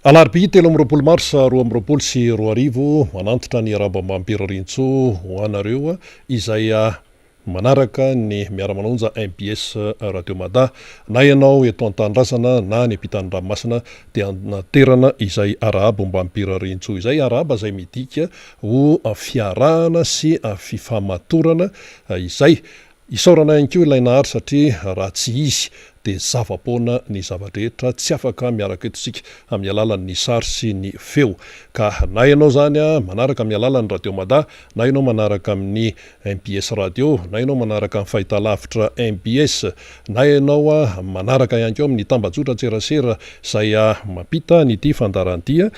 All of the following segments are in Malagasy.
Alarobia 13 mars 2024 manantitra ny arabam-bampirarintso ho anareo izay manaraka ny miara-manonja MBS Radio Mada na ianao eto an-tanindrazana na ny ampitan'ny ranomasina dia naterana izay arabam-bampirarintso izay araba izay midika ho fiarahana sy fifamatorana izay isaorana ihany koa ilay nahary satria raha tsy izy dia zavapoana ny zavadrehetra tsy afaka miaraka eto isika amin'ny alalan'ny sary sy ny feo ka na ianao zany manaraka amin'ny alalan'ny Radio Mada na ianao manaraka amin'ny MBS Radio na ianao manaraka amin'ny fahitalavitra MBS na ianao manaraka ihany koa amin'ny tambajotra tserasera izay mampita ny ity fandarantia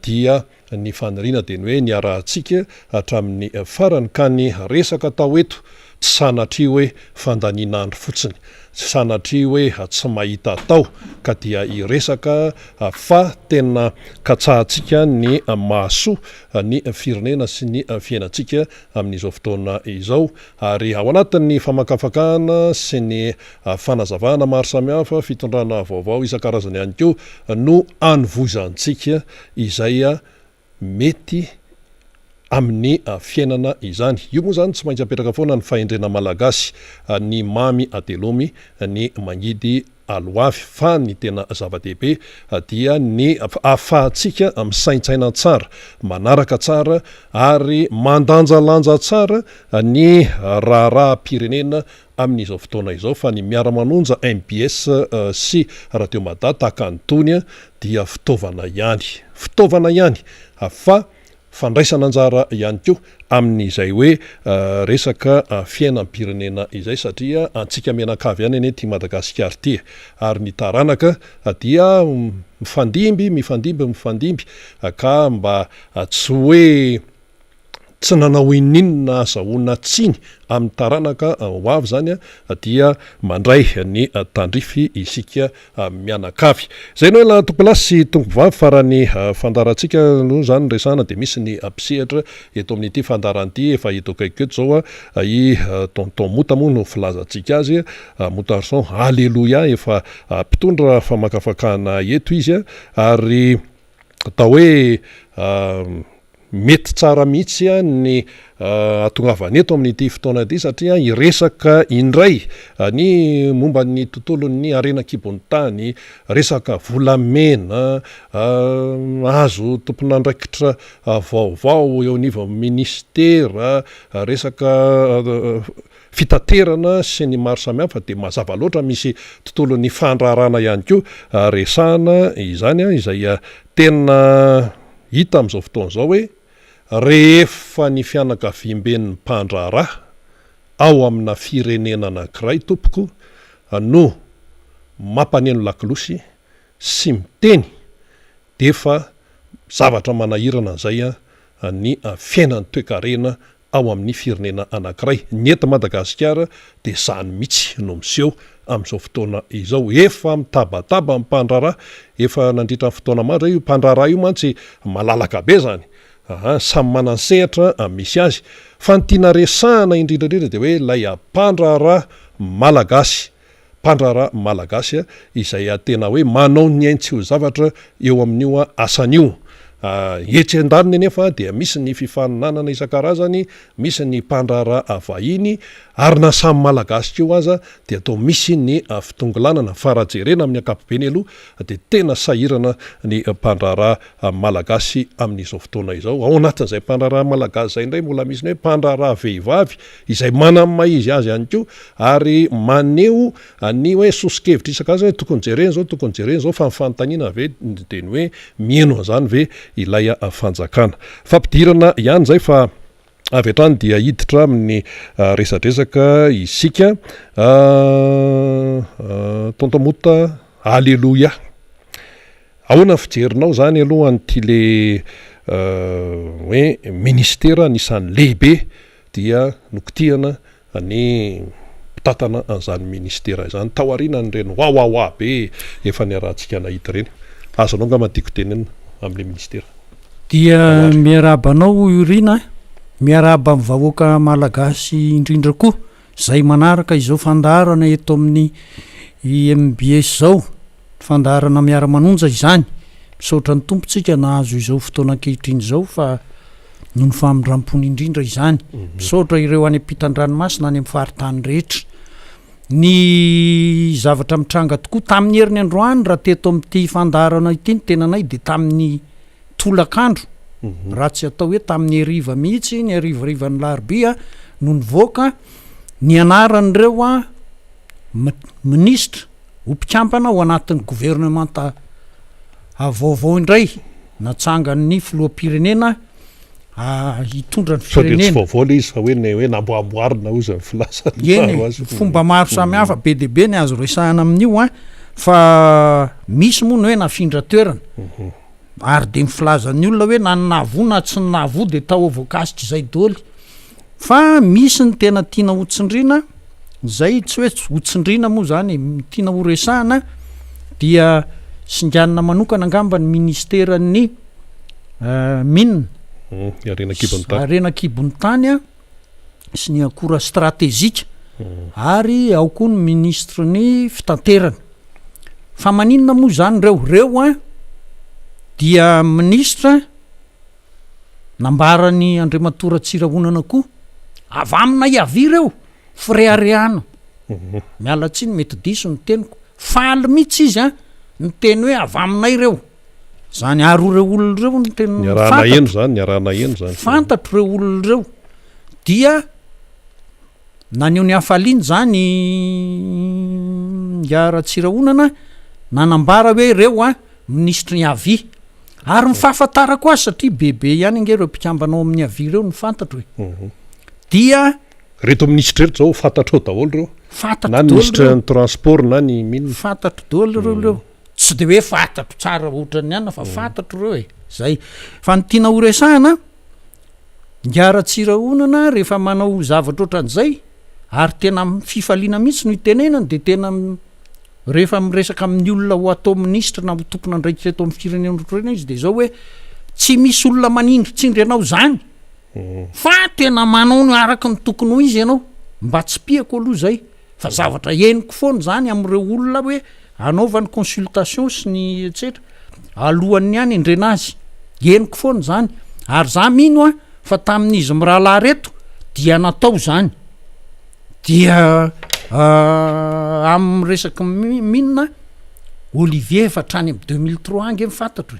dia ny faniriana dia ny hoe ny arahantsika hatramin'ny farany ka ny resaka tao eto tsy sanatria hoe fandanianandro fotsiny tsy sanatria hoe tsy mahita tao ka dia iresaka fa tena katsahantsika ny mahasoa ny firenena sy ny fiainantsika amin'izao fotoana izao ary ao anatin'ny famakafakana sy ny fanazavana maro samihafa fitondrana vaovao isan-karazany ihany koa no anovozantsika izay mety amin'ny fiainana izany. Io moa zany tsy maintsy apetraka foana ny fahendrena malagasy, ny mamy atelomy, ny mangidy aloavy fa ny tena zava-dehibe dia ny ahafahantsika amin'ny saintsaina tsara, manaraka tsara ary mandanjalanja tsara ny raharaha-pirenena amin'izao fotoana izao fa ny miara-manonja MBS sy Radio Mada tahaka ny tony dia fitaovana ihany fa fandraisana anjara ihany koa amin'izay hoe resaka fiainam-pirenena izay satria antsika menakavy ihany eny ty Madagasikara ty ary ny taranaka dia mifandimby ka mba tsy hoe tsy nanao ininona azahoana tsiny amin'ny taranaka ho avy zany dia mandray ny tandrify isika mianakavy. Zay no la tompolasy tompom-bavy farany fandarantsika no zany resana dia misy ny mpisehatra eto amin'ity fandaranty efa eto kaiky eto zao i tonton Mota moa no filazantsika azy Motarson Alleluia efa mpitondra famakafakana eto izy ary atao hoe mety tsara mihitsy ny atongavany eto amin'ity fotoana ity satria iresaka indray ny momba ny tontolon'ny arena-kibon'ny tany, resaka volamena, azo tompon'andraikitra vaovao eo aniva ministera, resaka fitaterana sy ny maro samihafa dia mazava loatra misy tontolon'ny fandraharana ihany koa resana izany izay tena hita amin'izao fotoana izao hoe rehefa ny fianakaviam-ben'ny mpandraharaha ao amina firenena anankiray tompoko no mampaneno lakilosy sy miteny dia efa zavatra manahirana izay ny fiainan'ny toe-karena ao amin'ny firenena anankiray. Ny eto Madagasikara dia izany mihitsy no miseho amin'izao fotoana izao efa mitabataba mpandraharaha efa nandritra fotoana maro io mpandraharaha io mantsy malalaka be zany samy manansehatra misy azy fa ny tiana resahana indrindrandrindra dia hoe lay mpandraharaha malagasy izay tena hoe manao ny ainy tsy ho zavatra eo amin'io asan'io etsy an-daniny anefa dia misy ny fifaninanana isan-karazany, misy ny mpandraharaha vahiny ary na samy malagasy keo aza dia atao misy ny fitongolanana farajerena amin'ny ankapobeny aloha dia tena sahirana ny mpandraharaha malagasy amin'izao fotoana izao. Ao anatin'izay mpandraharaha malagasy izay indray mbola misy ny hoe mpandraharaha vehivavy izay manamaha izy azy ihany koa ary maneho ny hoe sosikevitra isan-karazany hoe tokony jereny zao fa mifanontaniana ve dia ny hoe mieno an'izany ve ilay fanjakana. Fampidirana ihany zay fa avy hatrany dia hiditra amin'ny resadresaka isika tonton Mota Alleluia. Ahoana fijerinao zany alohan'ity le hoe ministera anisan'ny lehibe dia nokotihana ny mpitatana an'izany ministera izany tao aorianany ireny hoahoahoa be efa ny arahantsika nahita ireny. Azonao nga madiko tenena amin'le ministera dia miarabanao irina miaraba amin'ny vahoaka malagasy indrindra koa izay manaraka izao fandaharana eto amin'ny MBS zao fandaharana miara-manonja izany misaotra ny tompontsika nahazo izao fotoana ankehitriny zao fa noho ny famindram-pony indrindra izany misaotra ireo any ampitan-dranomasina any amin'ny faritany rehetra ny zavatra mitranga tokoa tamin'ny heriny androany raha teto amin'ity fandarana ity ny tenanay de tamin'ny tolakandro raha tsy atao hoe tamin'ny hariva mihitsy ny harivarivan'ny larobia no nivoaka ny anaran'ireo a ministra ho mpikampana ho anatin'ny gouvernementa vaovao indray natsangan'ny filoam-pirenena hitondra ny firenena vaovao le izy fa hoe namboamboarina ozy filaza eny fomba maro samihafa be de be ny azo resahana amin'io a fa misy moa ny hoe nafindra toerana ary de mifilazan'ny olona hoe na navo na tsy navo de tao voakasitra izay doly fa misy ny tena tiana hotsindrina zay tsy hoe hotsindrina moa zany tiana ho resahana dia singanina manokana angamba ny ministeran'ny minina arena kibony tany a sy ny akora stratezika ary ao koa ny ministre ny fitanterana fa maninona moa zany reo a dia ministra nambarany Andriamatora Tsirahonana koa avy amina iavy ireo firehareana miala tsiny mety diso ny teniko faly mihitsy izy a ny teny hoe avy aminay ireo zany aro reo olona reo ny teny niarahana eno zany fantatro reo olona reo dia naneo ny hafaliany zany Iara Tsirahonana nanambara hoe ireo a ministra ny avy ary mifahafantarako azy satria bebe ihany nge reo mpikambanao amin'ny avy ireo ny fantatro hoe dia reto ministra reto zao fantatro daholo reo na ny ministre ny transport na ny minina fantatro daholo reo reo tsy de hoe fantatro tsara ohatrany ihany fa fantatro reo e zay fa ny tiana ho resahana Iara Tsirahonana rehefa manao zavatra ohatran'izay ary tena fifaliana mihitsy no itenenany de tena rehefa miresaka amin'ny olona ho atao ministra na ho tompona andraikitra eto amin'ny firenena ohatrany izy de zao hoe tsy misy olona manindritsindry anao zany fa tena manao no araka ny tokony ho izy ianao mba tsy piako aloha zay fa zavatra heniko foana zany am'ireo olona hoe anaovany consultation sy ny etsetra alohan'ny any endrenazy heniko foana zany ary za mino a fa tamin'izy mirahalahy reto dia natao zany dia amin'ny resaky minina Olivier efa trany am 2003 ange mifantatro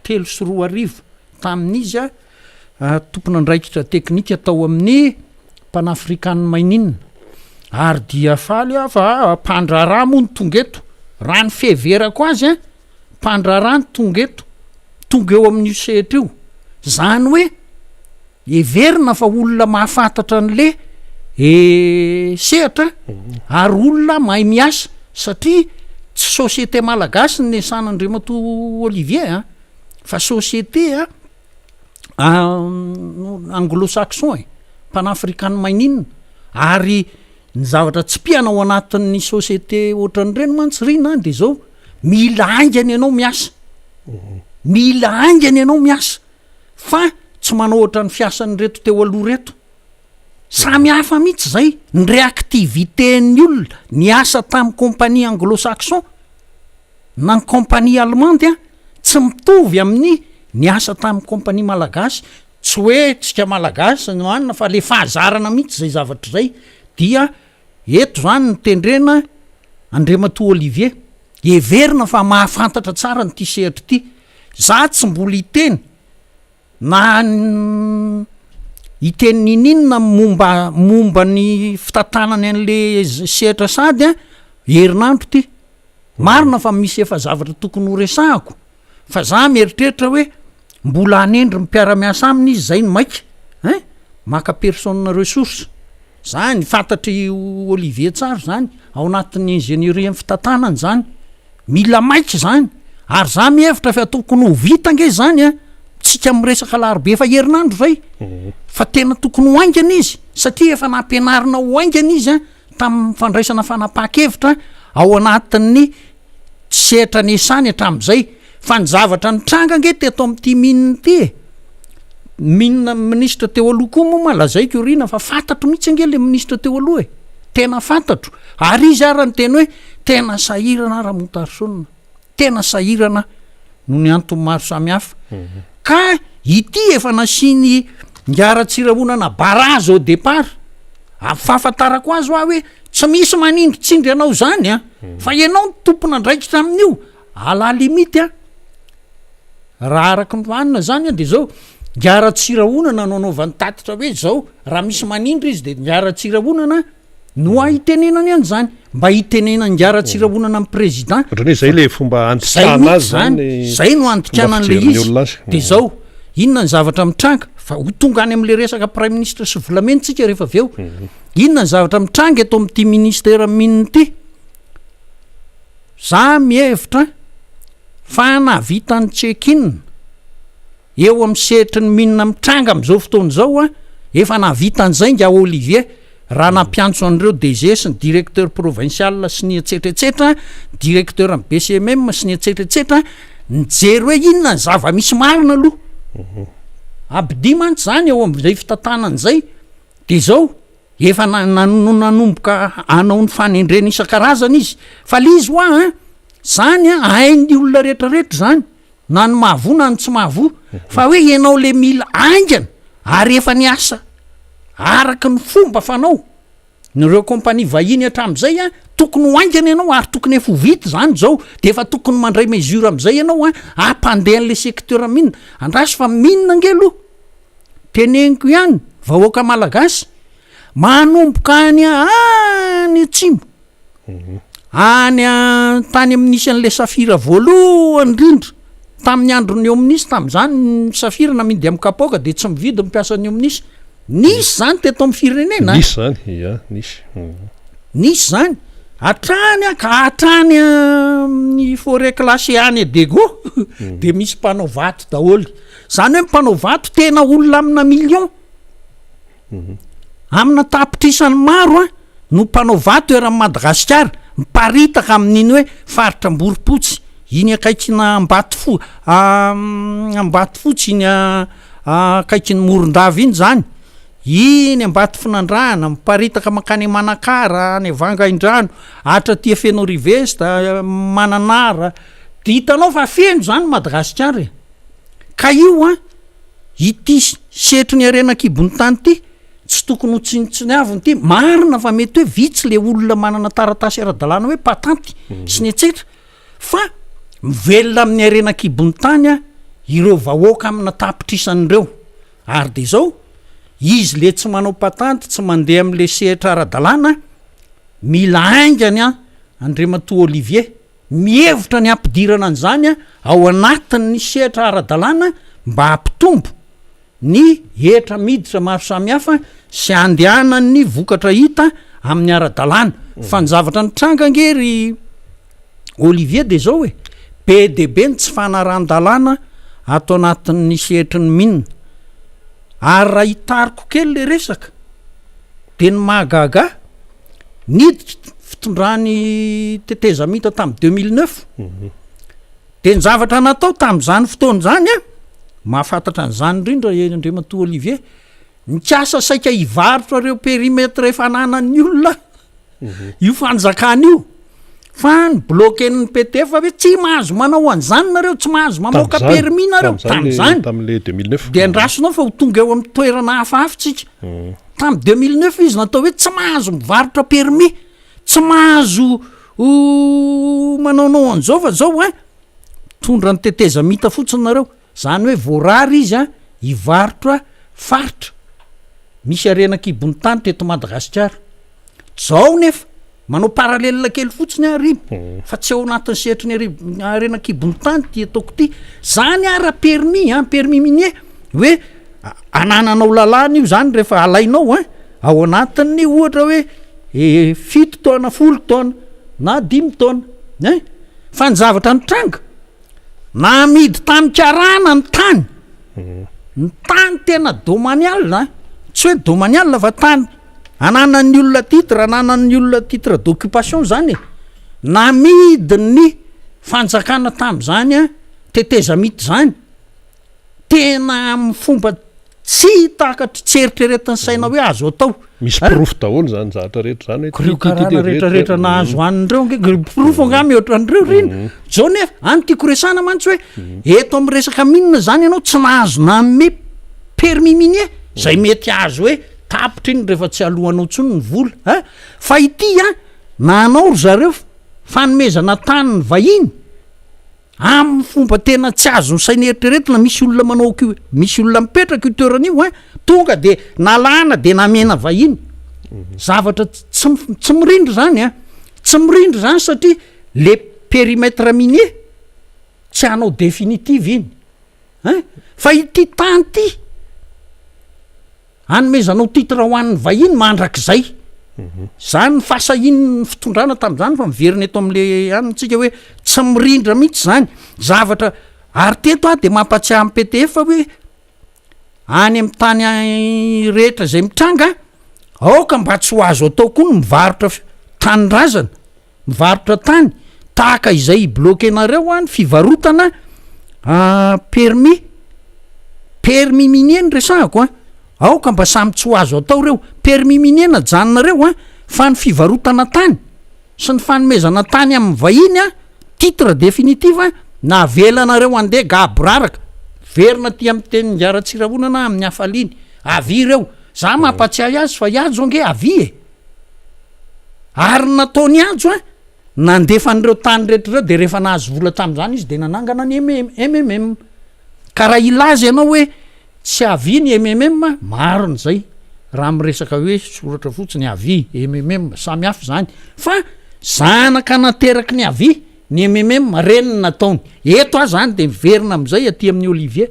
telo sy roa arivo tamin'izy a tompona andraikitra teknika tao amin'ny panafrikany maininina ary dia faly a fa mpandraraha moa ny tongeto raha ny feverako azy a mpandraraha ny tongeto tonga eo amin'ny sehatra io zany hoe everina fa olona mahafantatra an'le sehatra ary olona mahay miasa satria tsy société malagasy ny San'Andriamato Olivier a fa société anglo-saxon panafrikany maininina ary ny zavatra tsy piana ao anatin'ny société ohatran'ireny mantsirina de zao mila aingany ianao miasa mila aingany ianao miasa fa tsy manao ohatra ny fiasan'ny reto teo aloha reto samy hafa mihitsy zay ny réactivité-ny olona ny asa tamin'ny compagnie anglo-saxon na ny compagnie allemande a tsy mitovy amin'ny ny asa tamin'ny compagnie malagasy tsy hoe tsika malagasy no anina fa le fahazarana mihitsy zay zavatra zay dia eto zany ny tendrena Andriamato Olivier everina fa mahafantatra tsara ny ty sehatra ty za tsy mbola iteny na iteny ninina momba ny fitantanany an'le sehatra sady a herinandro ty marina fa misy efa zavatra tokony ho resahako fa za mieritreritra hoe mbola anendry mpiara-miasa aminy izy zay ny maika maka personne ressource zany fantatry Olivier tsara zany ao anatin'ny ingénierie amin'ny fitantanany zany mila maika zany ary za mihevitra fa tokony ho vita nge zany a tsika miresaka larobe efa herinandro zay fa tena tokony ho aingana izy satria efa nampianarina ho aingana izy a tamin'ny fandraisana fanapahakevitra ao anatin'ny sehatra ny esany hatramin'izay fa ny zavatra nitranga nge teto amin'ity minina ty minina ministra teo aloha koa moa malazaiko orina fa fantatro mihitsy ange le ministra teo aloha tena fantatro ary izy ara ny teny hoe tena sahirana raha motarisona tena sahirana no ny antony maro samihafa ka ity efa nasiny ngiara-tsirahonana barazy au départ amin'ny fahafantarako azy hoa hoe tsy misy manindritsindry anao zany a fa ianao ny tompona ndraikitra amin'io ala limity a raha araky nyanina zany a de zao ngiara-tsirahonana no anaovan'ny tatitra hoe zao raha misy manindry izy de ngiara-tsirahonana no ahitenenany an'zany mba hitenena ngiara-tsirahonana amin'ny président ohatrany hoe zay le fomba andikana azy zany zay no andikanaan'le izy de zao inona ny zavatra mitranga fa ho tonga any am'le resaka prime ministre sy volamentsika rehefa avy eo inona ny zavatra mitranga eto am'ty ministera mininy ity za mihevitra fa navitany check-in eo amin'ny setry ny minina mitranga am'izao fotoana zao a efa navitan'zay nga Olivier raha nampiantso an'ireo DG sy ny directeur provincial sy ny etsetretsetra directeur amin'ny BCMM sy ny etsetretsetra nijery hoe inona ny zava-misy marina aloha abdi mantsy zany eo am'izay fitantanan'zay de zao efa nanomboka anao ny fanendrena isan-karazana izy fa le izy hoa a zany a hain'ny olona rehetrarehetra zany na ny mahavoa na ny tsy mahavoa fa hoe ianao le mila aingana ary efa ny asa araky ny fomba fanao nyreo kompania vahiny hatram'izay a tokony ho aingana ianao ary tokony efa ho vity zany zao de efa tokony mandray mesure am'izay ianao a ampandeha an'le secteur minina andrasy fa minina nge aloha teneniko ihany vahoaka malagasy manomboka any any atsimo any tany amin'nisy an'le safira voalohany indrindra tamin'ny androny eo amin'nisy tam'zany safira na mindy amin'ny kapoka de tsy mividy mpiasany eo amin'nisy nisy zany teto amin'ny firenena nisy zany ia nisy nisy zany atrany a ka atrany ny forêt classé any Dego de misy mpanao vato daholy zany hoe mpanao vato tena olona amina million amina tapitrisany maro a no mpanao vato eran'ny Madagasikara miparitaka amin'iny hoe faritra Amboripotsy iny akaikina Ambato fotsy iny akaikiny Morondava iny zany iny Ambato Finandrana miparitaka makany Manakara any Vangaindrano atra tia Feno Rivesta Mananara de hitanao fa feno zany Madagasikara ka io a ity setry ny arenakibony tany ity tsy tokony ho tsinitsinyaviny ity marina fa mety hoe vitsy le olona manana taratasy ara-dalàna hoe patanty sy ny etsetra fa mivelona amin'ny arenakibony tany a ireo vahoaka amina tapitrisan'ireo ary de zao izy le tsy manao patanty tsy mandeha am'le sehatra ara-dalàna mila aingany a Andriamatoa Olivier mihevitra ny ampidirana an'zany a ao anatin'ny sehatra ara-dalàna mba hampitombo ny hetra miditra maro samihafa sy andehanany vokatra hita amin'ny ara-dalàna fa ny zavatra nitranga ngery Olivier de zao hoe be de be ny tsy fanaran-dalàna ato anatin'ny sehetry ny minina ary raha hitariko kely le resaka de ny mahagaga niditra fitondrany tetezamita tamin'ny 2009 de ny zavatra natao tamin'izany fotoana zany a mahafantatra an'izany indrindra Andriamatoa Olivier nikasa saika hivarotra reo périmètre efa nanan'ny olona io fanjakana io fa ny bloquen'ny PT fa hoe tsy mahazo manao an'izany nareo tsy mahazo mamoaka permis nareo tamin'izany tam'le 2009 de andrasonao fa ho tonga eo amin'ny toerana hafahafatsika tamin'ny 2009 izy natao hoe tsy mahazo mivarotra permis tsy mahazo manaonao an'izao fa zao a tondra ny tetezamita fotsiny nareo zany hoe voarary izy a hivarotra faritra misy arenakibony tany teto Madagasikara zao nefa manao paralelina kely fotsiny aribo fa tsy ao anatin'ny sehatry ny arenakibony tany ty ataoko ty zany ara permis permis minier hoe anananao lalàna io zany rehefa alainao ao anatin'ny ohatra hoe 7 taona 10 taona na 5 taona fa ny zavatra nitranga na midy tamikarana ny tany tena domanial tsy hoe domanial fa tany ananan'ny olona titre ananan'ny olona titre d'occupation zany na midy ny fanjakana tam'zany tetezamity zany tena amin'ny fomba tsy takatry tseritreretiny saina hoe azo atao misy pirofo daholo zany zahatra rehetra zany reo karana rehetrarehetra nahazo an'reo pirofo angamy ohatran'reo reny zao nefa any tiako resana mantsy hoe eto amy resaka minina zany ianao tsy nahazo nanome permis minier zay mety azo hoe tapitra iny rehefa tsy alohanao ntsony ny vola fa ity nanao ry zareo fanomezana tany ny vahiny amin'ny fomba tena tsy azo ny saina eritreretina misy olona manao ko misy olona mipetraka io toeran'io tonga de nalana de namena vahiny zavatra tsy mirindry zany tsy mirindry zany satria le périmètre minier tsy anao définitive iny fa ity tany ty anomezanao titre ho an'ny vahiny mandrak'zay zany fasahin'ny fitondrana tam'zany fa miverina eto am'le anytsika hoe tsy mirindra mihitsy zany zavatra ary teto de mampatsiahy am PTF fa hoe any amy tany rehetra zay mitranga aoka mba tsy ho azo atao koa no mivarotra tanindrazana mivarotra tany tahaka izay bloquenareo any fivarotana permis minier ny resahako aoka mba samy tsy ho azo atao reo permis minier na janonareo fa ny fivarotana tany sy ny fanomezana tany amin'ny vahiny titre définitive na avelanareo andeha gaboraraka verina ty amy teny njaratsirahonana amin'ny hafaliny avy reo za mampatsiahy azy fa iajo ange avy ary nataony ajo nandefan'reo tany rehetrareo de rehefa nahazo vola tam'zany izy de nanangana ny MMM karaha ilazy ianao hoe tsy avy ny MMM mariny zay raha miresaka hoe soratra fotsiny avy MMM samy hafa zany fa zanaka nateraky ny avy ny MMM reniny nataony eto zany de miverina am'zay aty amin'ny Olivier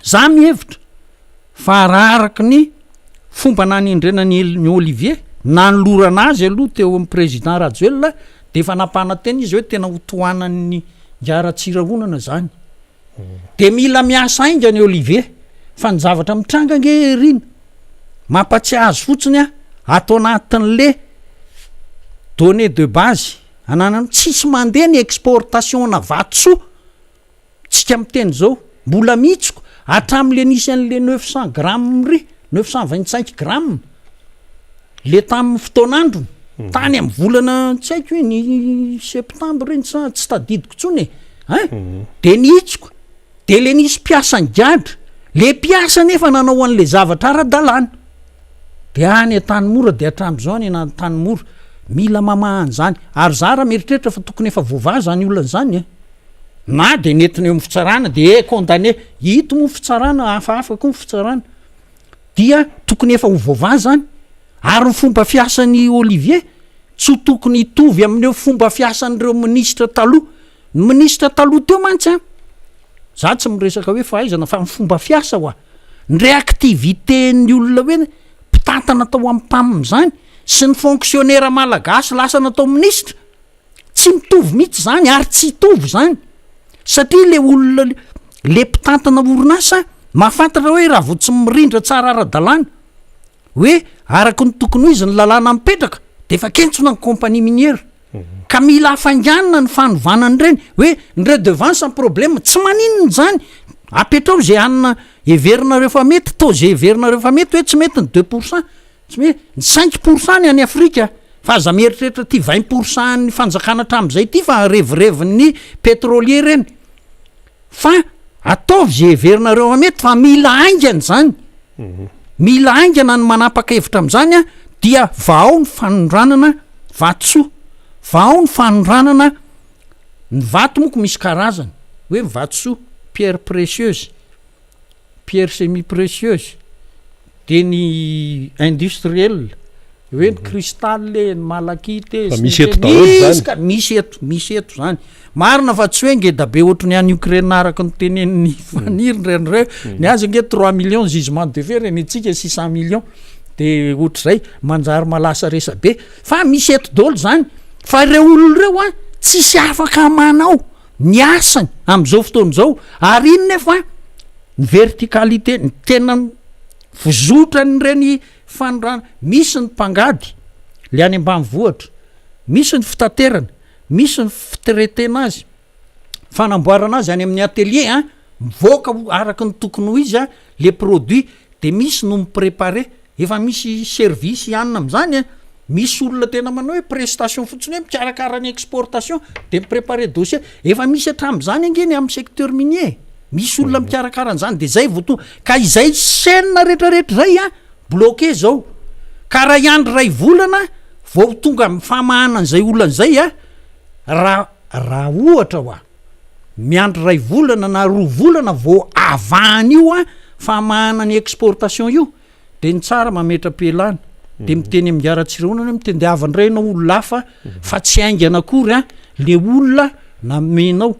za mihevitra fa araraky ny fomba nanindrenany Olivier nanolorana azy aloha teo amin'ny président Rajoelina de efa napana teny izy hoe tena hotohanan'ny njaratsirahonana zany de mila miasa ainga ny Olivier fa ny zavatra mitranga nge rina mampatsiahy azy fotsiny atao anatin'le données de base ananany tsisy mandeha ny exportation na vatosoa tsika miteny zao mbola mihitsiko hatram'le nisy an'le 900 grammes ry 925 grammes le tamin'ny fotoanandro tany amy volana tsy haiko hoe ny septembre reny sa tsy tadidiko tsony de nihitsiko de le nisy mpiasa ny gadra le mpiasa nefa nanao an'le zavatra ara-dalàna de any a-tany mora de hatram'zao ny tany mora mila mamahany zany ary za raha mieritreritra fa tokony efa voava zany olon'zany na de netiny eo amy fitsarana de condamné hito mo fitsarana hafahafa koa ny fitsarana dia tokony efa ho voava zany ary ny fomba fiasan'ny Olivier tsy tokony hitovy amin'eo fomba fiasan'ireo ministra taloha ny ministra taloha teo mantsy za tsy miresaka hoe fahaizana fa ny fomba fiasa hoa ny réactivité ny olona hoe mpitantana tao amin'ny mpaminy zany sy ny fonctionnaire malagasy lasa natao ministra tsy mitovy mihitsy zany ary tsy hitovy zany satria le olona le mpitantana orinasa mahafantatra hoe raha vo tsy mirindra tsara ara-dalàna hoe araky ny tokony ho izy ny lalàna mipetraka de efa kentsona ny compagnie minière ka mila hafanganana ny fanovanany reny hoe ny redevance ny problème tsy maninony zany apetrao zay anina everina rehefa mety tao zay everina rehefa mety hoe tsy mety ny 2% tsy mety ny 5% ny any Afrika fa aza mieritreritra ty 20% ny fanjakana hatram'zay ty fa revirevin'ny pétrolier reny fa ataovy zay everinareo mety fa mila aingany zany mila aingana ny manapaka hevitra am'zany dia vao ny fanondranana vatosoa vao ny fanondranana ny vato moko misy karazany hoe vatosoa pierre précieuse pierre semi précieuse de ny industriel hoe ny cristal le ny malakite misy eto daholo zany misy eto zany marina fa tsy hoe nge da be ohatry ny any Ukraine araka ny tenen'ny faniriny renireo ny azy nge 3 millions jugement de fait reny itsika 600 millions de ohatr'zay manjary malasa resa be fa misy eto daholo zany fa ireo olona reo tsisy afaka manao ny asany am'izao fotoan'izao ary iny nefa ny verticalité ny tena vozotra ny reny fanondrana misy ny mpangady le any ambanivohitra misy ny fitaterana misy ny fitretena azy fanamboarana azy any amin'ny atelier mivoaka araka ny tokony ho izy a le produit de misy no miprépare efa misy service ianina am'zany a misy olona tena manao hoe prestation fotsiny hoe mikarakara ny exportation de miprépare dossier efa misy hatram'zany angeny amin'ny secteur minier misy olona mikarakara an'zany de zay vo tonga ka izay chaîne rehetrarehetra zay a bloqué zao ka raha iandry ray volana vao tonga amin'ny famahana an'izay olona zay a raha ohatra ho a miandry ray volana na roa volana vao avahany io a famahana ny exportation io de ny tsara mametra-pialana de miteny amiaratsiraonana mitendiavandrena olona hafa fa tsy aingana akory a le olona namenao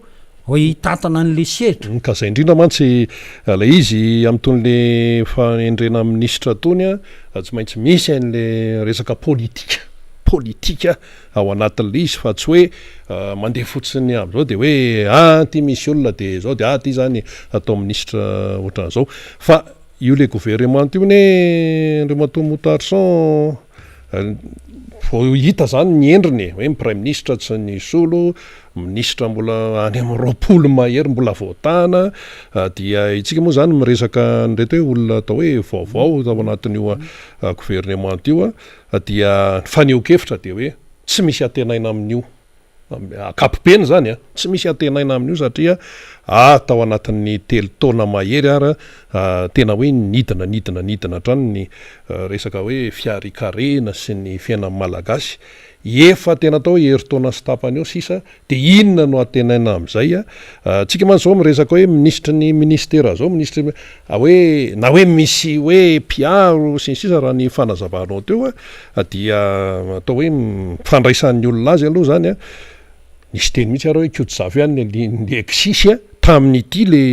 hitatana an'le sehatra ka zay indrindra mantsy la izy am'ton'le faendrena ministra tony a tsy maintsy misy an'le resaka politika ao anatin'le izy fa tsy hoe mandeha fotsiny am'zao de hoe ty misy olona de zao de ty zany atao ministra ohatran'zao fa io le gouvernement io ne ndre mato motarson vo hita zany ny endriny hoe prime ministre tsy ny solo ministra mbola any amin'ny roapolo mahery mbola voatana dia itsika moa zany miresaka ndreto hoe olona atao hoe vaovao ao anatin'io gouvernement io dia faneho-kevitra de hoe tsy misy atenaina amin'io akapobeny zany tsy misy atenaina amin'io satria atao anatin'ny telo taona mahery ara tena hoe nidina hatrany ny resaka hoe fiarikarena sy ny fiainan'ny malagasy efa tena atao heritaona sy tapany eo sisa de inona no atenaina am'izay tsika man zao miresaka hoe ministra ny ministera zao ministra hoe na hoe misy hoe piaro sy ny sisa raha ny fanazavanao teo dia atao hoe fandraisan'ny olona azy aloha zany nisy teny mihitsy ara hoe kotsavy ihany le exisy tamin'ity le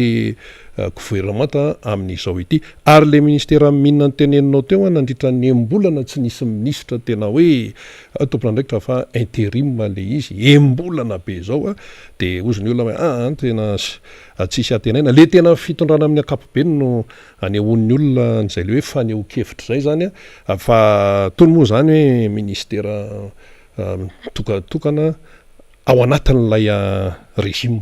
gouvernement amin'izao ity ary le ministera mihinna ny teneninao teo nandritra ny embolana tsy nisy ministra tena hoe tompona ndraikitra fa intérim le izy embolana be zao de ozy ny olona hoe tena tsisy atenaina le tena fitondrana amin'ny akapobeny no anehoan'ny olona n'izay le hoe faneho-kevitra zay zany fa tony moa zany hoe ministera tokatokana ao anatin'lay régime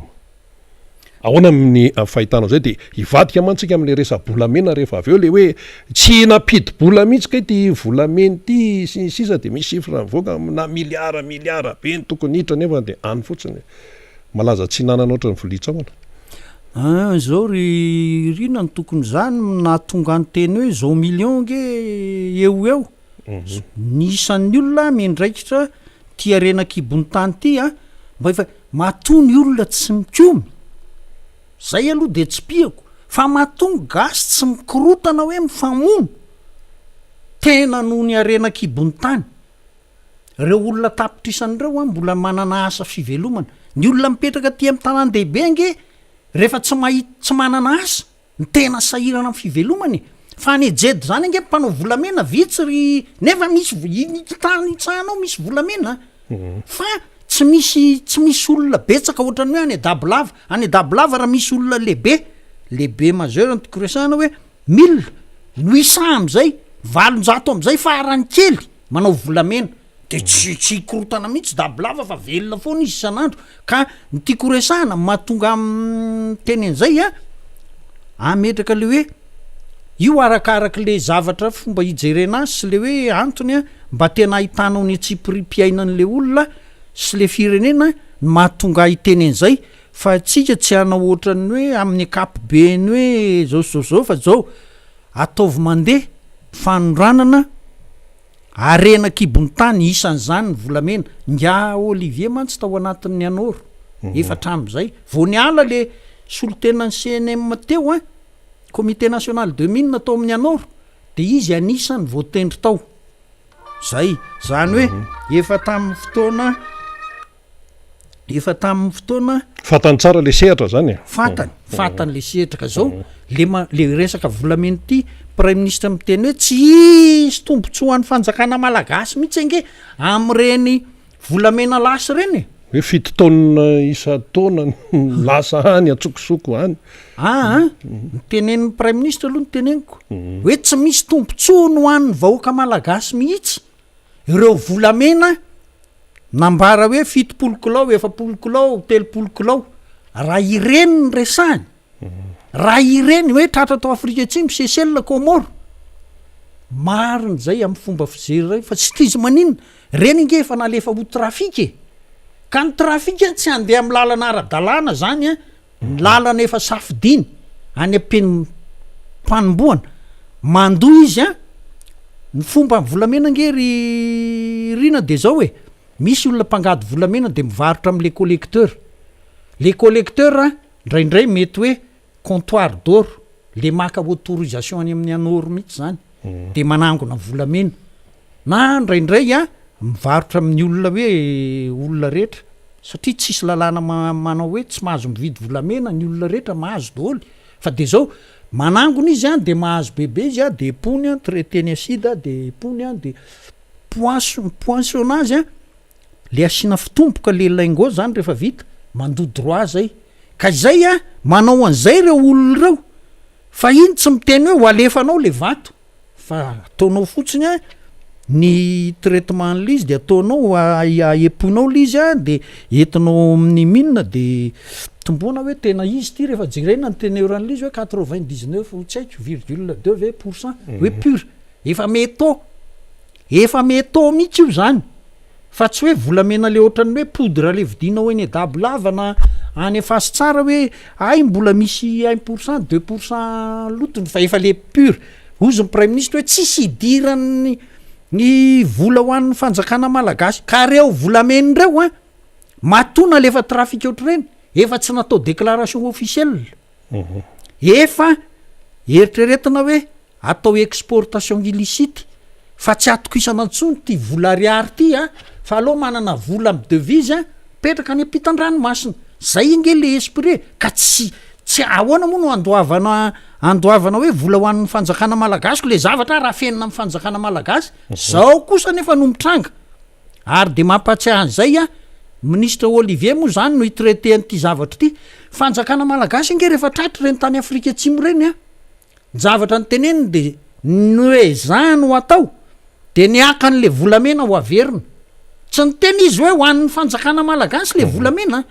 ahoana amin'ny fahitanao zay de hivadika mantsika am'le resa-bolamena rehefa avy eo le hoe tsy nampidi bola mihitsy ka ty volameny ty sy sisa de misy sifra mivoaka na miliara be ny tokony hitra nefa de any fotsiny malaza tsy nanana oatra ny volitsaona zao ry rina ny tokony zany na tonga ny teny hoe zao million ge eo nisan'ny olona mendraikitra ty arenakibony tany ty mba efa matony olona tsy mikomy zay aloha de tsy piako fa matony gasy tsy mikorotana hoe mifamono tena noho ny arenakibony tany reo olona tapitrisanyireo mbola manana asa fivelomana ny olona mipetraka ty amin'ny tanàn-dehibe nge rehefa tsy manana asa ny tena sahirana amin'ny fivelomany fa ny jedy zany nge mpanao volamena vitsy ry nefa misy tany tsahanao misy volamena fa tsy misy olona betsaka ohatrany hoe any dablava raha misy olona lehibe majeur ny tikoresahana hoe 1800 am'izay 800 am'izay farany kely manao volamena de tsy korotana mihitsy dablava fa velona foana izy isan'andro ka ny tikoresahana mahatonga tenen'izay ametraka le hoe io arakarak' le zavatra fomba hijerena azy sy le hoe antony mba tena ahitanao ny tsiprimpiainan'le olona sy le firenena mahatonga hitenen'izay fa tsika tsy hanao ohatrany hoe amin'ny akapobeny hoe zao fa zao ataovy mandeha fanondranana arenakibony tany isan'zany ny volamena nga Olivier mantsy tao anatin'ny anoro efatram'izay vo ny ala le solotenany CNM teo comité national de mine natao amin'ny anoro de izy anisany voatendry tao zay zany hoe efa tamin'ny fotoana fatany tsara le sehatra zany fatany le sehatra ka zao le resaka volamena ty prime ministre miteny hoe tsy isy tombontso an'ny fanjakana malagasy mihitsy ange am'ireny volamena lasy reny hoe fito taona isa taona lasa hany atsokosoko hany nytenen'ny prime ministre aloha nyteneniko hoe tsy misy tombontso no an'ny vahoaka malagasy mihitsy ireo volamena nambara hoe 70 kilao 70 kilao 30 kilao raha ireny ny resahany raha ireny hoe tratra tao Afrika Atsimo Seychelles Comore mariny zay amin'ny fomba fijery ray fa tsy tizy maninona reny inge efa nalefa ho trafika ka ny trafika tsy andeha amin'ny lalana ara-dalàna zany a ny lalana efa safidiny any ampeny mpanomboana mandoa izy a ny fomba volamena nge rina de zao hoe misy olona mpangady volamena de mivarotra am'le collecteur ndraindray mety hoe comptoir d'or le maka autorisation any amin'ny anoro mihitsy zany de manangona volamena na ndraindray a mivarotra amin'ny olona hoe olona rehetra satria tsisy lalàna manao hoe tsy mahazo mividy volamena ny olona rehetra mahazo daholo fa de zao manangona izy a de mahazo bebe izy a de pony a traiteny acide de pony a de poinçonnage a le asina fitompoka le laingo zany rehefa vita mandoa droit zay ka zay a manao an'izay reo olona reo fa iny tsy miteny hoe ho alefanao le vato fa ataonao fotsiny a ny traitement l'izy de ataonao aeponao l'izy a de entinao amin'ny minina de tomboana hoe tena izy ty rehefa jerena ny teneran'lizy hoe 99 tsy haiko ,2% hoe pur efa metao mihitsy io zany fa tsy hoe volamena le ohatrany hoe poudre le vidinao eny dabo lava na any efasy tsara hoe ay mbola misy 1% 2% lotony fa efa le pur ozy ny prime ministre hoe tsisy idirany ny vola ho an'ny fanjakana malagasy ka reo volameny reo a matona lefa trafika ohatr'ireny efa tsy natao déclaration officielle efa eritreretina hoe atao exportation illicite fa tsy atokisana antsony ty vola ariary ty a fa aloha manana vola amin'ny devise a petraka any ampitan-dranomasina zay inge le esprit ka tsy ahoana moa no andoavana hoe vola ho an'ny fanjakana malagasy le zavatra raha fenina amin'ny fanjakana malagasy zao kosa nefa no mitranga ary de mampatsiahy an'izay a ministre Olivier moa zany no hitraité an'ity zavatra ty fanjakana malagasy inge rehefa tratra reny tany Afrika Atsimo reny a zavatra ny teneniny de hoe zany ho atao de niaka an'le volamena ho averina tsy ny teny izy hoe ho an'ny fanjakana malagasy le volamena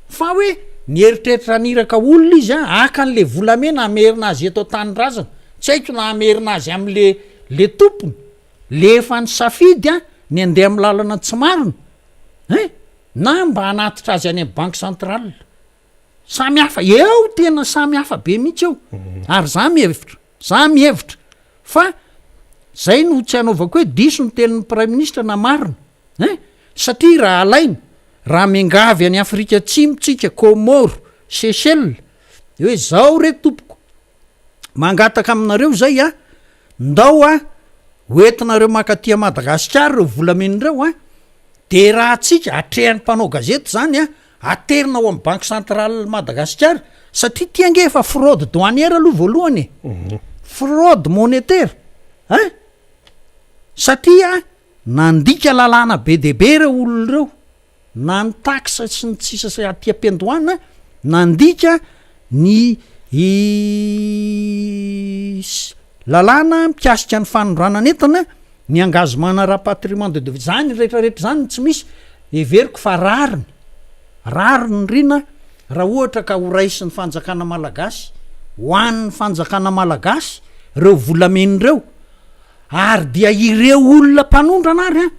fa hoe nieritreritra niraka olona izy a aka an'le volamena amerina azy eto tanyrazana tsy haiko na amerina azy am'le tompony le efa ny safidy a ny andeha amin'ny lalana tsy marina na mba hanatitra azy any amin'ny banque centrale samy hafa eo tena samy hafa be mihitsy eo ary za mihevitra fa zay no tsy hanaovako hoe diso ny tenin'ny prime ministre na marina satria raha alaina raha miangavy any Afrika Atsimo tsika Comore Seychelles hoe zao re tompoko mangataka aminareo zay a ndao a hoentinareo makatia Madagasikara reo volamenireo a de raha tsika atrehan'ny mpanao gazety zany a aterina ao amin'ny banque centrale Madagasikara satria tiange efa fraude douanière aloha voalohany fraude monétaire satria nandika lalàna be debe reo olona reo na ny taxe sy ny tsisa sy aty am-piandohana nandika ny lalàna mpiasika ny fanoranan'entana ny engagement rapatriement de zany rehetrarehetra zany tsy misy everiko fa rariny rina raha ohatra ka horaisy ny fanjakana malagasy ho an'ny fanjakana malagasy reo volamenireo ary dia ireo olona mpanondrana ary a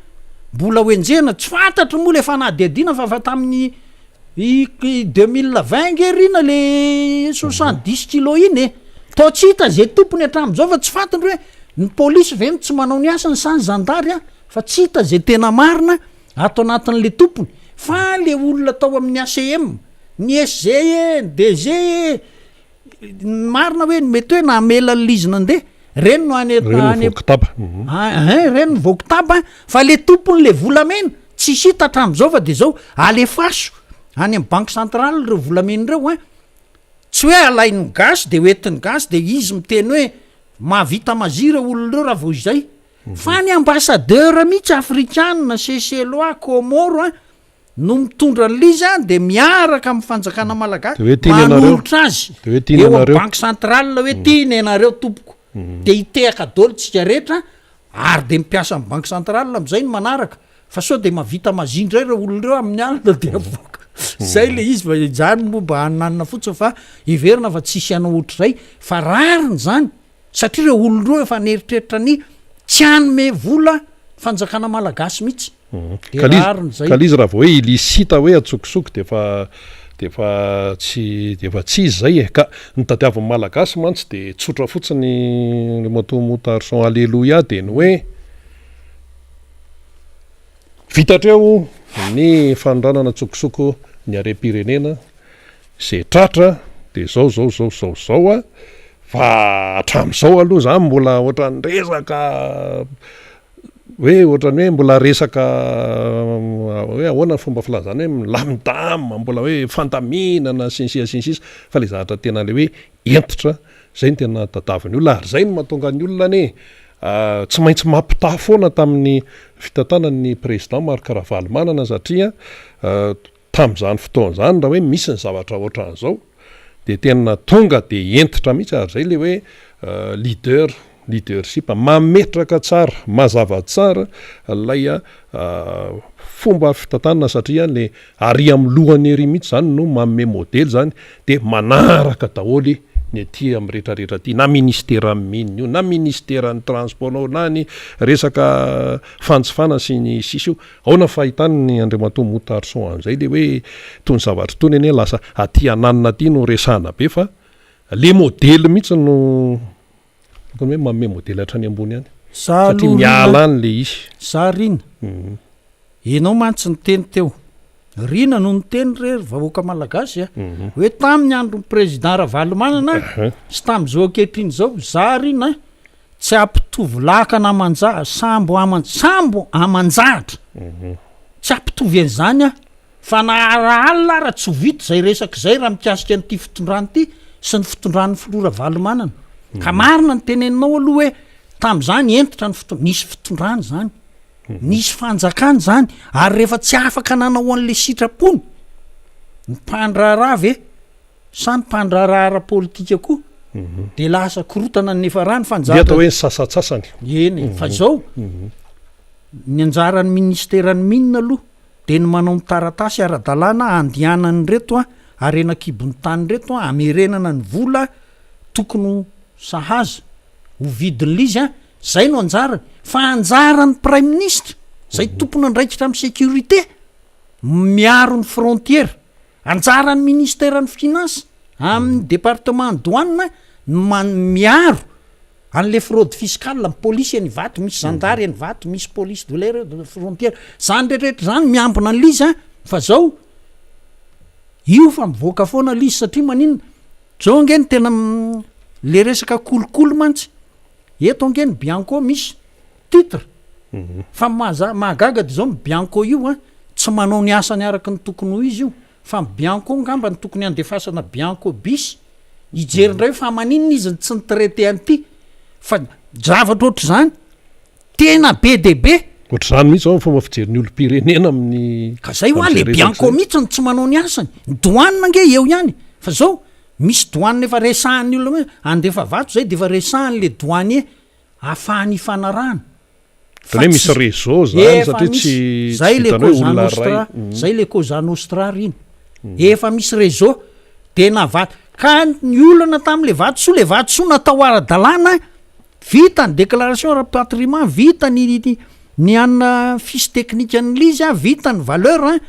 mbola hoenjena tsy fantatry moa le fanadiadiana fa tamin'ny 2020 nge rina le 70 kilo iny tao tsy hita zay tompony hatramin'izao fa tsy fantandry hoe ny polisy veno tsy manao ny asany sany zandary a fa tsy hita zay tena marina ato anatin'le tompony fa le olona tao amin'ny ACM ny SG DG marina hoe mety hoe namela lizina andeha reny no reny vokotaba fa le tompony le volamena tsy hita hatramin'izao fa de zao alefaso any amin'ny banque centrale reo volamenireo tsy hoe alainy gasy de hoentin'ny gasy de izy miteny hoe mahavita mazira olonareo raha vao izay fa ny ambassadeur mihitsy afrikana Seychellois Comore no mitondra an'lizy de miaraka amin'ny fanjakana malagasy manolotra azy eo amin'ny banque centrale hoe tiany ianareo tompoko de hitehaka dolo tsika rehetra ary de mipiasa amin'ny banque centrale am'izay no manaraka fa sao de mahavita mazindray reo olonareo amin'ny alina de avoaka zay le izy va jany momba hananina fotsiny fa iverina fa tsisy anao ohatrazay fa rariny zany satria reo olondroa efa neritreritra ny tsy anome vola fanjakana malagasy mihitsy rariny zay ka lizy raha vao hoe ilisita hoe atsokotsoko defa tsy izy zay e ka ny tadiavin'ny malagasy mantsy de tsotra fotsiny le motomotarson alleloia de ny hoe vitatreo ny fanondranana tsokosoko ny arem-pirenena zay tratra de zao a fa hatram'izao aloha zany mbola ohatran'ny resaka hoe ohatrany hoe mbola resaka hoe ahoana fomba filazana hoe milamindama mbola hoe fandaminana sinsisa fa le zahatra tena le hoe entitra zay ny tena tadaviny olona ary zay no mahatonga ny olona ane tsy maintsy mampitaha foana tamin'ny fitantanan'ny président Marc Ravalomanana satria tam'izany fotoan'izany raha hoe misy ny zavatra ohatran'izao de tena tonga de entitra mihitsy ary zay le hoe leadership mametraka tsara mazava tsara lay fomba fitantanana satria le ary amin'ny lohany ery mihitsy zany no manome modely zany de manaraka daholy ny aty amin'ny rehetrarehetra ty na ministera minny io na ministeran'ny transportnao na ny resaka fanjifana sy ny sisy io aona fahitany ny Andriamatoa Motarson an'izay le hoe tony zavatra tony eny lasa aty ananina aty no resana be fa le modely mihitsy no hoe manome modely hatrany ambony ihany satria miala any le izy za rina enao mantsy ny teny teo rina no ny teny rery vahoaka malagasy hoe tamin'ny andron'ny président Ravalomanana sy tam'izao ankehitriny zao za rina tsy ampitovy lakana sambo amanjahatra tsy ampitovy an'izany fa naharaalina raha tsy ho vita zay resaka zay raha mikasika an'ity fitondrany ity sy ny fitondran'ny filoha Ravalomanana ka marina ny teneninao aloha hoe tam'izany entitra nisy fitondrany zany nisy fanjakany zany ary rehefa tsy afaka nanao an'le sitrapony ny mpandraharaha ve sa ny mpandraharaha ara-politika koa de lasa korotana nefa rany fanjaka atao hoe sasatsasany eny fa zao ny anjaran'ny ministeran'ny minina aloha de ny manao mitaratasy ara-dalàna andianany reto ary enakibon'ny tany reto amerenana ny vola tokony sahaza ho vidin'le izy zay no anjarany fa anjaran'ny prime ministre zay tompony andraikitra amin'ny sécurité miaro ny frontière anjaran'ny ministeran'ny finance amin'ny département douane miaro an'le fraude fiscale amin'ny polisy any vato misy zandary any vato misy police de l'air de frontière zany rehetrarehetra zany miambina an'lizy fa zao io fa mivoaka foana lizy satria maninona zao nge ny tena le resaka kolokolo mantsy eto nge ny Bianco misy titre fa mahagaga de zao ny Bianco io tsy manao ny asany araka ny tokony ho izy io fa ny Bianco ngamba ny tokony andefasana Bianco bis ijerindray fa maninona izy tsy nitraité an'ity fa zavatra ohatr' zany tena be de be ohatr' zany mihitsy zao fomba fijeriny olo-pirenena amin'ny ka zay ho le Bianco mihitsy ny tsy manao ny asany ny douane nge eo ihany fa zao misy douane efa resahan'ny olona hoe andefa vato zay de efa resahan'le douanier ahafahany fanarahana hoe misy réseau zany satria tsy zay le Cosa zay le Cosa Nostra iny efa misy réseau de na vato ka ny olana tam'le vato le vato natao ara-dalàna vita ny déclaration ara-patrimoine vita ny anna fiche technique an'lizy vita ny valeur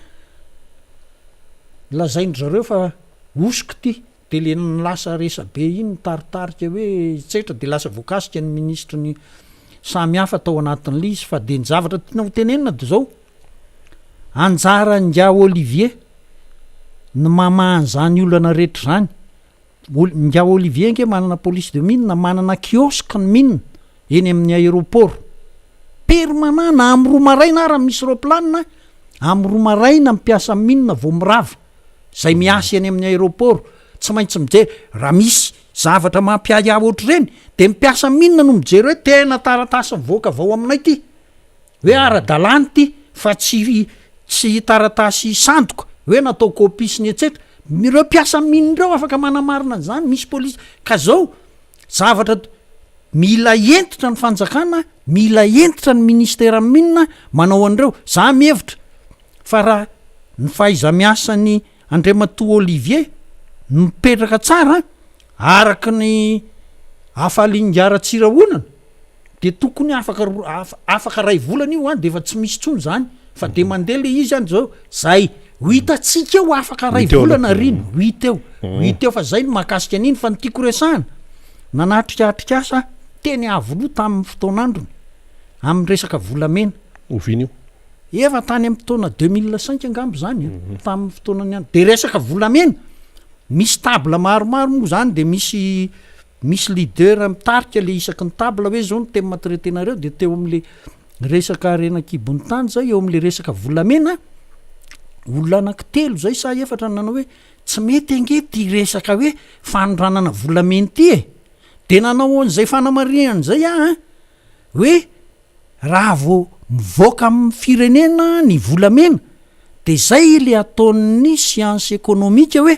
lazaindry zareo fa osiko ty de le lasa resa be iny taritarika hoe tsetra de lasa voakasika ny ministre ny samy hafa tao anatin'le izy fa de ny zavatra tiana ho tenenina de zao anjara nga Olivier ny mamahan'zany olana rehetra zany nga Olivier nge manana police de mine na manana kiosque ny mine eny amin'ny aéroport permanent na amin'ny roa maraina raha misy roplanina amin'ny roa maraina mipiasa mine vao mirava zay miasa eny amin'ny aéroport tsy maintsy mijery raha misy zavatra mampiay ohatr' reny de mipiasa mine no mijery hoe tena taratasy mivoaka vao aminay ty hoe ara-dalàny ty fa tsy taratasy sandoka hoe natao copie ny etsetra ireo mpiasa mine reo afaka manamarina zany misy polisy ka zao zavatra mila entitra ny fanjakana mila entitra ny ministera mine manao an'ireo za mihevitra fa raha ny fahaiza-miasany Andriamatoa Olivier mipetraka tsara araka ny afaliningara-tsiraonana de tokony afaka ray volana io de efa tsy misy tsony zany fa de mandeha le izy any zao zay ho hitatsika eo afaka ray volana riny ho hita eo fa zay no mahakasika an'iny fa nytiako resahana nanatrikatrikasa teny avoloa tamin'ny fotoan'androny amin'ny resaka volamena oviny io efa tany amin'ny fotoana 2005 angambo zany tamin'ny fotoanany any de resaka volamena misy table maromaro moa zany de misy leader mitarika le isaky ny table hoe zao no temy matretenareo de teo am'le resaka renakibony tany zay eo am'le resaka volamena olona anankitelo zay sa efatra nanao hoe tsy mety ange ty resaka hoe fanondranana volamena ty de nanao an'izay fanamariana zay hoe raha vao mivoaka amin'ny firenena ny volamena de zay le ataon'ny science économique hoe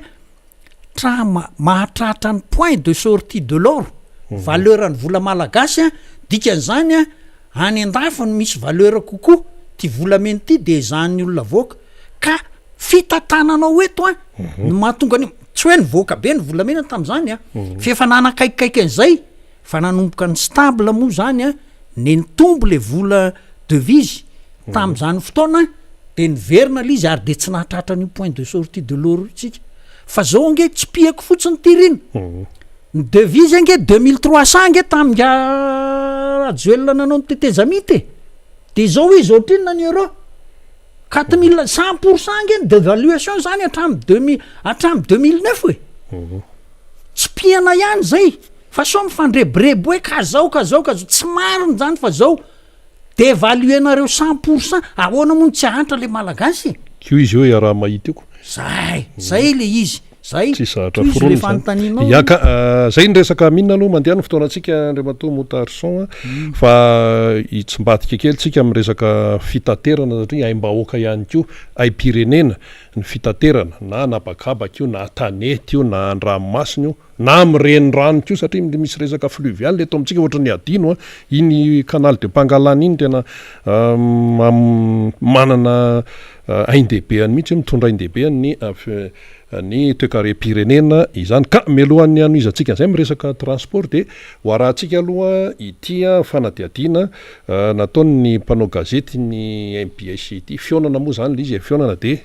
mahatratra ny point de sortie de l'or valeur ny vola malagasy dikan'izany any andafany misy valeur kokoa ty volamena ty de zany olona voaka ka fitatananao eto no mahatonga any tsy hoe nivoaka be ny volamena tam'zany fa efa nanakaikikaiky an'izay fa nanomboka ny stable moa zany ny nitombo le vola devise tam'zany fotoana de niverina le izy ary de tsy nahatratra ny point de sortie de l'or tsika fa zao ange tsy piako fotsiny tiriny ny devise ange 2300 ange taminga ajoelona nanao ny tetezamity de zao izy ohatrinona ny euro 4000 100% ange ny dévaluation zany hatramin'ny 2009 tsy piana ihany zay fa so mifandrebrebo hoe ka zao tsy mariny zany fa zao dévaluenareo 100% ahoana moa tsy ahantra le malagasy kio izy hoe raha mahita eko zay le izy zay tsy sahatra foronina yaka zay ny resaka minina aloha mandeha ny fotoanantsika Andriamatoa Motarson fa itsimbatika kely tsika amin'ny resaka fitaterana satria aim-bahoaka ihany ko ai-pirenena ny fitaterana na anabakabaka io na tanety io na andranomasina io na am'reny rano ko satria misy resaka fluvial le eto amintsika ohatra ny adino iny canal de Pangalane iny tena manana ain-dehibeany mihitsy mitondra ain-dehibeany ny toekare pirenena izany ka mialohan'ny anoizatsika zay miresaka transport de hoarahantsika aloha itya fanadiadina nataony mpanao gazety ny MBS ity fionana moa zany le izy fionana de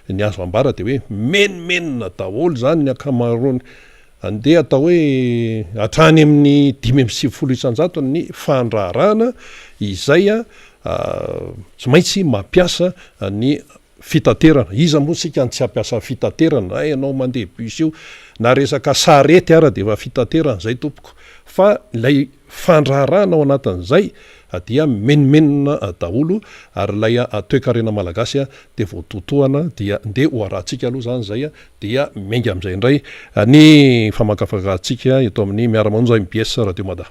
ny azo ambara de hoe menimenina daholo zany ny akamaroany andeha atao hoe hatrany amin'ny 570 isanjato ny fandraharahana izay tsy maintsy mampiasa ny fitaterana iza moa sika ny tsy ampiasa fitaterana anao mandeha bus io na resaka sarety ara de efa fitaterana zay tompoko fa lay fandraharahana ao anatin'izay dia menimenina daholo ary lay toekarena malagasy de voatotoana dia nde hoarahantsika aloha zany zay dia mengy am'izay indray ny famakafakatsika eto amin'ny miara-manonja MBS Radio Mada.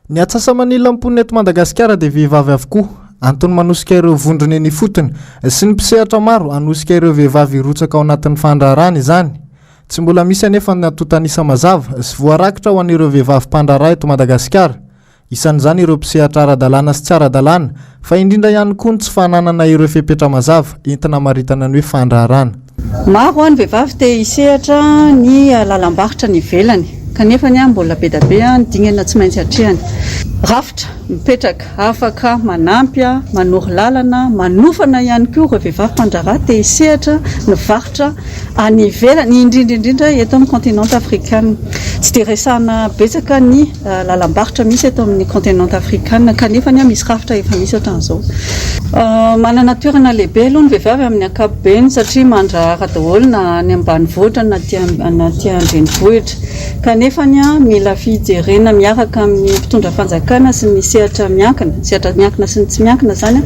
Ny atsasa-manila amponiny eto Madagasikara de vehivavy avokoa antony manosika ireo vondrony ny fotony sy ny mpisehatra maro anosika ireo vehivavy rotsaka ao anatin'ny fandraharahany izany tsy mbola misy anefa natotanisa mazava sy voarakitra ho an'ireo vehivavy mpandraharaha eto Madagasikara isan'izany ireo mpisehatra ara-dalàna sy tsy ara-dalàna fa indrindra ihany koa ny tsy fananana ireo fepetra mazava entina maritana ny hoe fandraharahana. Maro any vehivavy te hisehatra ny lalam-barotra ny ivelany kanefa ny mbola be da be ny dingana tsy maintsy hatrehany rafitra mipetraka afaka manampy manoro lalana manofana ihany koa ireo vehivavy mpandraharaha te hisehatra ny varotra any ivelany indrindra eto amin'ny continent africain tsy de resana betsaka ny lalam-barotra misy eto amin'ny continent africain kanefa ny misy rafitra efa misy ohatran'izao manana toerana lehibe aloha ny vehivavy amin'ny ankapobeny satria mandrahara daholo na any ambanivohitra na aty andrenivohitra kanefa ny mila fijerena miaraka amin'ny mpitondra fanjakana sy ny sehatra miankina sy ny tsy miankina zany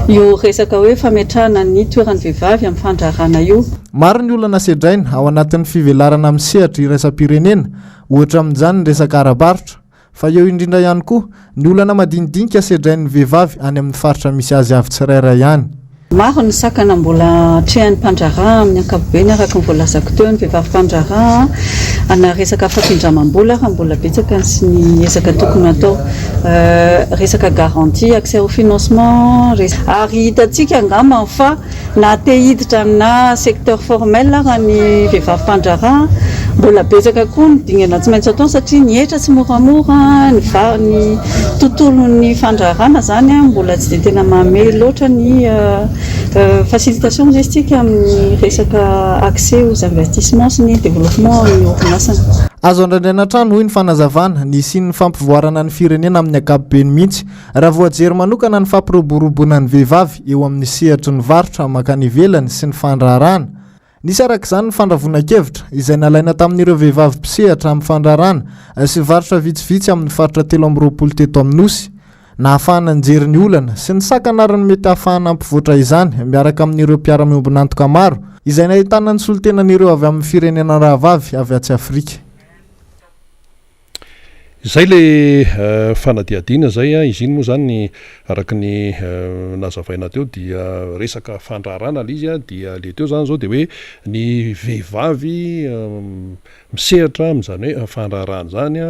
io resaka hoe fametrahana ny toeran'ny vehivavy amin'ny fandraharahana io. Maro ny olona sedraina ao anatin'ny fivelarana amin'ny sehatra iraisam-pirenena ohatra amin'izany ny resaka ara-barotra fa eo indrindra ihany koa ny olana madinidinika sedrain'ny vehivavy any amin'ny faritra misy azy avy tsirairay ihany. maro ny sakana mbola trehan'ny mpandrara amin'ny ankapobeny araka ny voalazako teo ny vehivavy mpandrara ana resaka fafindramam-bola raha mbola betsaka sy ny ezaka tokony atao resaka garantie accès au financement ary hitantsika angamba fa na te hiditra amina secteur formel raha ny vehivavy mpandrara mbola betsaka koa ny dingana tsy maintsy atao satria ny etra tsy moramora ny tontolon'ny fandrarana zany mbola tsy de tena mahame loatra ny facilitation logistique amin'ny resaka accès aux investissements sy ny développement ny orinasana. Azo andrandrena trano hoy ny fanazavana ny sy ny fampivoarana ny firenena amin'ny ankapobeny mihitsy raha voajery manokana ny fampiroboroboana ny vehivavy eo amin'ny sehatry ny varotra makany ivelany sy ny fandrarana. Nisy araka izany ny fandravonan-kevitra izay nalaina tamin'ireo vehivavy mpisehatra amin'ny fandrarana sy varotra vitsivitsy amin'ny faritra 320 teto amin'ny nosy na ahafahana nijery ny olana sy ny sakanarany mety ahafahana ampivoatra izany miaraka amin'ireo mpiara-miombonantoka maro izay nahitana ny solotenan'ireo avy amin'ny firenena rahavavy avy atsy Afrika. Izay le fanadiadiana zay izy iny moa zany araka ny nazavaina teo dia resaka fandrarana le izy dia le teo zany zao de hoe ny vehivavy misehatra amin'izany hoe fandrarana zany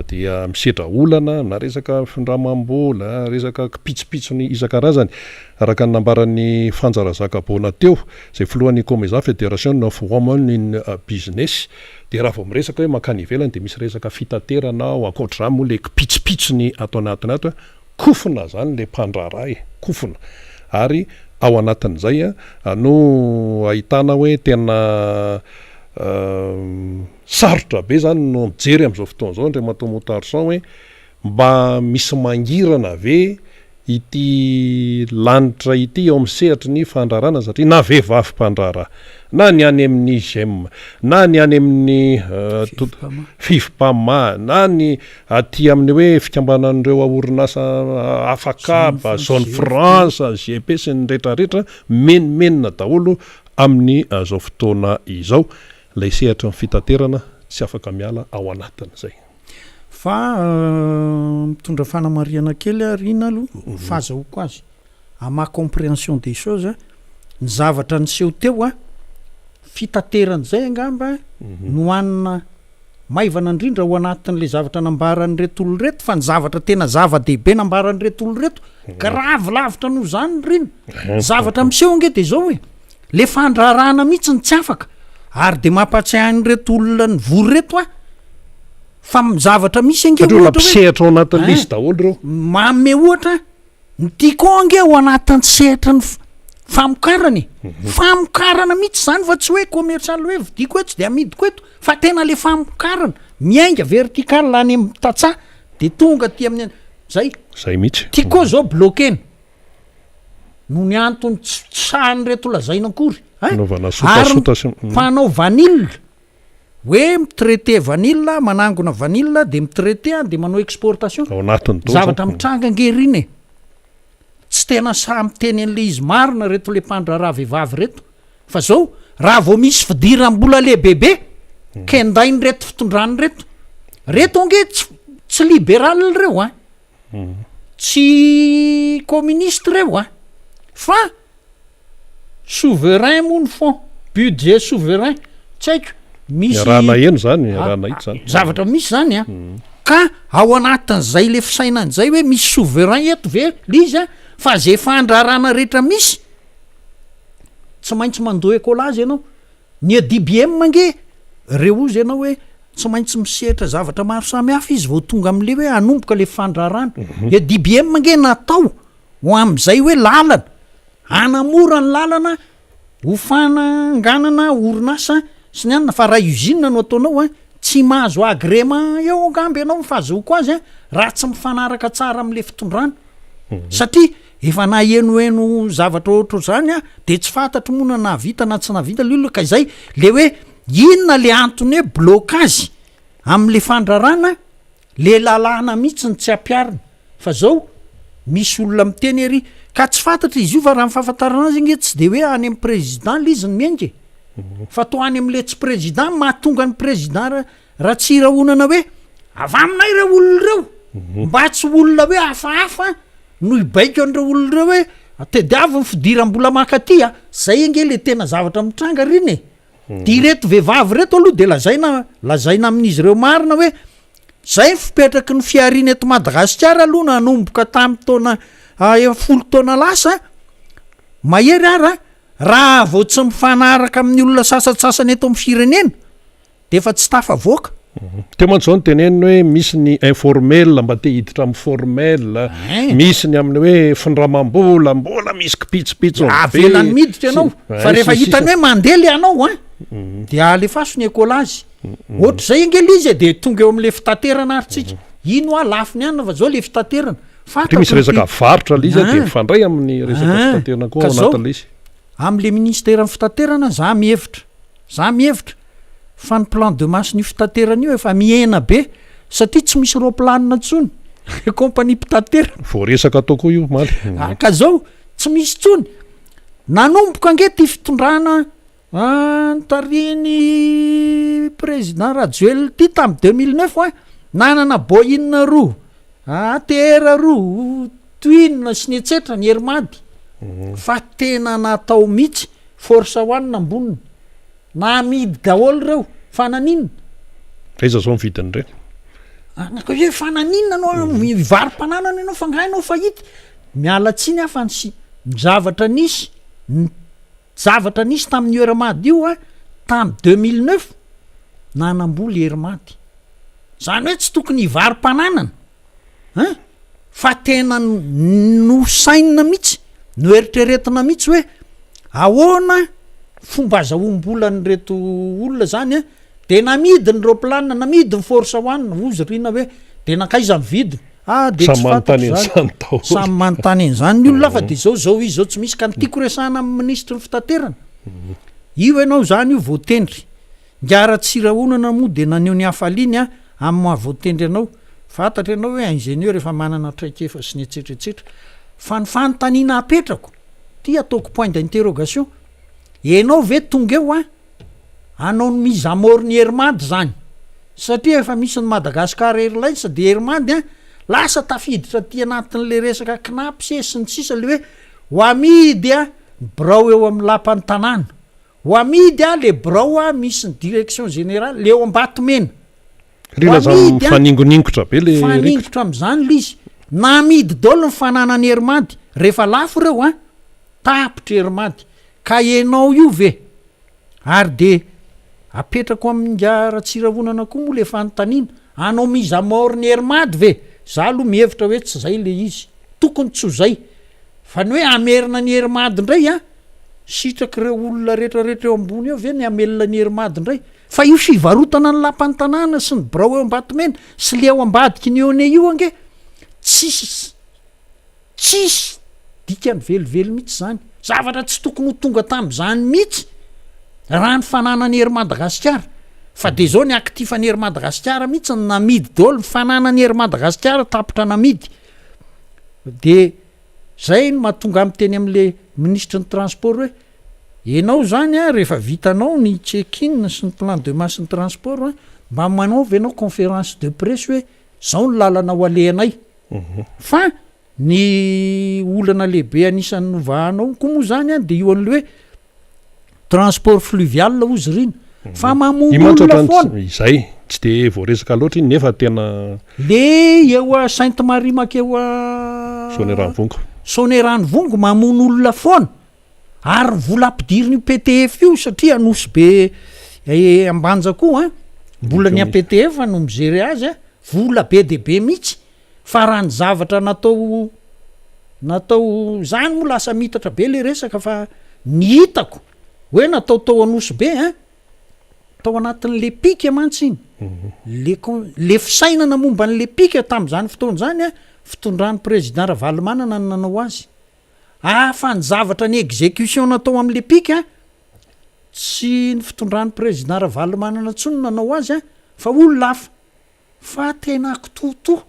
dia misehatra olana na resaka findramam-bola resaka pitsopitsony isan-karazany araka ny nambaran'ny fanjarazaka-bona teo zay filohan'ny COMESA Fédération of Women in Business de raha vao miresaka hoe makany ivelany de misy resaka fitaterana ao ankoatra moa le pitsopitsony ato anatiny ato kofona zany le mpandrara kofona ary ao anatin'izay no ahitana hoe tena sarotra be zany no mijery amin'izao fotoana zao ndre matao motarsan hoe mba misy mangirana ve ity lanitra ity eo amin'ny sehatry ny fandrarana satria na vehivavy mpandrara na ny any amin'ny GEM na ny any amin'ny fifipama na ny aty amin'ny hoe fikambanan'ireo orinasa afakaba zone France GP sy ny rehetrarehetra menomenina daholo amin'ny zao fotoana izao lay sehatra ny fitaterana tsy afaka miala ao anatin'izay fa mitondra fanamariana kely arina aloha fahazahoako azy ama compréhension des choses ny zavatra niseho teo fitateran'izay angamba no anina maivana indrindra ho anatin'le zavatra nambaran'reto olo reto fa ny zavatra tena zava-dehibe nambaran'reto olo reto grave lavitra no zany rina zavatra miseho ange de zao hoe le fandrarana mihitsy ny tsy afaka ary de mampatsiahan'reto olona ny vory reto fa zavatra misy ange pisehatra ao anatin'le izy daholo reo mame ohatra ny tiako ange ho anatin'ny sehatra ny famokarany famokarana mihitsy zany fa tsy hoe commercial hoe vidiko eto tsy de amidiko eto fa tena le famokarana miainga vertical any amin'ny tatsa de tonga ty amin'ny zay mihitsy tiako zao bloqueny no ny antony tsahany reto lazaina akory fanao vanille hoe mitraité vanille manangona vanille de mitraité de manao exportation zavatra mitranga angeriny tsy tena samy teny an'le izy marina reto le mpandrara vehivavy reto fa zao raha vao misy fidiram-bola lehibebe kendainy reto fitondrany reto ange tsy libéral reo tsy communiste reo fa souverain moa ny fond budget souverain tsy haiko misy rana eno zany rana hito zany zavatra misy zany ka ao anatin'izay le fisainan'izay hoe misy souverain eto ve lizy fa zay fandrarana rehetra misy tsy maintsy mandoa écolage ianao ny DBM ange reo izy ianao hoe tsy maintsy misehatra zavatra maro samy hafa izy vao tonga amin'le hoe anomboka le fandrarana ny DBM ange natao ho am'izay hoe lalana anamora ny lalana ho fananganana orinasa sy ny anina fa raha usine no ataonao tsy mahazo agrément eo angamby ianao mifahazoako azy raha tsy mifanaraka tsara amin'le fitondrana satria efa na enoeno zavatra ohatra zany de tsy fantatro mona na vita na tsy navita le ka izay le hoe inona le antony hoe blocage amin'le fandrarana le lalàna mihitsy ny tsy ampiarina fa zao misy olona miteny ery ka tsy fantatra izy io fa raha mifahafantarana azy nge tsy de hoe any amin'ny président le izy ny miainge fa to any amin'le tsy président mahatonga ny président raha tsy rahonana hoe avy aminay reo olona reo mba tsy olona hoe hafahafa no ibaiko an'ireo olona reo hoe atediavy ny fidiram-bola makatya zay ange le tena zavatra mitranga reny e di reto vehivavy reto aloha de lazaina amin'izy ireo marina hoe zay fipetraky ny fiarina eto Madagasikara aloha nanomboka tamin'ny taona 10 taona lasa mahery ara raha vao tsy mifanaraka amin'ny olona sasatsasany eto amin'ny firenena de efa tsy tafavoaka teman'izao ny teneniny hoe misy ny informel mba te hiditra amin'ny formel misy ny amin'ny hoe findramam-bola mbola misy kipitsopitso avelany miditra ianao fa rehefa hitany hoe mandely ianao a de alefaso ny ekolazy ohatra zay angely izy de tonga eo am'le fitaterana aritsika ino a lafiny anina fa zao le fitaterana misy resaka varotra l izy de fandray amin'ny resaka fitaterana koa anatin'le izy am'le ministera ny fitaterana za mihevitra fa ny plan de masse ny fitaterana io efa miena be satria tsy misy roplanina tsony compagnie mpitaterana voaresaka atao koa io maly ka zao tsy misy tsony nanomboka ange ty fitondrana tariny président Rajoelina ty tamy 2009 nanana boina roa atera roa twin sy ny etsetra ny herimady fa tena natao mihitsy forsa hoanina amboniny namidy daholo reo fananinna aiza zao mividiny reny hoe fananinna anao varim-pananana ianao fangainao fahity miala tsiny afa ny zavatra nisy tamin'ny herimady io tamy 2009 nanamboly herimady zany hoe tsy tokony varim-pananana fa tena nosainina mihitsy no eritreretina mihitsy hoe ahoana fomba azahoam-bolany reto olona zany de namidy ny roplanina namidy ny forsa hoanina ozy rina hoe de nakaiza mividiny de samy manontany en'zany ny olona fa de zao izy zao tsy misy ka nytiako resahana amin'ny ministra ny fitaterana io ianao zany io voatendry ngiara-tsirahonana moa de naneo ny hafaliny amin'ny mahavoatendry anao fantatra ianao hoe ingénieur efa manana traikefa sy ny etsetretsetra fa ny fanontaniana apetrako ty ataoko point d'interrogation enao ve tonga eo anao ny mizamory ny herimady zany satria efa misy ny Madagasikara Airlines de herimady lasa tafiditra ty anatin'le resaka knapse sy ny sisa le hoe ho amidy brao eo amin'ny lapan'ny tanàna ho amidy le brao misy ny direction générale le eo ambatomena faningoningotra be le faningotra am'zany le izy namidy daholo ny fananany herimady rehefa lafo reo tapitra herimady ka enao io ve ary de apetrako amin'ngiara-tsirahonana koa moa le fanontaniana anao mizamor ny herimady ve za aloha mihevitra hoe tsy zay le izy tokony tsy ho zay fa ny hoe amerina ny herimady indray sitraky reo olona rehetrarehetra eo ambony eo ve ny amelona ny herimady indray fa io fivarotana ny lapan'ny tanàna sy ny brao eo ambatomena sy le eo ambadiky ny one io ange tsisy dikany velively mihitsy zany zavatra tsy tokony ho tonga tam'zany mihitsy raha ny fananany hery Madagasikara fa de zao ny aktifany hery Madagasikara mihitsy ny namidy daholo ny fananany hery Madagasikara tapitra namidy de zay no mahatonga am'teny am'le ministre ny transport hoe enao zany rehefa vitanao ny check-in sy ny plan de masse ny transport mba manaovy ianao conférence de presse hoe zao ny lalana ho alehanay fa ny olana lehibe anisan'ny novahanao koa moa zany de io an'le hoe transport fluvial ozy rina fa mamoolona foana izay tsy de voaresaka loatra iny nefa tena le eo Sainte Marie makeo Sonerano Vongo mamono olona foana ary vola ampidiriny PTF io satria anosy be ambanja koa mbola ny PTF no mijery azy vola be de be mihitsy fa raha ny zavatra natao zany moa lasa mitatra be le resaka fa ny hitako hoe nataotao anosy be tao anatin'le pika mantsy iny le fisainana momba n'le pika tam'zany fotoana zany fitondran'ny président Ravalomanana no nanao azy fa ny zavatra ny exécution natao am'le pika tsy ny fitondran'ny président Ravalomanana tsony nanao azy fa olona hafa fa tena kitoto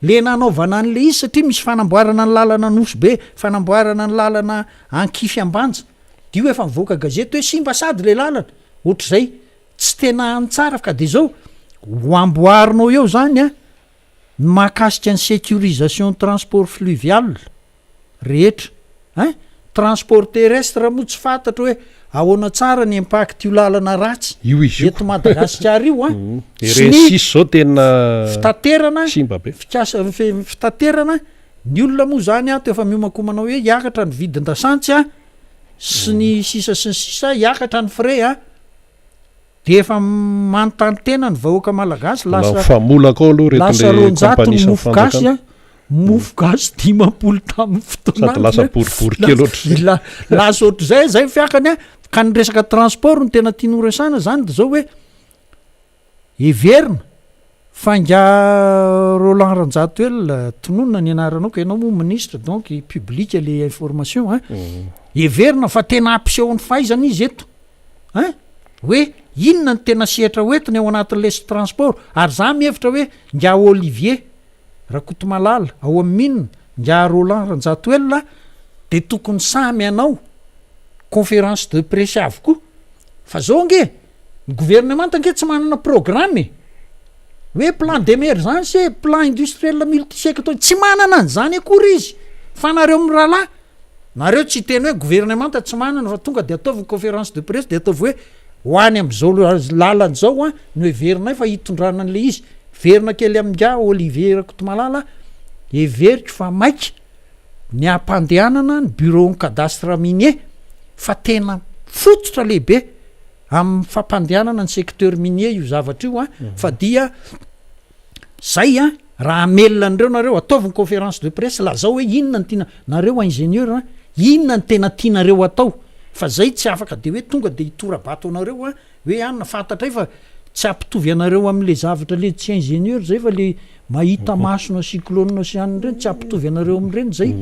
le nanaovana an'le izy satria misy fanamboarana ny lalana nosy be fanamboarana ny lalana ankify ambanja dio efa mivoaka gazety hoe simba sady le lalana ohatr'zay tsy tena anytsara ka de zao ho amboarinao eo zany mahakasika ny sécurisation transport fluvial rehetra transport terrestre moa tsy fantatro hoe ahoana tsara ny impact io lalana ratsy io izy io eto Madagasikara io RN6 zao tena fitaterana simba be fitaterana ny olona moa zany a to efa miomakomanao hoe hiakatra ny vidin-dasantsy a sy ny sisa sy ny sisa hiakatra ny frais a de efa manontany tena ny vahoaka malagasy famola kao aloha lasa reton'le ronjato compagnie ny mofo gasy a mofo gasy 10 tamin'ny fotoana sady lasa boribory kely oatra lasa ohatr' zay fiakany a ka ny resaka transport no tena tiany horesana zany de zao hoe everina fa nga Roland Ranjatoel tononona ny anaranao ka ianao moa ministre donc publique le information everina fa tena ampisehony fahaizana izy eto hoe inona ny tena sehatra hoetiny ao anatin'le transport ary za mihevitra hoe nga Olivier Rakotomalala ao amin'inona nga Roland Ranjatoel de tokony samy anao conférence de presse avokoa fa zao nge ny gouvernement ange tsy manana programme hoe plan d'émergence plan industriel multisecteur tsy manana an'izany akory izy fa nareo mirahalahy nareo tsy teny hoe gouvernement tsy manana fa tonga de ataovy conférence de presse de ataovy hoe hoany am'izao lalan'zao a no everina fa hitondrana an'le izy verina kely aminga Olivier Rakotomalala everitro fa maika ny ampandehanana ny bureau cadastre minier fa tena fototra lehibe amin'ny fampandehanana ny secteur minier io zavatra io fa dia zay raha amelona an'ireo nareo ataovy ny conférence de presse lazao hoe inona ny tiana nareo ingénieur inona ny tena tianareo atao fa zay tsy afaka de hoe tonga de hitorabato anareo hoe anina fantatray fa tsy ampitovy anareo am'le zavatra le tsy ingénieur zay fa le mahita masona cyclone océane reny tsy ampitovy anareo am'ireny zay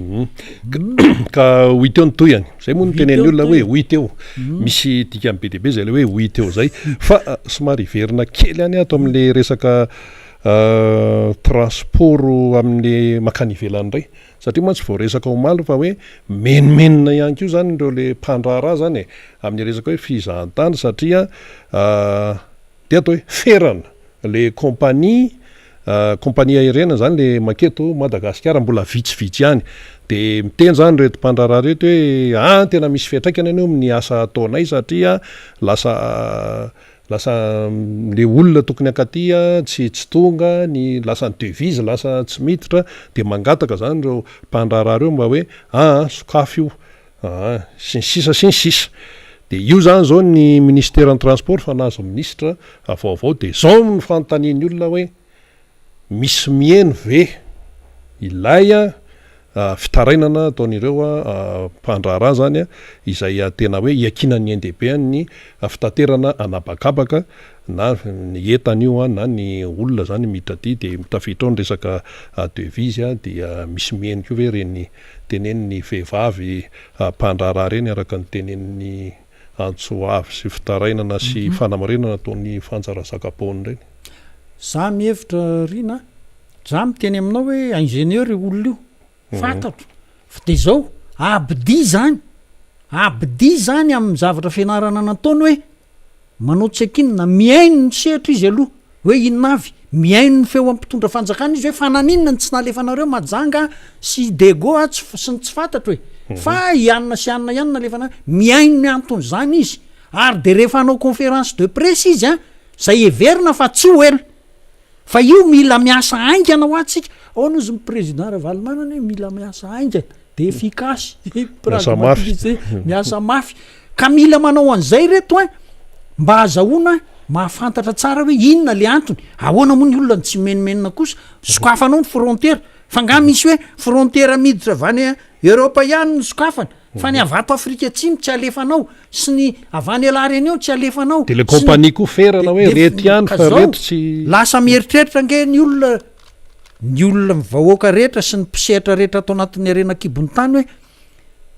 ka hoiteo ny toyany zay moa nytenen'ny olona hoe hoiteo misy dikany be deaibe zay le hoe hoiteo zay fa somary verina kely any ato am'le resaka transport amin'le makany ivelany ray satria moa tsy voaresaka omaly fa hoe menomenina ihany kio zany reo le mpandrara zany amin'ny resaka hoe fizahantany satria de atao hoe ferana le compagnie aérienne zany le maketo Madagasikara mbola vitsivitsy ihany de miteny zany reto mpandrara reto hoe tena misy fiatraikany aneo amin'ny asa ataonay satria lasa le olona tokony akatia tsy tonga ny lasa ny devise lasa tsy miditra de mangataka zany reo mpandrara reo mba hoe sokafy io sy ny sisa de io zany zao ny ministère en transport fa nazo ministre avaovao de zao ny fanontaniany olona hoe misy mieno ve ilay fitarainana ataon'ireo mpandrara zany izay tena hoe iakinany NDP ny fitaterana anabakabaka na ny entany io na ny olona zany miditra aty de mitafitra ao ny resaka devise dia misy mieno ko hoe reny teneniny vehivavy mpandrara reny araka ny teneniny antsoavy sy fitarainana sy fanamarenana ataon'ny fanjarazakapony reny za mihevitra rina za miteny aminao hoe ingénieur olona io fantatro fa de zao abdi zany amin'ny zavatra fianarana nataony hoe manao tsekinina miaino ny sehatra izy aloha hoe inonavy miaino ny feo ampitondra fanjakana izy hoe fananinona ny tsy nalefanareo majanga sy dego sy ny tsy fantatro hoe fa ianina sy anina ihany nalefana miaino ny antony zany izy ary de rehefa anao conférence de presse izy zay everina fa tsy hoelo fa io mila miasa aingana ho atsika ao nozy ny président Ravalomanana hoe mila miasa aingana de efficace miasa mafy ka mila manao an'izay reto mba azahoana mahafantatra tsara hoe inona le antony ahoana moa ny olona tsy menomenina kosa sokafanao ny frontière fa nga misy hoe frontière miditra avany Europa ihany ny sokafana fa ny avato Afrika Atsimo tsy alefanao sy ny avany alareny eo tsy alefanao de le compagnie ko ferana hoe rety ihany fa reto tsy lasa mieritreritra nge ny olona mivahoaka rehetra sy ny mpisehatra rehetra atao anatin'ny arenakibony tany hoe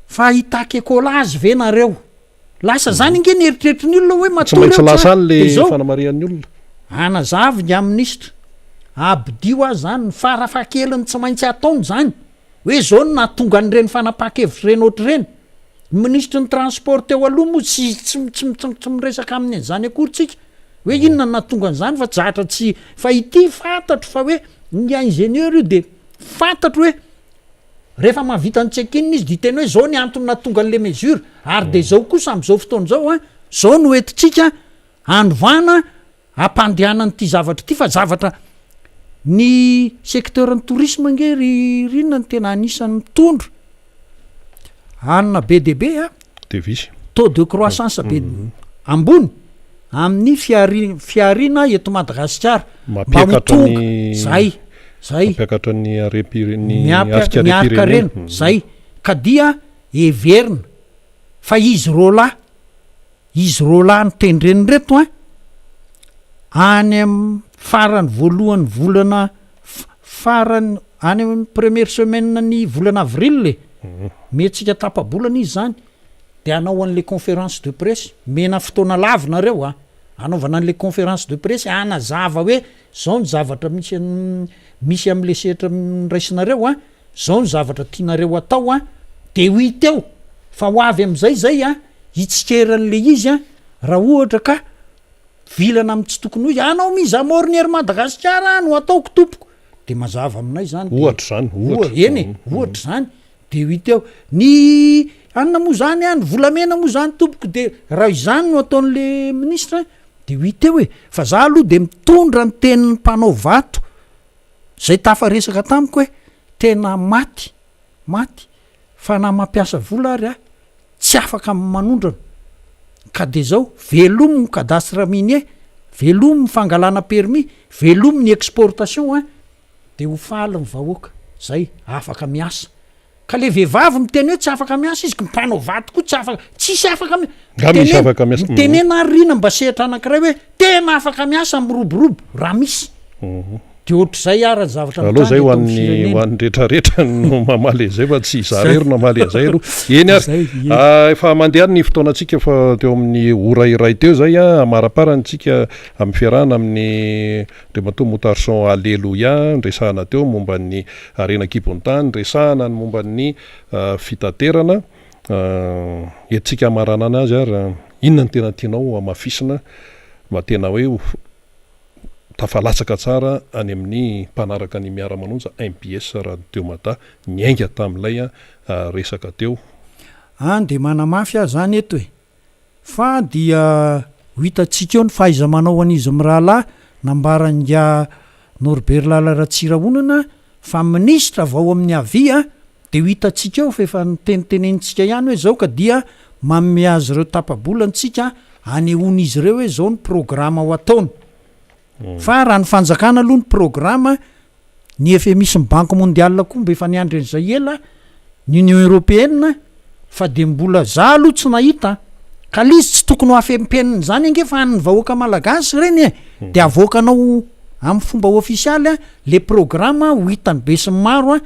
fa hitaky ekolazy ve nareo lasa zany nge ny eritreritry ny olona hoe matory tsy lasa any le fanamarian'ny olona anazavy ny amin'ny ministre abdio azy zany ny farafakeliny tsy maintsy ataony zany hoe zao no nahatonga an'ireny fanapakevitra reny ohatry reny ministre ny transport teo aloha moa tsy miresaka amin'ny zany akory tsika hoe inona ny nahatonga an'izany fa tsy zatra tsy fa ity fantatro fa hoe ny ingénieur io de fantatro hoe rehefa mahavita ny tsekinina izy de tena hoe zao ny antony natonga an'le mesure ary de zao kosa am'izao fotoana zao a zao no entintsika androana ampandehanany ity zavatra ity fa zavatra ny secteurny tourisme nge rinona ny tena anisany mitondro anina be de be a devis taux de croissance be ambony amin'ny fiarina eto Madagasikara mampiakatra ny zay mampiakatra ny miaraka reno zay ka dia everina fa izy rola ny tendreny reto any am farany voalohany volana farany any am première semaine ny volana avril metsika tapabolana izy zany de anao an'le conférence de presse mena fotoana lavinareo anaovana an'le conférence de presse anazava hoe zao ny zavatra misy am'le sehatra raisinareo zao ny zavatra tianareo atao de ho iteo fa ho avy am'izay zay hitsikeran'le izy raha ohatra ka vilana amy tsy tokony izy anao misamorinier Madagasikara no ataoko tompoko de mazava aminay zany ohatra zany de ho iteo ny anina moa zany ny volamena moa zany tompoko de raha izany no ataon'le ministra de ho iteo hoe fa za aloha de mitondra ny tenin'ny mpanao vato zay tafaresaka tamiko hoe tena maty fa na mampiasa vola ary tsy afaka manondrana ka de zao velomo ny cadastre minier velomo ny fangalana permis velomo ny exportation de ho faly ny vahoaka zay afaka miasa ka le vehivavy miteny hoe tsy afaka miasa izy mpanao vato koa tsisy afaka mitenena rina mba sehatra anankiray hoe tena afaka miasa miroborobo raha misy de ohatr'zay arany zavatra aloha zay hoan'ny rehetrarehetra no mamaly zay fa tsy zarery namaly azay aloha eny ary efa mandeha ny fotoanantsika fa teo amin'ny ora iray teo zay amaraparantsika amin'ny fiarahana amin'ny Andriamatoa Motarson Alleluia ndresahana teo momba ny arena kibon-tany ndresahana ny momba ny fitaterana entsika amarana anazy ary inona ny tena tianao amafisina ma tena hoe tafalatsaka tsara any amin'ny mpanaraka ny miara-manonja MPS raha teo mata niainga tamin'ilay resaka teo de manamafy zany eto fa dia ho hitantsika eo ny fahaiza manao an'izy mirahalahy nambaranga Norbert Lalatsiraonana fa ministra vao amin'ny avia de ho hitantsika eo fa efa nitenitenentsika ihany hoe zao ka dia manome azy ireo tapabolantsika anehoana izy ireo hoe zao ny programa ho ataony fa raha ny fanjakana aloha ny programa ny FMI banque mondiale koa mba efa niandry an'izay ela ny Union Européenne fa de mbola za aloha tsy nahita ka lizy tsy tokony ho afempeniny zany ange fa ny vahoaka malagasy reny de avoakanao amin'ny fomba ofisialy le programa ho hitany be sy maro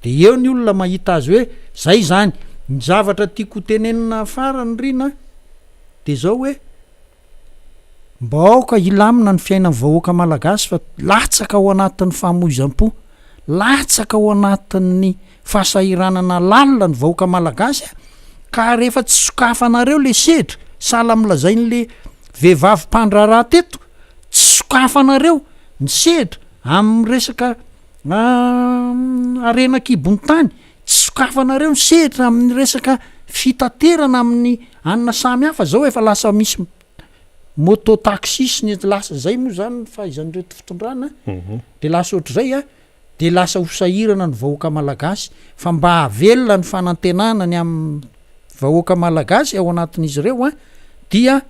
de eo ny olona mahita azy hoe zay zany ny zavatra tiako tenenina farany rina de zao hoe mba aoka ilamina ny fiainany vahoaka malagasy fa latsaka ao anatin'ny famoizam-po latsaka ao anatin'ny fahasahiranana lalina ny vahoaka malagasy ka rehefa tsy sokafanareo le sedra sala milazai n'le vehivavy mpandraraha teto tsy sokafanareo ny sedra amin'ny resaka arena kibon-tany tsy sokafanareo ny sedra amin'ny resaka fitaterana amin'ny anina samy hafa zao efa lasa misy mototaxis ny lasa zay moa zany fahaizan'reto fitondrana de lasa ohatr'zay de lasa hosahirana ny vahoaka malagasy fa mba havelona ny fanantenana ny amin'ny vahoaka malagasy ao anatin'izy ireo dia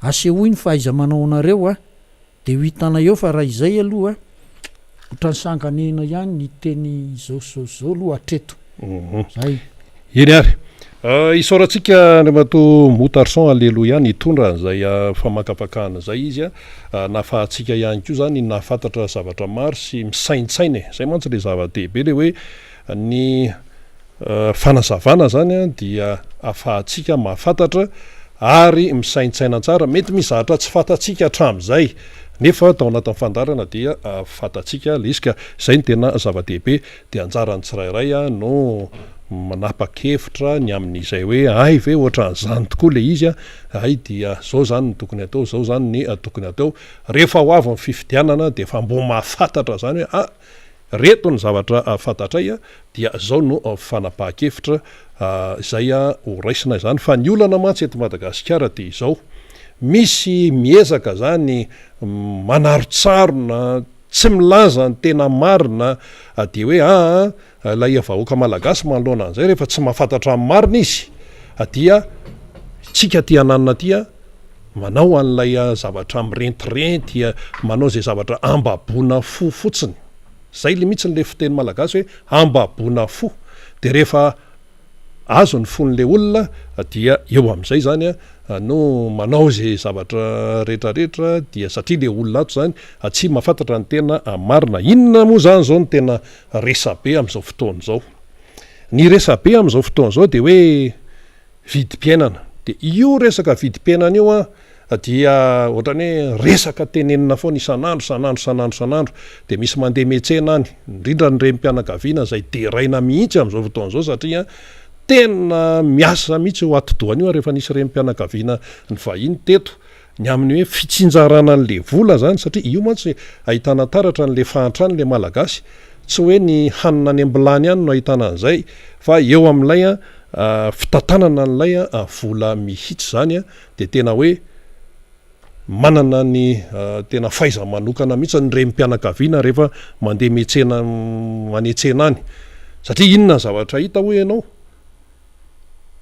asehoy ny fahaiza manao anareo de ho hitana eo fa raha izay aloha ohatrany sanganena ihany ny teny zao aloha atreto zay eny ary isaorantsika Andriamatoa Motarson Alleluia nitondra an'izay famakapakahana zay izy nafahatsika ihany koa zany nafantatra zavatra maro sy misaintsainy zay mantsy le zava-dehibe le hoe ny fanazavana zany dia afahatsika mahafantatra ary misaintsaina tsara mety mizahatra tsy fantatsika hatramin'izay nefa tao anatin'ny fandarana dia fantatsika le izy ka zay ny tena zava-dehibe de anjarany tsirairay no manapa-kevitra ny amin'izay hoe ay ve ohatran'izany tokoa le izy ay dia zao zany ny tokony atao zao zany ny tokony atao rehefa ho avy ny fifidianana de fa mbo mahafantatra zany hoe reto ny zavatra fantatray dia zao no fanapaha-kevitra zay ho raisina zany fa ny olana mantsy eto Madagasikara de izao misy miezaka zany manarotsarona tsy milaza ny tena marina de hoe lay vahoaka malagasy manoloana an'izay rehefa tsy mahafantatra amin'ny marina izy dia tsika ty ananina tya manao an'lay zavatra mirentireny manao zay zavatra ambaboana fo fotsiny zay le mihitsy nle fiteny malagasy hoe ambaboana fo de rehefa azo ny fon'le olona dia eo am'izay zany no manao zay zavatra rehetrarehetra dia satria le olona ato zany tsy mahafantatra ny tena marina inona moa zany zao ny tena resabe am'izao fotoana zao ny resabe am'izao fotoana zao de hoe vidim-piainana de io resaka vidim-piainana io dia ohatrany hoe resaka tenenina foana isanandro de misy mandeha metsena any indrindra ny rem-pianakaviana zay deraina mihitsy am'izao fotoana zao satria tena miasa mihitsy ho atidoany io rehefa nisy rem-pianakaviana ny vahiny teto ny amin'ny hoe fitsinjarana an'le vola zany satria io mantsy ahitana taratra n'le fahantrany le malagasy tsy hoe ny hanina any ambilany any no ahitana an'izay fa eo amin'ilay fitantanana n'lay vola mihitsy zany de tena hoe manana ny tena faiza manokana mihitsy ny rem-pianakaviana rehefa mandeha metsena manetsena any satria inona zavatra hita hoe ianao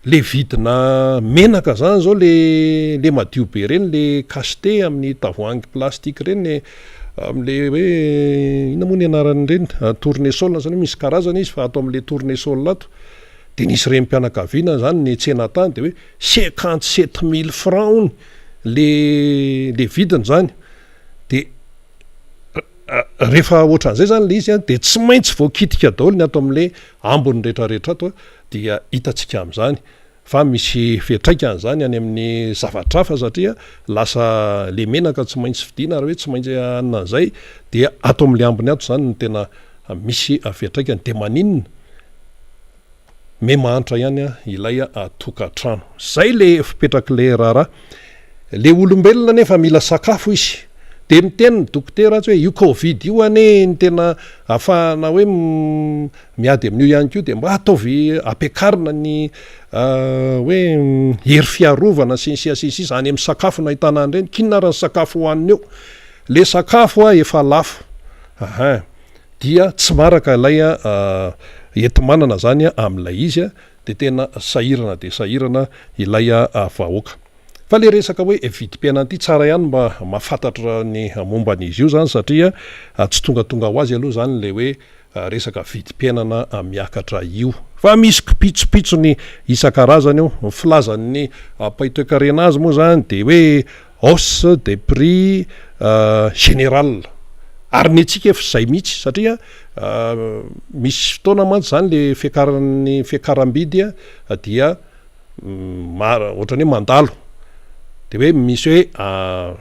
le vidina menaka zany zao le madio be reny le kaste amin'ny tavoangy plastika reny am'le hoe ina moa ny anarany reny tournesol zany misy karazana izy fa ato am'le tournesol ato de nisy rem-pianakaviana zany ny tsena tany de hoe 57 000 francs ony le vidiny zany de rehefa ohatran'izay zany le izy de tsy maintsy voakitika daholo ny ato am'le ambony rehetrarehetra ato dia hitatsika am'izany fa misy fetraikany zany any amin'ny zavatra fa satria lasa le menaka tsy maintsy vidina raha hoe tsy maintsy anan'izay dia ato am'le ambony ato zany ny tena misy fetraikany de maninona me mahantra ihany ilay tokantrano zay le fipetrak'le raharaha le olombelona nefa mila sakafo izy de miteny ny dokotera tsy hoe io covid io ane ny tena ahafahana hoe miady amin'io ihany ko de mba ataovy ampiakarina ny hoe hery fiarovana sisy any amin'ny sakafo no ahitana an'ireny kinona raha ny sakafo hohaniny eo le sakafo efa lafo dia tsy maraka ilay entimanana zany amin'ilay izy de tena sahirana ilay vahoaka fa le resaka hoe vidim-piainana ty tsara ihany mba mahafantatra ny momban'izy io zany satria tsy tongatonga ho azy aloha zany le hoe resaka vidim-piainana miakatra io fa misy kipitsopitsony isan-karazany io filazan'ny paitoekarena azy moa zany de hoe hausse des prix général ary ny atsika efa zay mihitsy satria misy fotoana mantsy zany le fiakaran'ny fiakaram-bidy dia ohatrany hoe mandalo de hoe misy hoe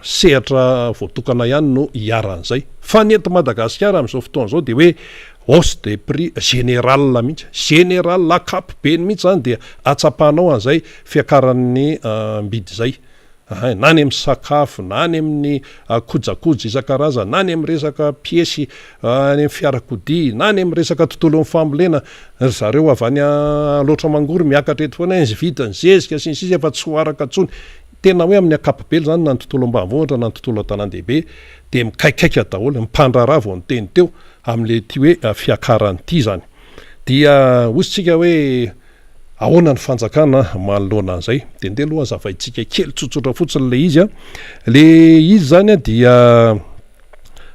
sehatra voatokana ihany no hiaran'izay fa ny ento Madagasikara am'izao fotoana zao de hoe hausse des prix général mihitsy général lakapobeny mihitsy zany de atsapahanao an'izay fiakaran'ny mbidy zay na any amin'ny sakafo na any amin'ny kojakoja isan-karazany na any amin'ny resaka piesy any amin'ny fiarakodia na any amin'ny resaka tontolo amin'ny fambolena zareo avy any loatra mangory miakatra eto foana izy vidiny zezika sisy efa tsy ho araka ntsony tena hoe amin'ny akapobely zany na ny tontolo ambanivohitra na ny tontolo an-tanan-dehibe de mikaikaika daholo mipandra vao ny teny teo am'le ty hoe fiakarany ty zany dia ozytsika hoe ahoana ny fanjakana manoloana an'izay de ndeha aloha azavaitsika kely tsotsotra fotsiny le izy le izy zany dia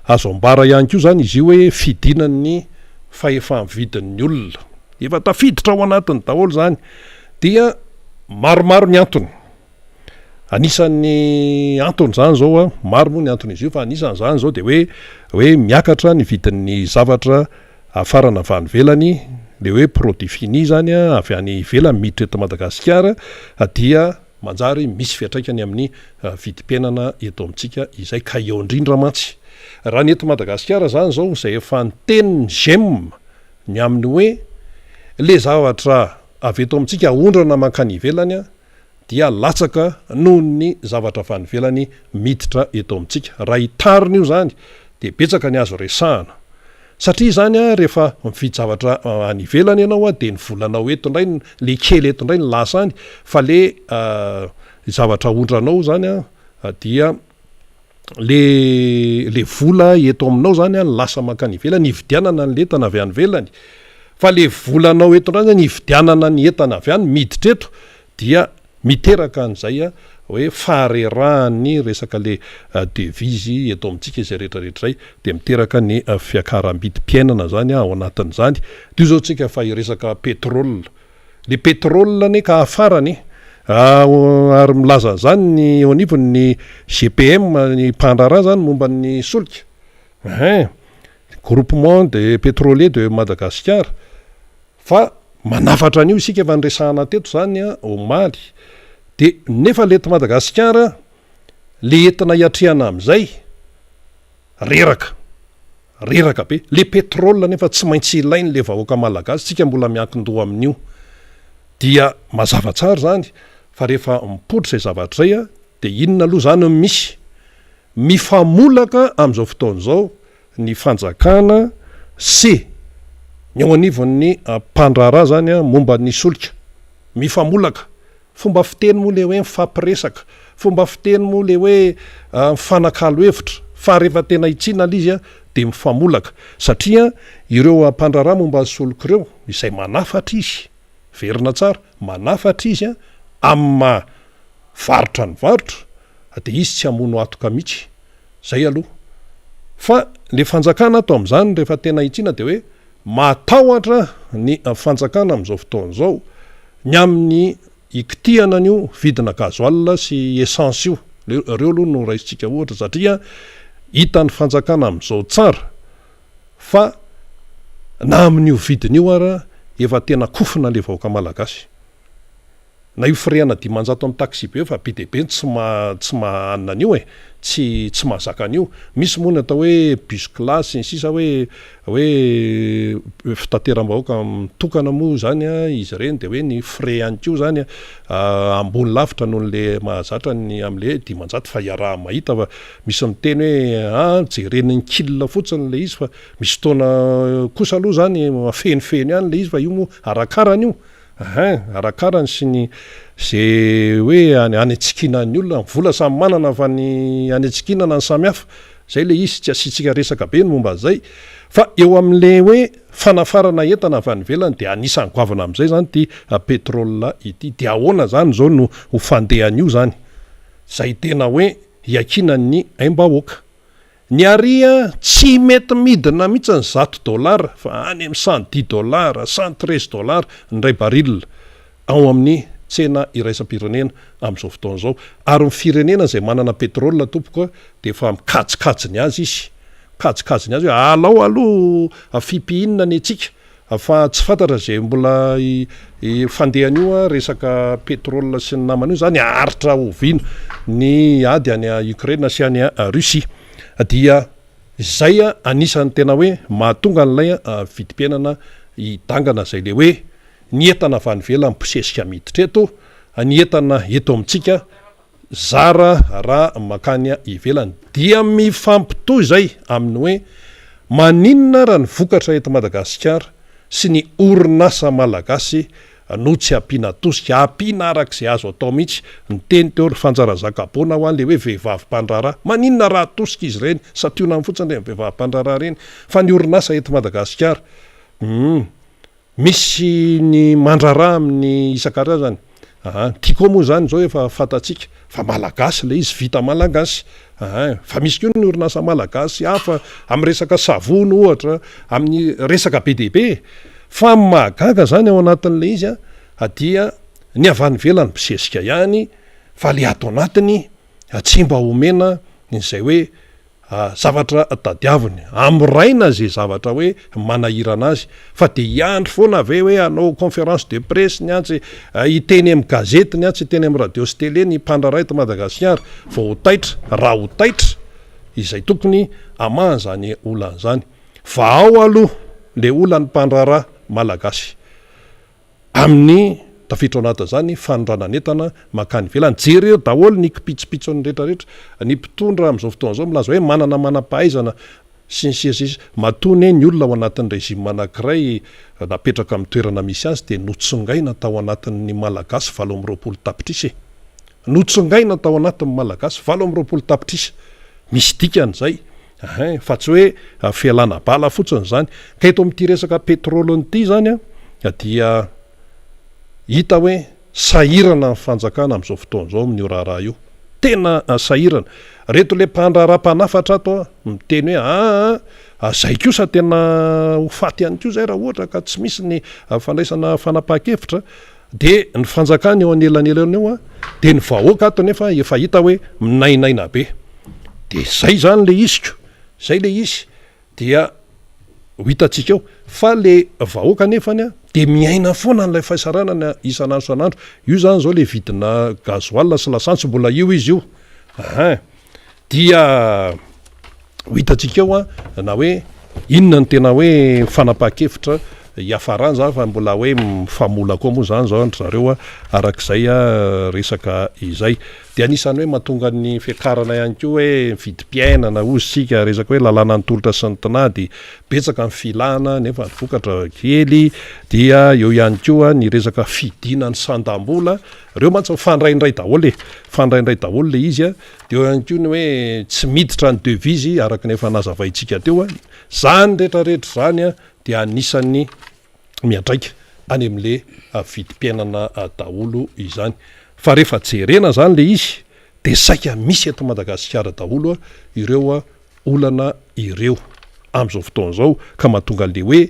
azo ambara ihany ko zany izy io hoe fidinan'ny fahefa-vidin'ny olona efa tafiditra ao anatiny daholo zany dia maromaro ny antony anisan'ny antony zany zao maro moa ny antony izy io fa anisan'zany zao de hoe miakatra ny vidin'ny zavatra afarana avy any velany le hoe produit fini zany avy any ivelany miditra eto Madagasikara dia manjary misy fiatraikany amin'ny vidim-piainana eto amintsika izay ka eo indrindra mantsy raha ny eto Madagasikara zany zao zay efa ny teniny GEM ny amin'ny hoe le zavatra avy eto amintsika ondrana mankany ivelany dia latsaka noho ny zavatra avy any ivelany miditra eto amintsika raha hitariny io zany de betsaka ny azo resahana satria zany a rehefa mividy zavatra any ivelany ianao a de ny volanao eto indray le kely eto indray ny lasa any fa le zavatra ondranao zany a dia le vola eto aminao zany a ny lasa makany ivelany ividianana ny letana avy any velany fa le volanao eto indray zany ividianana ny entana avy any miditra eto dia miteraka an'izay a hoe faharerahany resaka le devizy eto amintsika izay rehetrarehetra zay de miteraka ny fiakaram-bidim-piainana zany ao anatin'izany de io zao tsika fa iresaka pétrole le pétrole ne ka afarany ary milaza zany ny eo anivony ny GPM ny mpandrara zany momba ny solika groupement de pétrolier de Madagascar fa manafatra an'io isika efa nresahana teto zany a omaly de nefa lety Madagasikara le entina hiatrehana am'izay reraka be le pétrole nefa tsy maintsy ilainy le vahoaka malagasy tsika mbola miankin-doha amin'io dia mazava tsara zany fa rehefa mipodra izay zavatra zay a de inona aloha zany misy mifamolaka am'izao fotoan'izao ny fanjakana sy ny ao anivon'ny mpandrara zany a momba ny solika mifamolaka fomba fiteny moa le hoe mifampiresaka fomba fiteny moa le hoe mifanakalo hevitra fa rehefa tena hitsina izy a de mifamolaka satria ireo mpandrara momba solika ireo izay manafatra izy verina tsara manafatra izy a amma varotra ny varotra de izy tsy hamono atoka mihitsy zay aloha fa le fanjakana atao am'izany rehefa tena hitsina de hoe matahotra ny fanjakana am'izao fotoan'izao ny amin'ny ikitiana an'io vidina gazoil sy essence io reo aloha no raisitsika ohatra satria hita ny fanjakana am'izao tsara fa na amin'io vidin'io ara efa tena kofina le vahoaka malagasy na io freana dimanjato amin'ny taxi be fa be deabe tsy mahanina an'io tsy mahazaka an'io misy moa ny atao hoe bus classe ny sisa hoe fitateram-bahoaka mitokana moa zany a izy reny de hoe ny frais any kio zany ambony lavitra noho le mahazatra ny am'le dimanjato fa iaraha mahita fa misy miteny hoe jereniny kila fotsiny le izy fa misy fotoana kosa aloha zany fenifeny any le izy fa io moa arakarany io arakarany sy ny zay hoe any atsikina ny olona vola samy manana fa ny any atsikinana ny samy hafa zay le izy tsy asitsika resaka be ny momba zay fa eo am'le hoe fanafarana entana avy any velany de anisan'ny goavana am'izay zany ty pétrole ity de ahoana zany zao no ho fandehan'io zany zay tena hoe hiakinany aim-bahoaka ny aria tsy mety midina mihitsy ny $100 fa any amin'ny $110 $113 ny ray baril ao amin'ny tsena iraisam-pirenena am'izao fotoan'izao ary ny firenena zay manana pétrole tompoko de fa mikajikajiny azy izy kajikajiny azy hoe alao aloha fipihinana ny atsika fa tsy fantatra zay mbola fandehan'io resaka pétrole sy ny namana io zany aritra oviana ny ady any Ukraine sy any Russie dia zay anisan'ny tena hoe mahatonga n'lay vidim-piainana hidangana zay le hoe ny entana avy any velany mpisesika miditra eto ny entana eto amintsika zara raha makany ivelany dia mifampitohy zay amin'ny hoe maninona raha ny vokatra eto Madagasikara sy ny orinasa malagasy no tsy ampiana tosika ampiana arak'izay azo atao mihitsy ny teny teo ry fanjarazakabona ho an'le hoe vehivavy mpandrara maninona raha tosika izy reny sationa fotsiny le vehivavy mpandrara reny fa ny orinasa eto Madagasikara misy ny mandrara amin'ny isan-karazany tiako moa zany zao efa fatatsika fa malagasy le izy vita malagasy fa misy koa ny orinasa malagasy hafa amin'ny resaka savony ohatra amin'ny resaka be deabe fa mahagaga zany ao anatin'le izy dia ny avany velany mpisesika ihany fa le ato anatiny tsy mba homena nyzay hoe zavatra tadiaviny amraina zay zavatra hoe manahirana azy fa de iandry foana ave hoe anao conférence de presse ny antsy iteny amin'ny gazety ny antsy iteny amin'ny radio sy télé ny mpandrara eto Madagasikara vao ho taitra raha ho taitra izay tokony amahan zany olana zany fa ao aloha le olany mpandrara malagasy amin'ny tafitra anata zany fanondrananetana makany velany jereo daholo ny kipitsopitsony rehetrarehetra ny mpitondra am'izao fotoana zao milaza hoe manana manam-pahaizana sy ny sisa izy matony ny olona ao anatin'ny régime anankiray napetraka amin'ny toerana misy azy de notsongaina tao anatin'ny malagasy 20 tapitrisa notsongaina tao anatin'ny malagasy 20 tapitrisa misy dikan'zay fa tsy hoe fialana bala fotsiny zany ka eto amin'ity resaka petrôly nyity zany a dia hita hoe sahirana ny fanjakana amin'izao fotoan'izao amin'ny raharaha io tena sahirana reto le mpandrahara-panafatra ato miteny hoe zay kosa tena ho faty ihany ko zay raha ohatra ka tsy misy ny fandraisana fanapaha-kevitra de ny fanjakana eo anelanelana eo de ny vahoaka ato nefa efa hita hoe minainaina be de zay zany le iziko zay le izy dia ho hitatsika eo fa le vahoaka nefany de miaina foana n'lay fahasaranana isan'andro san'andro io zany zao le vidina gazoal sy lasantsy mbola io izy io dia ho hitatsika eo na hoe inona ny tena hoe fanapaha-kevitra iafarany zany fa mbola hoe mifamola koa moa zany zao andry zareo arak'izay resaka izay de anisany hoe mahatonga ny fiakarana ihany ko hoe vidim-piainana ozy sika resaka hoe lalàna ny tolotra sy ny tinady betsaka ny filana nefa ny vokatra kely dia eo ihany koa ny resaka fidina ny sandam-bola reo mantsy fandraindray daholy le izy de eo ihany ko ny hoe tsy miditra ny devise araka nefa nazavaitsika teo zany rehetrarehetra zany de anisan'ny miandraika any amin'le vidim-piainana daholo izany fa rehefa jerena zany le izy de saika misy eto Madagasikara daholo ireo olana ireo am'izao fotoan'izao ka mahatonga le hoe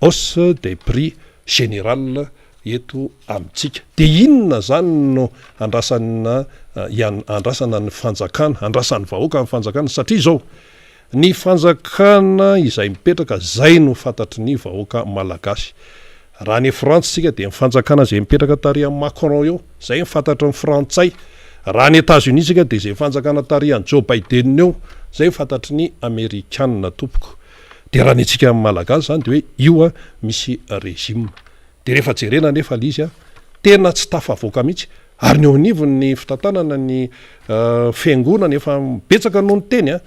hausse des prix général eto amintsika de inona zany no andrasana ny fanjakana andrasan'ny vahoaka amin'ny fanjakana satria zao ny fanjakana izay mipetraka zay no fantatry ny vahoaka malagasy raha ny Frantsa sika de mifanjakana zay mipetraka tary amin'ny Macron eo zay mifantatry ny frantsay raha ny États-Unis sika de zay mifanjakana tary amin'ny Joe Biden eo zay mifantatry ny amerikanina tompoko de raha ny atsika amin'ny malagasy zany de hoe io misy régime de rehefa jerena nefa lizy tena tsy tafavoaka mihitsy ary ny eo anivon'ny fitantanana ny fiangonana efa betsaka noho ny teny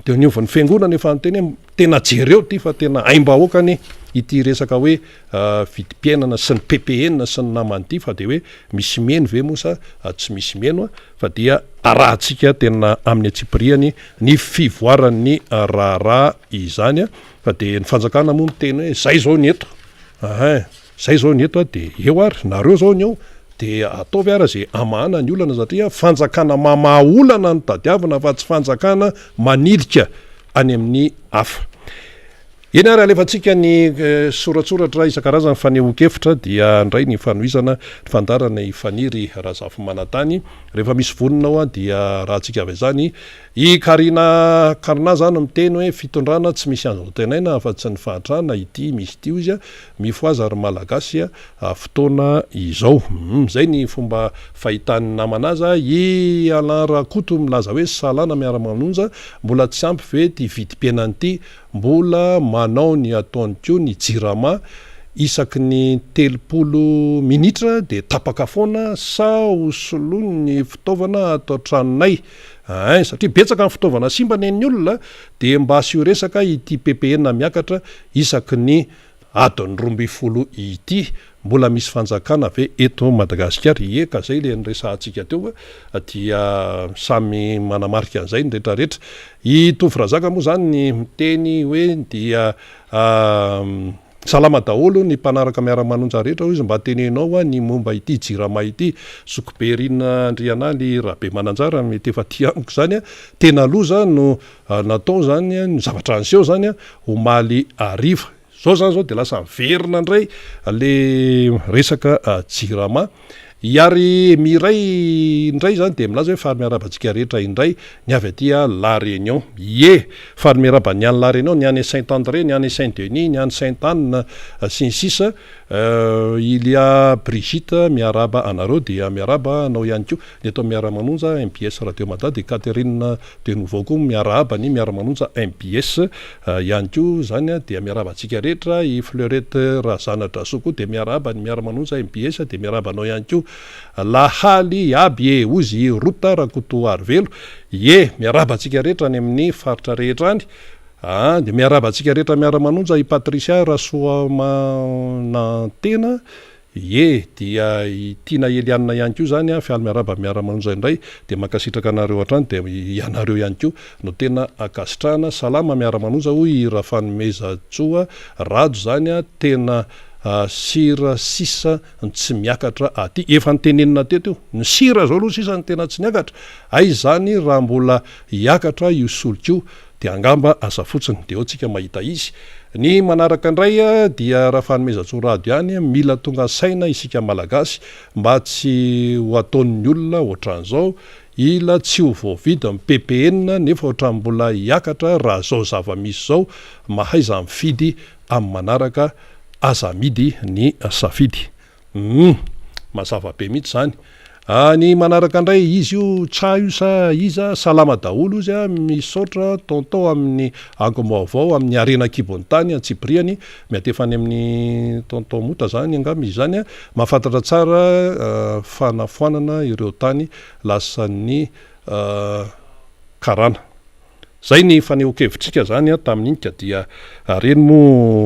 de niovan'ny fiangonana efa nyteny tena jereo ty fa tena aimbahoakany ity resaka hoe vidim-piainana sy ny PPN sy ny naman'ity fa de hoe misy meno ve mosa tsy misy meno fa dia arahantsika tena amin'ny atsipriany ny fivoaran'ny raharaha izany fa de ny fanjakana moa miteny hoe zay zao ny eto zay zao ny eto de eo ary nareo zao ny eo de ataovy ara zay amahana ny olana satria fanjakana mamaolana ny tadiavina fa tsy fanjakana manilika any amin'ny hafa eny ary alefantsika ny soratsoratra isan-karazany fanehoan-kevitra dia ndray ny fanoizana ny fandarana ifaniry razafy manatany rehefa misy voninao dia raha tsika avy zany ikarina karina zany miteny hoe fitondrana tsy misy an'izao tenaina afa-tsy ny fahatrana ity misy ity izy mifoaza ary malagasy fotoana izao zay ny fomba fahitany namanaza i Alain Rakoto milaza hoe salana miara-manonja mbola tsy ampy ve ty vidim-piainany mbola manao ny ataony ko ny jirama isaky ny 30 minitra de tapaka foana sa hosoloa ny fitaovana atao tranonay satria betsaka ny fitaovana simba neny olona de mba asio resaka ity PPN miakatra isaky ny adiny 12 ity mbola misy fanjakana ve eto Madagasikara eka zay le nyresahantsika teo dia samy manamarika an'izay ny rehetrarehetra itovyrazaka moa zany ny miteny hoe dia salama daholo ny mpanaraka miara-manonja rehetra izy mba tenenao ny momba ity jirama ity Sokoberina Andrianaly Rabe Mananjara mety efa ty amiko zany tena loza no natao zany ny zavatra anseho zany omaly ariva zao zany zao de lasa miverina indray le resaka jirama iary miray indray zany de milaza hoe fary miarabantsika rehetra indray ny avy aty La Réunion fary miaraba ny any La Réunion ny any Saint-André ny any Saint-Denis ny any Sainte-Anne sy ny sisa il y a Brigitte miaraba anareo dia miaraba anao ihany ko ny atao miara-manonja MBS Radio Mada de Catherine de Nouveau koa miaraba ny miara-manonja MBS ihany ko zany dia miarabantsika rehetra i Fleurette Razana Drasoa de miaraba ny miara-manonja MBS de miaraba anao ihany ko lahaly aby ozy Rota Rakoto Arvelo miarabantsika rehetra any amin'ny faritra rehetra any de miarabantsika rehetra miara-manonja i Patrisia Rasoamana tena dia tiana Elianina ihany koa zany fialy miaraba miara-manonja indray de mankasitraka anareo hatrany de ianareo ihany koa no tena akasitrahana salama miara-manonja hoy Rafanomeza Tsoa Rado zany tena sira sisa tsy miakatra aty efa nytenenina teto io ny sira zao aloha sisa ny tena tsy niakatra ay zany raha mbola hiakatra io solok'io de angamba asa fotsiny de eo tsika mahita izy ny manaraka indray dia Rafanomeza Tsoa Rado ihany mila tonga saina isika malagasy mba tsy ho ataon'ny olona ohatran'izao ila tsy ho voavidy amin'ny PPN nefa ohatran'ny mbola hiakatra raha zao zava-misy zao mahaiza mifidy amin'ny manaraka aza amidy ny safidy mazava be mihitsy zany ny manaraka indray izy io tsa io sa iza salama daholo izy misaotra tonton amin'ny angomaovao amin'ny arena kibon'ny tany Antsipriany miatefany amin'ny tonton mota zany angamba izy zany mahafantatra tsara fanafoanana ireo tany lasan'ny karana zay ny fanehoan-kevitsika zany tamin'iny ka dia reny mo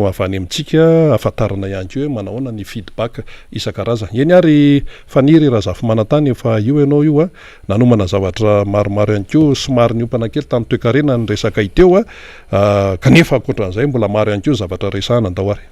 avy any amintsika afantarana ihany koa hoe manahoana ny feedback isan-karazany eny ary faniry Razafy Manantany efa io ianao io nanomana zavatra maromaro ihany koa somary niompana kely tamin'ny toe-karena ny resaka iteo kanefa ankoatran'izay mbola maro ihany koa zavatra resahana andao ary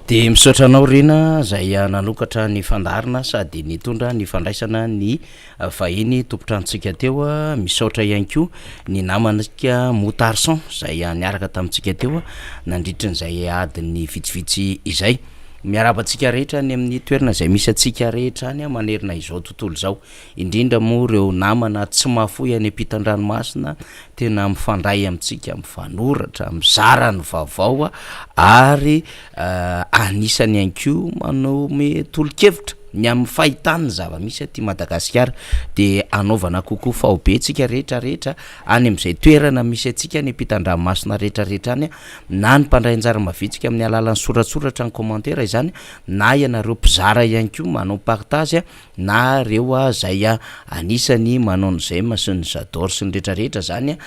de misaotra anao rena zay nanokatra ny fandarina sady nitondra ny fandraisana ny vahiny tompotranotsika teo misaotra ihany koa ny namantsika Motarson zay niaraka tamintsika teo nandritran'izay adiny vitsivitsy izay miarabantsika rehetra ny amin'ny toerana zay misy atsika rehetra any manerina izao tontolo zao indrindra moa reo namana tsy mahafoy any ampitan-dranomasina tena mifandray amintsika mifanoratra mizara ny vaovao ary anisany ihany koa manome tolo-kevitra ny amin'ny fahitany zava-misy aty Madagasikara de anaovana kokoa faobe tsika rehetrarehetra any amin'izay toerana misy atsika ny ampitan-dranomasina rehetrarehetra any na ny mpandray anjara mavitsika amin'ny alalan'ny soratsoratra ny commentaire izany na ianareo mpizara ihany koa manao partage na reo zay anisany manao n'izay masiny j'adore sy ny rehetrarehetra zany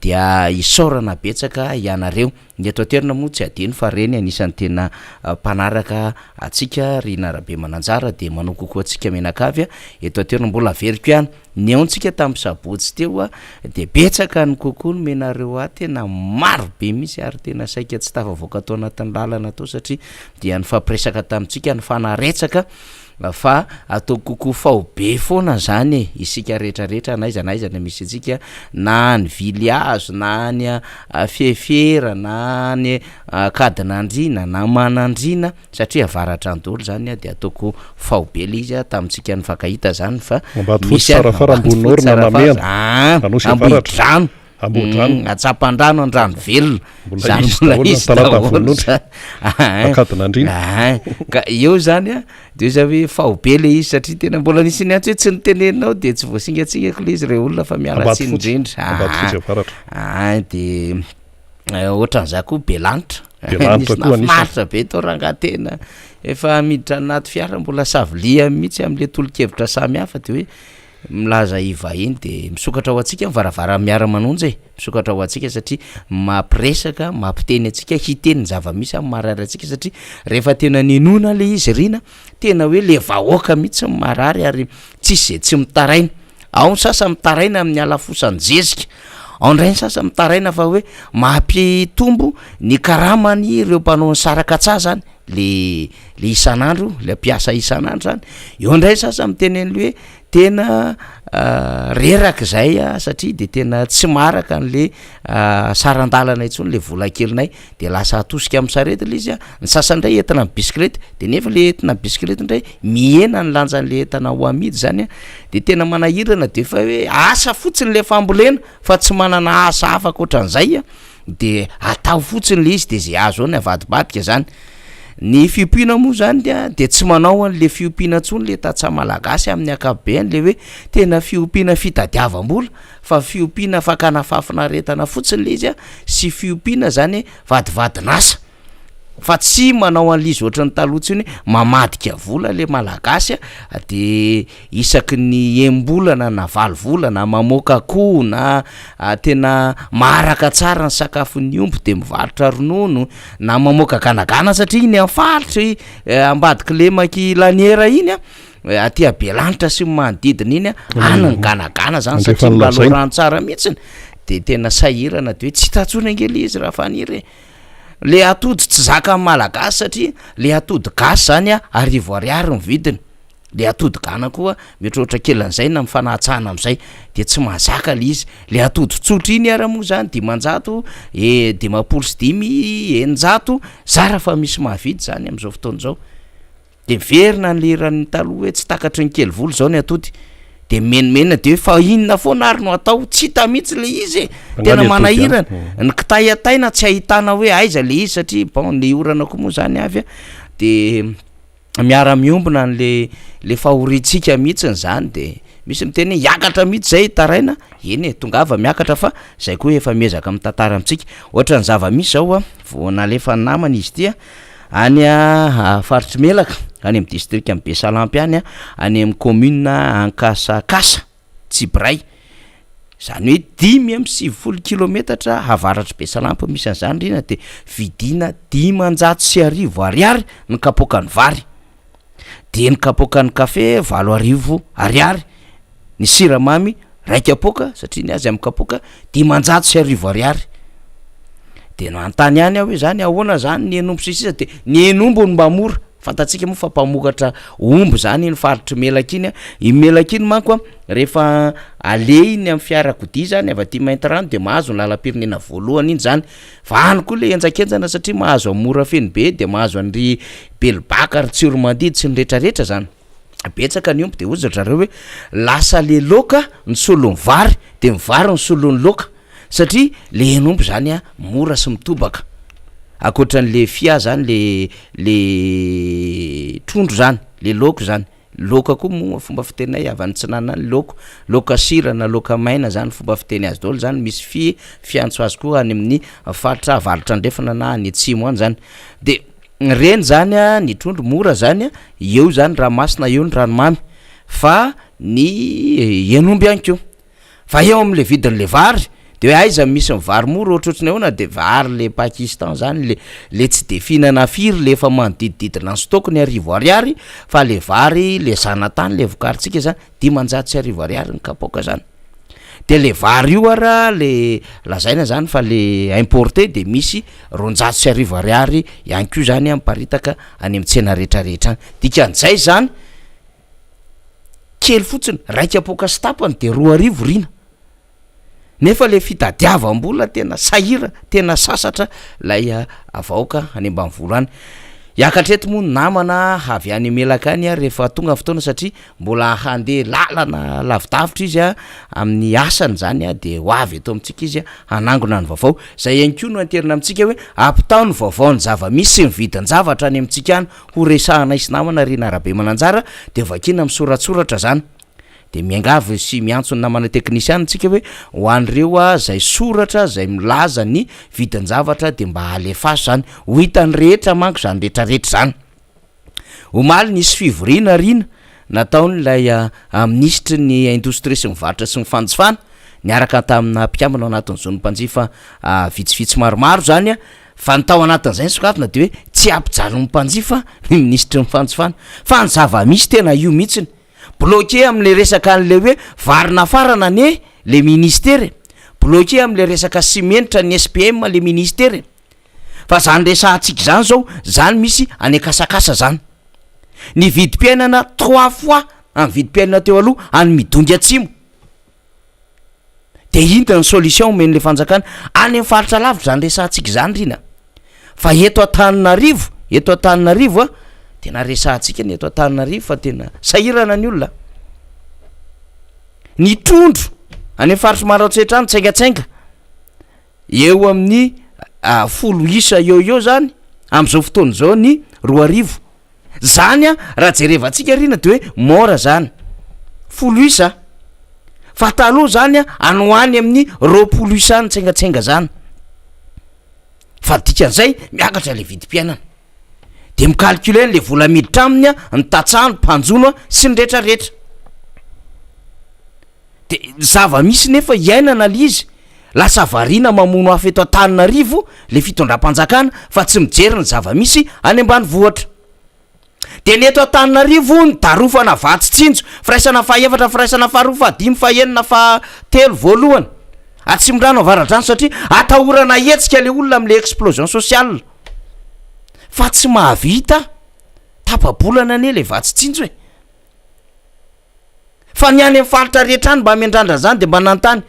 dia isaorana betsaka ianareo ny eto toerana moa tsy adino fa reny anisany tena mpanaraka atsika Rina Rabe Mananjara de manao kokoa atsika menakavy eto toerana mbola veriko ihany ny aontsika tamin'ny sabotsy teo de betsaka ny kokoa no menareo tena maro be misy ary tena saika tsy tafavoaka tao anatin'ny lalana tao satria dia ny fampiresaka tamintsika ny fanaretsaka fa atao kokoa faobe foana zany isika rehetrarehetra naizana misy atsika na ny viliazo na ny fiefera na ny kadinandrina na manandrina satria avaratra andolo zany de ataoko faobe le izy tamintsika ny fakahita zany fa misy ambohidrano atsapan-drano andrano velona zany ka eo zany de za hoe faobe le izy satria tena mbola nisy ny antso hoe tsy niteneninao de tsy voasingatsingako le izy re olona fa mialatsy indrindra de ohatran'za koa belanitra nafimaritra be tao rangatena efa miditra anaty fiara mbola savolia mihitsy am'le tolo-kevitra samy hafa de hoe milaza ivahiny de misokatra ho atsika mivaravara miara-manonja misokatra ho atsika satria mampiresaka mampiteny atsika hiteny zava-misy amin'ny marary atsika satria rehefa tena ninona le izy Rina tena hoe le vahoaka mihitsy marary ary tsisy zay tsy mitaraina ao ny sasa mitaraina amin'ny alafosany zezika ao ndray ny sasa mitaraina fa hoe mampitombo ny karamany ireo mpanao ny saraka tsa zany le isan'andro le mpiasa isan'andro zany eo ndray sasa mitenen'le hoe tena reraka zay satria de tena tsy maraka an'le sarandalana intsony le vola kelinay de lasa atosika amin'ny sarety le izy ny sasandray entina amin'ny bisiklety de nefa le entina bisiklety ndray mihena ny lanjan'le entana ho amidy zany de tena manahirana de fa hoe asa fotsiny le fambolena fa tsy manana asa hafa koatran'izay de atao fotsiny le izy de zay azo ao ny avadibadika zany ny fiompiana moa zany de tsy manao an'le fiompiana ntsony le tatsa malagasy amin'ny akapobeany le hoe tena fiompiana fitadiavam-bola fa fiompiana fakana fafinaretana fotsiny le izy sy fiompiana zany vadivadinasa fa tsy manao an'lizy oatra ny taloha iny mamadika vola le malagasy de isaky ny embolana na valovolana mamoaka koho na tena maharaka tsara ny sakafon'ny omby de mivarotra ronono na mamoaka ganagana satria iny amfaritry ambadiky lemaky laniera iny aty abelanitra sy manodidina iny any ganagana zany satria milalorano tsara mihitsiny de tena sahirana de hoe tsy tatsona angely izy raha faniry le atody tsy zaka amin'ny malagasy satria le atody gasy zany arivo ariary ny vidiny le atody gana koa mihotrotra kelan'izay na mifanahtsahana am'izay de tsy mahazaka le izy le atody tsotra iny ara moa zany 500 dimapolo sy 5 eninjato zara fa misy mahavidy zany am'izao fotoana zao de verina ny leran'ny taloha hoe tsy takatry ny kely volo zao ny atody de menimenina de fa inona foana ary no atao tsy hita mihitsy le izy tena manahirana ny kitay ataina tsy ahitana hoe aiza le izy satria bon le orana koa moa zany avy de miara miombona le fahoritsika mihitsiny zany de misy miteny hiakatra mihitsy zay taraina eny tongava miakatra fa zay koa efa miezaka amin'ny tantara amitsika ohatra ny zava-misy zao vo nalefa ny namana izy tia any faritry melaka any amin'ny district amin'ny Besalampy any any amin'ny commune Ankasakasa Tsibray zany hoe 570 kilometatra havaratry Besalampy misy an'izany rina de vidina 510 ariary ny kapoka ny vary de ny kapoka ny kafe 4 ariary ny siramamy raika kapoka satria ny azy amin'ny kapoka 510 ariary de no antany any hoe zany ahoana zany ny enombo sisisa de ny enombo ny mba mora fantatsika moa fa mpamokatra omby zany ny faritry melaka iny melaka iny manko rehefa ale iny amin'ny fiarakodia zany avy aty mainty rano de mahazo ny lalam-pirenena voalohany iny zany fa any koa le enjakenjana satria mahazo amora feny be de mahazo an'ry belbaka ry tsiromandidy sy ny rehetrarehetra zany betsaka ny omby de ozatra reo hoe lasa le loka ny solon'ny vary de mivary ny solon'ny loka satria le enombo zany mora sy mitobaka akoatran'le fia zany le trondro zany le loko zany loka koa moa fomba fitenay avany tsinana ny loka sira na loka maina zany fomba fiteny azy daholo zany misy fiantso azy koa any amin'ny faritra avalitra andrefana na any atsimo any zany de reny zany ny trondro mora zany eo zany ranomasina eo ny ranomamy fa ny enomby ihany koa fa eo am'le vidin'le vary de hoe aiza misy mivary mora ohatrotrany ahoana de vary le Pakistan zany le tsy de fihinana firy le efa manodidididina ny stokony 10 ariary fa le vary le zanatany le vokaritsika zany 510 ariary ny kapoka zany de le vary io ara le lazaina zany fa le importé de misy 210 ariary ihany koa zany miparitaka any amin'ny tsena rehetrarehetra dikan'izay zany kely fotsiny raika kapoka sy tapany de 2 rina nefa le fitadiavam-bola tena sahira tena sasatra lay avaoka any ambanivola any hiakatreto moa ny namana avy any melaka any rehefa tonga fotoana satria mbola handeha lalana lavidavitra izy amin'ny asany zany de ho avy eto amintsika izy hanangona ny vaovao zay ihany koa no anterina amintsika hoe apitao ny vaovao ny zava-misy sy ny vidin-javatra any amintsika any ho resahana isy namana rena arabe mananjara de vakina misoratsoratra zany de miangavy sy miantso ny namana teknisiana tsika hoe ho an'ireo zay soratra zay milaza ny vidin-javatra de mba alefaso zany ho hitany rehetra manko zany rehetrarehetra zany omaly nisy fivoriana rina nataon'lay ministre ny indostrie sy mivarotra sy mifanjifana niaraka tamina mpiambana ao anatin'izao ny mpanjifa vitsivitsy maromaro zany fa ny tao anatin'izay ny sokafina de hoe tsy ampijaly ny mpanjifa ny ministre mifanjifana fa ny zava-misy tena io mihitsiny bloqué am'le resaka an'le hoe varina farana ne le ministere bloqué am'le resaka simenitra ny SPM le ministere fa zany resahantsika zany zao zany misy any akasakasa zany ny vidim-piainana 3 fois amin'ny vidim-piainana teo aloha any midongy atsimo de inta ny solution men'le fanjakana any amin'ny faritra lavitra zany resahantsika zany rina fa eto Antananarivo tena resahantsika ny eto Antananarivo fa tena sahirana ny olona ny trondro any faritry maraotsetra any tsaingatsainga eo amin'ny 10 isa eo zany am'izao fotoana zao ny 2 zany raha jerevantsika rina de hoe mora zany 10 isa fa taloha zany anoany amin'ny 20 isa ny tsaingatsainga zany fa dikan'izay miakatra le vidim-piainana de micalcule le vola miditra aminy a ny tatsahno mpanjono a sy ny rehetrarehetra de zava-misy nefa iainana le izy lasa variana mamono hafa eto Antananarivo le fitondram-panjakana fa tsy mijery ny zava-misy any ambany vohatra de ny eto Antananarivo ny darofana Vatsitsinjo firaisana fahaefatra firaisana faharoa fahadimy fahaenina fahatelo voalohany atsimrano avaradrano satria atahorana hetsika le olona am'le explosion sociale fa tsy mahavita tapabolana ane le Vatsitsinjo e fa ny any amin'ny faritra rehetra any mba mendrandra zany de mba nantany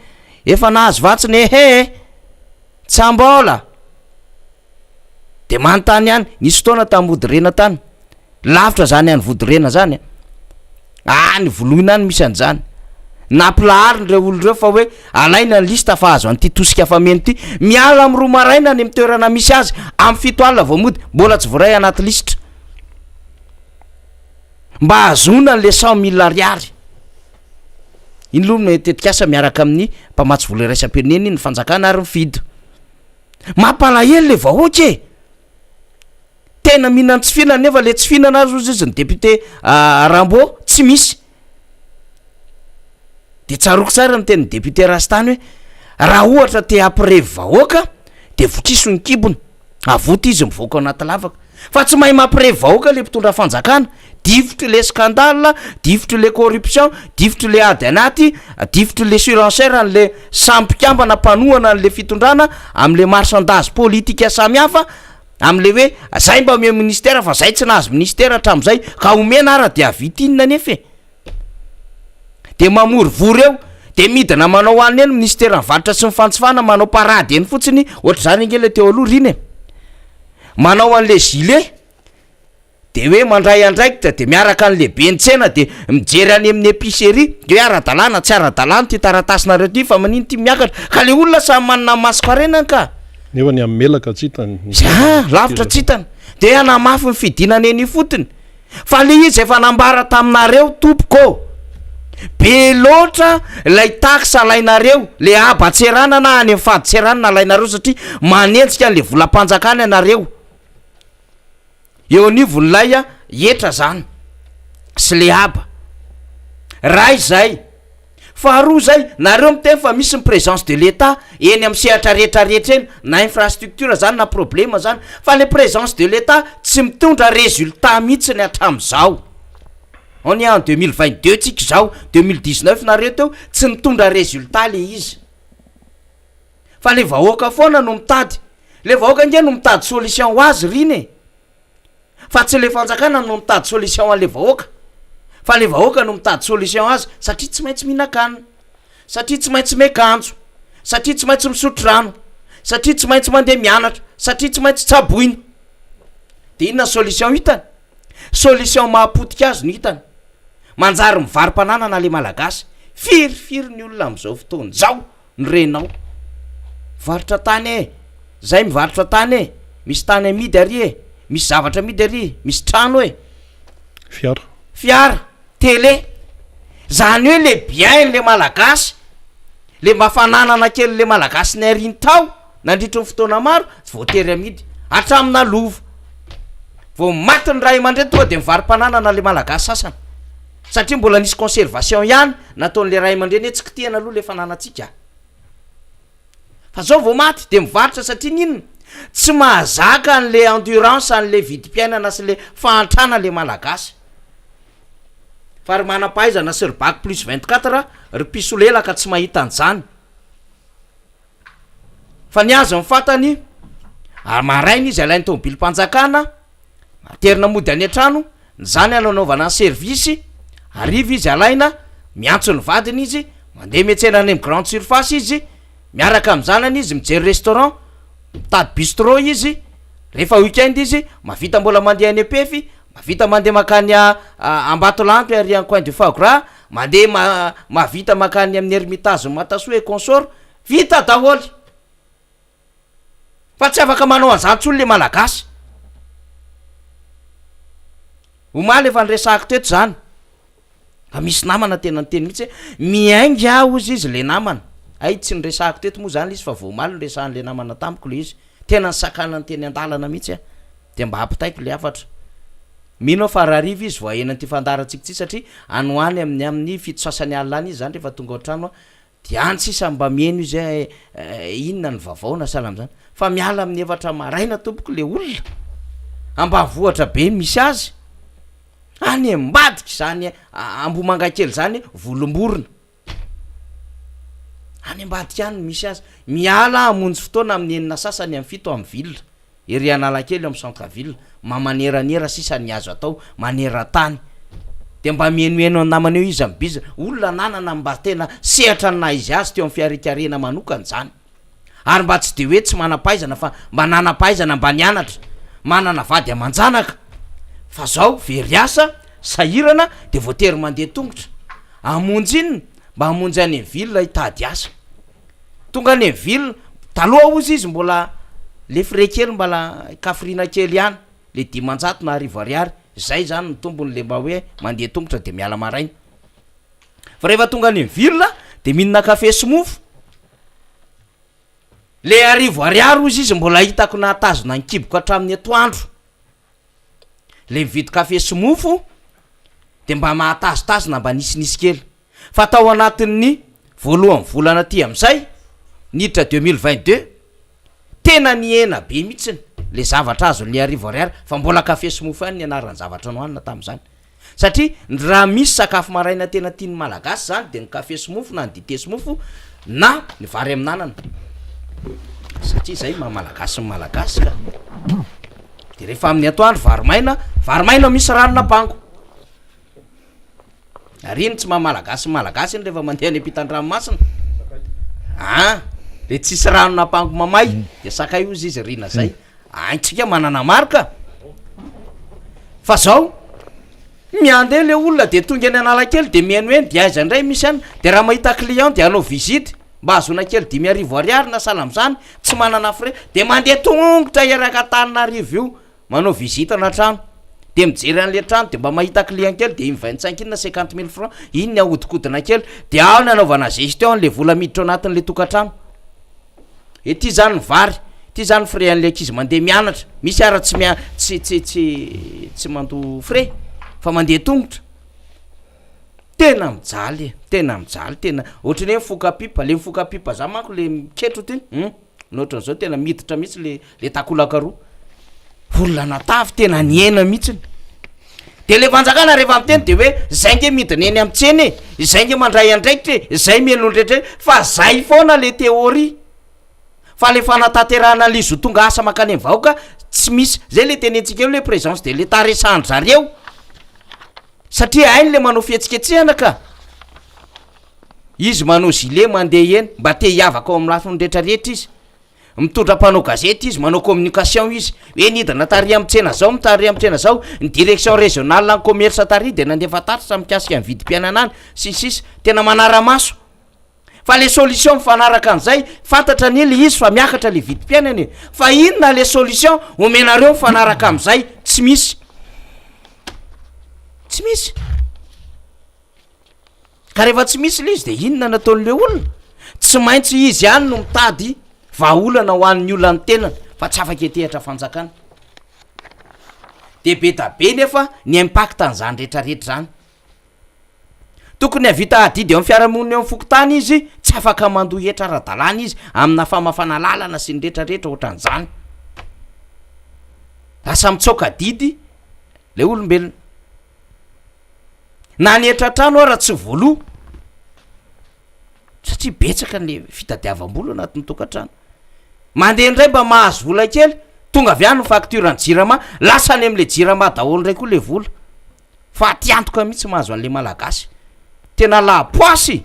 efa nahazo vatsiny ehe tsambola de manontany any nisy fotoana tamin'ny Vodirena tany lavitra zany any Vodirena zany any volohina any misy an'zany nampilahary reo olo reo fa hoe alaina ny lista fa azo an'ity tosika fameno ty miala amin'ny 2 maraina ny mitoerana misy azy amin'ny 7 alina vao mody mbola tsy voray anaty lisitra mba azona n'le 100 000 ariary iny loha tetikasa miaraka amin'ny mpamatsy vola iraisam-pirenena ny fanjakana ary mifidy mampalahelo le vahoaka e tena mihinana tsy fihinana nefa le tsy fihinana azy izy ny député Rambo tsy misy de tsaroko tsara ny teny député Rastany hoe raha ohatra te hampirevy vahoaka de votriso ny kibony avoty izy mivoaka anaty lavaka fa tsy mahay mampirevy vahoaka le mpitondra fanjakana divotry le scandale divotry le corruption divotry le ady anaty divotry le surenchère an'le sampikambana mpanohana an'le fitondrana am'le marchandage politika samihafa am'le hoe zay mba ome ministère fa zay tsy nahazo ministère hatram'izay ka omena ara de avity inona nefa de mamory vory eo de midina manao any eny ministère nivaritra sy mifantsifana manao parady eny fotsiny ohatra zany ingele teo aloha riny manao an'le gilet de hoe mandray andraikitra de miaraka an'le bentsena de mijery any amin'ny épicerie de hoe ara-dalàna tsy ara-dalàna ty taratasinareo ty fa manino ty miakatra ka le olona samy manana masikarenany ka nefa ny ammelaka tsy hitany lavitra tsy hitany de anamafy ny fidinana eny fotony fa le izy efa nambara taminareo tompoko be loatra lay taxe alainareo le abatserana na any faditserana alainareo satria manentsika an'le volam-panjakana ianareo eo anivon'lay a etra zany sy le aba ray zay faharoa zay nareo miteny fa misy ny présence de l'État eny amin'ny sehatra rehetrarehetra eny na infrastructure zany na problème zany fa le présence de l'État tsy mitondra résultat mihitsy ny hatram'izao on est en 2022 tsika zao 2019 nareo teo tsy mitondra résultat le izy fa le vahoaka foana no mitady le vahoaka nge no mitady solution ho azy riny fa tsy le fanjakana no mitady solution an'le vahoaka fa le vahoaka no mitady solution azy satria tsy maintsy mihinan-kanina satria tsy maintsy mekanjo satria tsy maintsy misotro rano satria tsy maintsy mandeha mianatra satria tsy maintsy tsaboina de inona solution hitany solution mahapotika azy no hitany manjary mivarim-pananana le malagasy firifiry ny olona am'izao fotoana zao ny renao varitra tany zay mivaritra tany misy tany amidy ary misy zavatra amidy ary misy trano fiara télé zany hoe le bien le malagasy le mafananana kely le malagasy ny ariny tao nandritra ny fotoana maro tsy voatery amidy hatramina lova vao maty ny ray aman-dreny tonga de mivarim-pananana le malagasy sasany satria mbola nisy conservation ihany nataon'le ray aman-dreny hoe tsy kitihana aloha le fananatsika fa zao vao maty de mivaritra satria ninona tsy mahazaka an'le endurance an'le vidim-piainana sy le fahantrana le malagasy fa ry manam-pahaizana sy ry bac plus 24 ry pisolelaka tsy mahita an'izany fa ny azo mifantany maraina izy alainy tomobily-panjakana aterina mody any an-trano zany anaovana ny servisy ariva izy alaina miantso ny vadiny izy mandeha miantsena any amin'ny grande surface izy miaraka am'zanany izy mijery restaurant mitady bistro izy rehefa weekend izy mavita mbola mandeha any apefy mavita mandeha makany Ambatolampy ary en coin de Fagra mandeha mavita makany amin'ny Ermitage Matasoa et consort vita daholy fa tsy afaka manao an'izany tsolo le malagasy omaly efa nyresahako teto zany fa misy namana tena ny teny mihitsy miaingy aho izy le namana ay tsy nyresahako teto moa zany le izy fa vomaly nyresahan'le namana tamiko le izy tena ny sakana ny teny an-dalana mihitsy de mba hampitaiko le afatra mino fa rahariva izy voahenan'ity fandarantsika ty satria anoany amin'ny fitosasany alilany izy zany rehefa tonga otrano de antsisa mba mieno izy inona ny vavaona salama zany fa miala amin'ny efatra maraina tompoko le olona amba vohatra be misy azy any mbadika zany ambomangakely zany volomborona any ambadika any misy azy miala amonjy fotoana amin'ny enina sasany amin'ny fito amin'ny vilona ery analakely amin'ny centre ville mamaneranera sisa ny azo atao manera-tany de mba mienoeno namana eo izy ambiza olona nanana mba tena sehatra na izy azy teo amin'ny fiarikarena manokany zany ary mba tsy de hoe tsy manam-pahaizana fa mba nanam-pahaizana mba nianatra manana vady aman-janaka fa zao very asa sahirana de voatery mandeha tongotra amonjy inona mba hamonjy any amin'ny ville hitady asa tonga any amin'ny ville taloha ozy izy mbola le frais kely mbala kafirina kely ihany le 10 na 10 zay zany ny tombony le mba hoe mandeha tongotra de miala maraina fa rehefa tonga any amin'ny ville de mihinana kafe somofo le 10 ozy izy mbola hitako natazona nkiboka hatramin'ny atoandro le mividy kafe somofo de mba mahatazotazona mba nisinisy kely fa tao anatin'ny voalohany volana ty am'izay niditra 2022 tena niena be mihitsiny le zavatra azo le 10 fa mbola kafe somofo ihany ny anaran'ny zavatra nohanina tam'izany satria raha misy sakafo maraina tena tiany malagasy zany de ny kafe somofo na ny dite somofo na ny vary amin'anana satria zay mamalagasy ny malagasy ka de rehefa amin'ny atoandro varomaina misy ranona bango ary iny tsy mamalagasy malagasy iny rehefa mandeha any ampitan-dranomasina le tsisy ranona bango mamay de sakay ozy izy rina zay antsika manana marika fa zao miandeha le olona de tonga any analakely de mienoeny de aiza ndray misy any de raha mahita client de anao visite mba azona kely 10 na salam'zany tsy manana frais de mandeha tongotra eraka Antananarivo io manao visite na trano de mijery an'le trano de mba mahita client kely de iny 25 iny na 50 000 francs iny ny ahodikodina kely de ao ny anaovana gestion le vola miditra ao anatin'le tokantrano ety zany vary ty zany frais an'le akizy mandeha mianatra misy ara tsy mando frais fa mandeha tongotra tena mijaly tena ohatrany hoe mifoka pipa le mifoka pipa za manko le miketro ty nohatran'izao tena miditra mihitsy le takolakaroa olona natavy tena niena mihitsiny de le vanjakana rehefa amteny de hoe zay nge midina eny am'tseny zay nge mandray andraikitra zay mienondretra fa zay foana le teoria fa le fanatanterahana lizo tonga asa makany amin'ny vahoaka tsy misy zay le tenentsika eo le présence de l'état resandry zareo satria ainy le manao fihetsiketsehana ka izy manao gilet mandeha eny mba te hiavaka ao amin'ny lafiny rehetrarehetra izy mitondra mpanao gazety izy manao communication izy hoe nidina tary am'tsena zao mitary am'tsena zao ny direction régionale ny commerce tary de nandefa taritra mikasika ny vidim-piainana any sisisy tena manara-maso fa le solution mifanaraka an'izay fantatra nyle izy fa miakatra le vidim-piainany fa inona le solution omenareo mifanaraka am'izay tsy misy ka rehefa tsy misy le izy de inona nataon'le olona tsy maintsy izy ihany no mitady vaolana ho an'ny olona ny tenany fa tsy afaka etehatra fanjakana de be da be nefa ny impact an'izany rehetrarehetra zany tokony havita adidy eo amin'ny fiarahamonina eo amin'ny fokotany izy tsy afaka mandoa hetra ara-dalàna izy amina famafana lalana sy ny rehetrarehetra ohatran'izany lasa mitsoka didy le olombelona na ny etratrano raha tsy voaloha satria betsaka le fitadiavam-bola anatin'ny tokantrano mandeha indray mba mahazo vola kely tonga avy any ny facture ny jirama lasa any am'le jirama daholo ndray koa le vola fa tiantoka mihitsy mahazo an'le malagasy tena lapoasy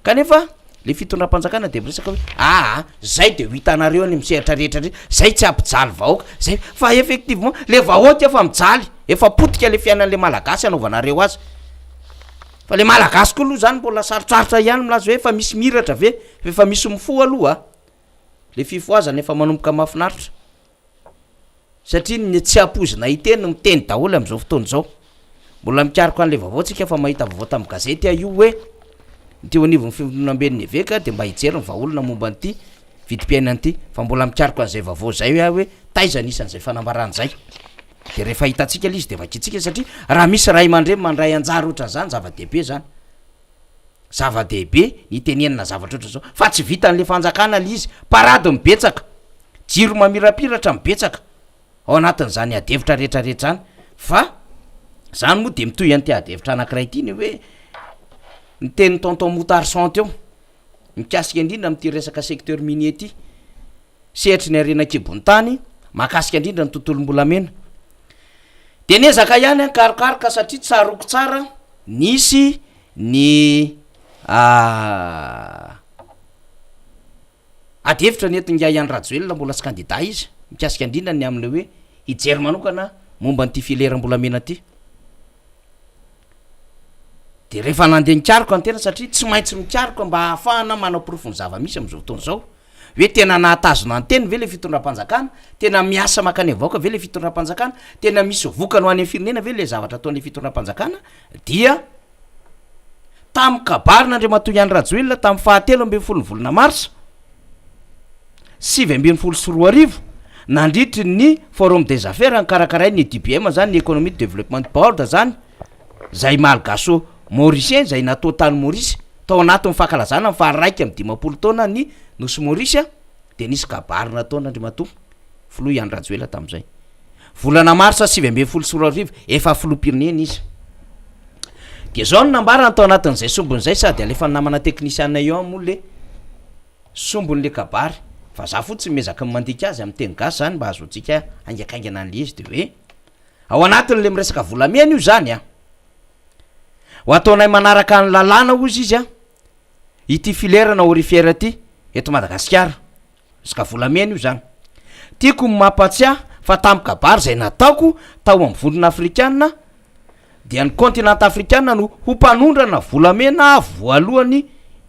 kanefa le fitondram-panjakana de miresaka hoe zay de ho hitanareo any misehatra rehetra zay tsy ampijaly vahoaka zay fa effectivement le vahoaka efa mijaly efa potika le fiainan'le malagasy anaovanareo azy fa le malagasy koa aloha zany mbola sarotsarotra ihany milaza hoe efa misy miratra ve efa misy mifo aloha le fifoazana efa manomboka mafinaritra satria ny tsy apozina hiteny no miteny daholo am'izao fotoana zao mbola mikariko an'le vaovao tsika fa mahita vaovao tamin'ny gazety io hoe teo anivon'ny fitonamben'ny eveka de mba hijery ny vaolona momba an'ity vidim-piainan'ity fa mbola mikariko an'izay vaovao zay hoe taizana isan'izay fanambaran'izay de rehefa hitantsika l izy de vakitsika satria raha misy ray aman-dreny mandray anjara ohatran'zany zava-dehibe zany zava-dehibe nitenenina zavatra oatra zao fa tsy vitan'le fanjakana l izy parady mibetsaka jiro mamirapiratra mibetsaka ao anatin'zany adevitra rehetrarehetra zany fa zany moa de mitoy an'ty adevitra anankiray ty ny hoe ny teny tonton Moutarson teo mikasika indrindra am'ty resaka secteur minier ty sehatry ny arenakibony tany mahakasika indrindra ny tontolom-bolamena de nezaka ihany an karokaroka satria tsaroko tsara nisy ny adevitra nentinga iany rajoelona mbola tsy kandida izy mikasika indrindra ny am'le hoe hijery manokana momba n'ty fileram-bolamena ty de rehefa nandeha nikariko antena satria tsy maintsy mikariko mba hahafahana manao porofony zava-misy am'izao fotoana zao hoe tena nahatazona anteny ve le fitondram-panjakana tena miasa makany avaoka ve le fitondram-panjakana tena misy vokany ho any amin'ny firenena ve le zavatra ataon'le fitondram-panjakana dia tamy kabarina Andriamatoa Iany Rajoelina tamy fahatelo amby folo ny volana marsa 2024 nandritry ny forum des affaires nkarakaray ny DPM zany ny économie de développement board zany zay malgaso mauricien zay natao tany Maurice tao anatin'ny fankalazana faharaiky amy 10 taona ny nosy Maurice de nisy kabarina ataon'Andriamatoa Filoha Iany Rajoelina tam'izay volana marsa 2024 efa filoham-pirenena izy de zao no nambarana tao anatin'izay sombon'izay sady alefa namana technicien eo moa le sombon'le kabary fa za fotsy mezaka mandika azy amy teny gasy zany mba azotsika angakaingana an'le izy de hoe ao anatin'le miresaka volamena io zany ho ataonay manaraka ny lalàna ozy izy ity filerana orifiera ty eto Madagasikara resaka volamena io zany tiako mampatsiahy fa tamy kabary zay nataoko tao amy volana afrikana dia ny continent afrikana no ho mpanondrana volamena voalohany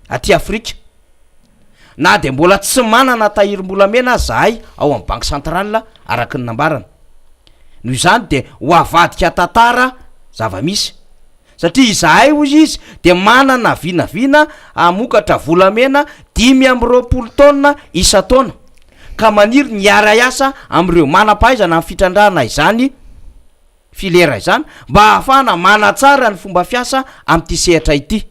aty Afrika na de mbola tsy manana tahirim-bolamena zahay ao amy banque centrale araky ny nambarana noho izany de ho avadika tantara zava-misy satria izahay ozy izy de manana vinavina amokatra volamena 520 taona isa-taona ka maniry ny ara-iasa am'ireo manam-pahaizana amin'ny fitrandrana izany filera izany mba hahafahana manatsara ny fomba fiasa am'ty sehatra ity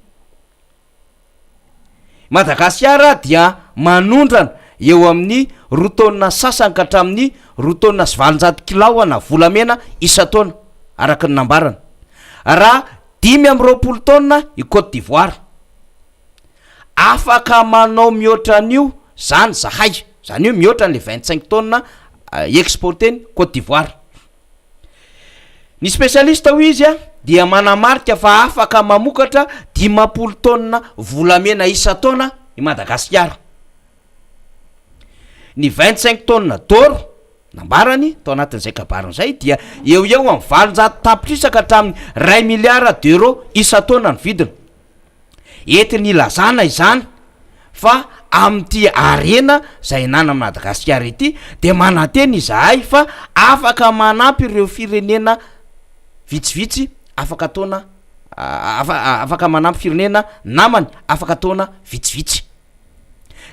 Madagasikara dia manondrana eo amin'ny rotaona sasany ka hatramin'ny rotaona 700 kilaoana volamena isa-taona araky ny nambarana raha 520 taona i Côte d'Ivoire afaka manao mihoatra an'io zany zahay zany io mihoatra n'le 25 taona exporteny Côte d'Ivoire ny spécialiste ho izy dia manamarika fa afaka mamokatra 50 taona volamena isa-taona i Madagasikara ny 25 taona toro nambarany tao anatin'izay kabarin'izay dia eo amy 700 tapitrisa ka hatramin'ny 1 milliard d'euros isa-taona ny vidina entiny ilazana izany fa am'ty arena zay nana Madagasikara ity de mananteny izahay fa afaka manampy ireo firenena vitsivitsy afaka taona afaka manampy firenena namany afaka taona vitsivitsy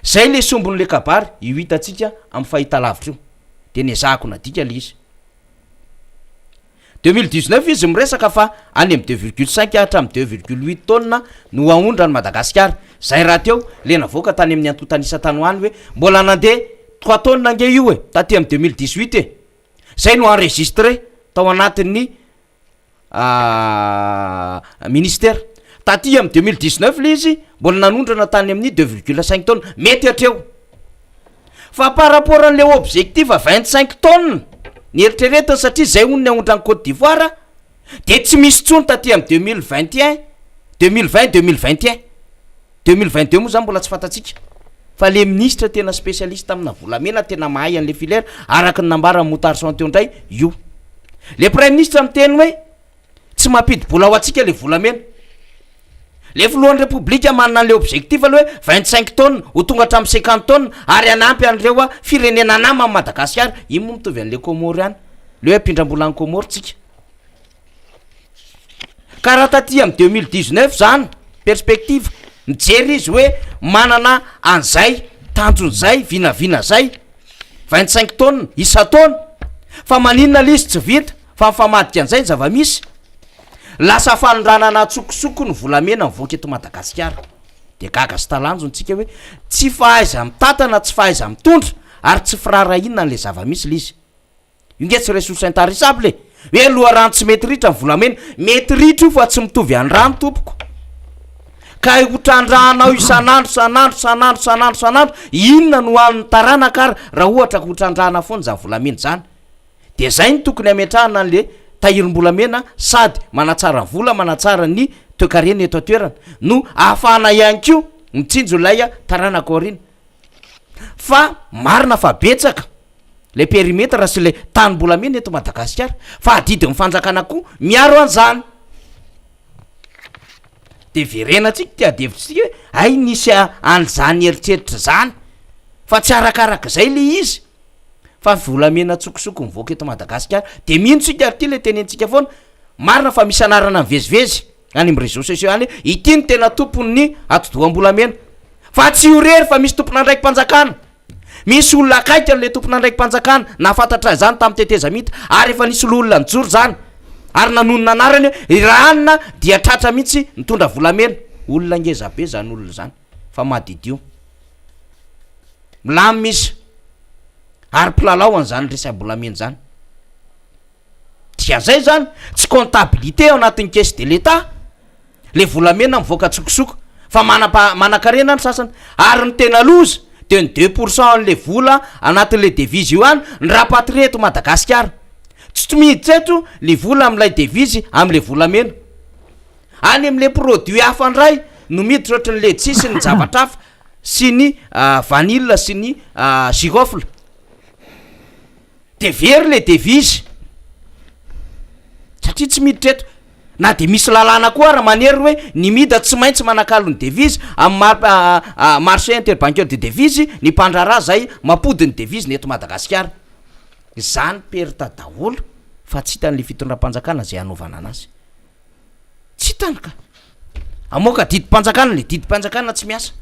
zay le sombon'le kabary io hitatsika amy fahita lavitra io de nezahako nadika le izy 2019 izy miresaka fa any amy 2,5 hatra amy 2,8 taona no aondrany Madagasikara zay raha teo le navoaka tany amin'ny antotanisa tany hoany hoe mbola nandeha 3 taona nge io taty amy 2018 zay no enregistré tao anatin'ny ministère taty amy 2019 le izy mbola nanondrana tany amin'ny 2,5 taona mety hatreo fa par rapport an'le objectif 25 taona ny eritreretiny satria zay hono ny aondrany Côte d'Ivoire de tsy misy tsony taty amy 2021 2022 moa zany mbola tsy fantatsika fa le ministre tena spécialiste amina volamena tena mahay an'le filera araky ny nambara Moutarson teo ndray io le premier ministre am'teny hoe tsy mampidi-bola ho atsika le volamena le filohan'ny republika manana an'le objectif aloha hoe 25 taona ho tonga hatramy 50 taona ary anampy an'ireo firenena nama amy Madagasikara ino moa mitovy an'le Comore any le hoe mpindrambola any Comore tsika karaha taty amy 2019 zany perspective mijery izy hoe manana an'izay tanjon'zay vinavina zay 25 taona isa-taona fa maninona le izy tsy vita fa mifamadika an'izay ny zava-misy lasa fanondranana tsokosoko ny volamena mivoaka eto Madagasikara de gaga sy talanjo ntsika hoe tsy fahaiza mitantana tsy fahaiza mitondra ary tsy firarahinona an'le zava-misy le izy ingetsy ressource intarissable hoe loha rano tsy mety ritra ny volamena mety ritra io fa tsy mitovy any rano tompoko ka hotrandrahanao isanandro inona no an'ny taranaka ary raha ohatra ka hotrandrahana foana zany volamena zany de zay ny tokony ametrahana an'le tahirim-bolamena sady manatsara ny vola manatsara ny toekarena eto atoerana no ahafahana ihany ko mitsinjo lay taranaka aorina fa marina fa betsaka le perimetra sy le tany-bolamena eto Madagasikara fa adidy ny fanjakana koa miaro an'izany de verenatsika ty adevitsika hoe ay nisy an'izany eritreritra zany fa tsy arakaraka zay le izy fa volamena tsokosoko mivoaka eto Madagasikara de mihitsika ary ty le tenentsika foana marina fa misy anarana mivezivezy any amin'ny réseaux sociaux any ity ny tena tompony atodoam-bolamena fa tsy horery fa misy tompona andraiky mpanjakana misy olona akaiky an'le tompona andraiky mpanjakana nafantatra zany tamin'ny teteza mita ary efa nisy olona nijoro zany ary nanonona anarany hoe ranona dia tratra mihitsy mitondra volamena olona ngeza be zany olona zany fa madidio milamy misy ary mpilalao an'izany resa-bolamena zany dia zay zany tsy comptabilité ao anatin'ny caisse de l'État le volamena mivoaka tsokosoko fa manakarena ny sasany ary ny tena loza de ny 2% an'le vola anatin'le devise io any ny rapatrie eto Madagasikara tsy miditra eto le vola am'ilay devise am'le volamena any am'le produit hafa andray no miditra ohatry ny letchi sy ny zavatra hafa sy ny vanille sy ny girofle de very le devise satria tsy miditra eto na de misy lalàna koa raha manery hoe ny mida tsy maintsy manakalo ny devise amin'ny marché interbancaire de devise ny mpandraraha zay mampody ny devise ny eto Madagasikara zany perta daholo fa tsy hitan'le fitondram-panjakana zay anaovana anazy tsy hitany ka amoaka didim-panjakana le didim-panjakana tsy miasa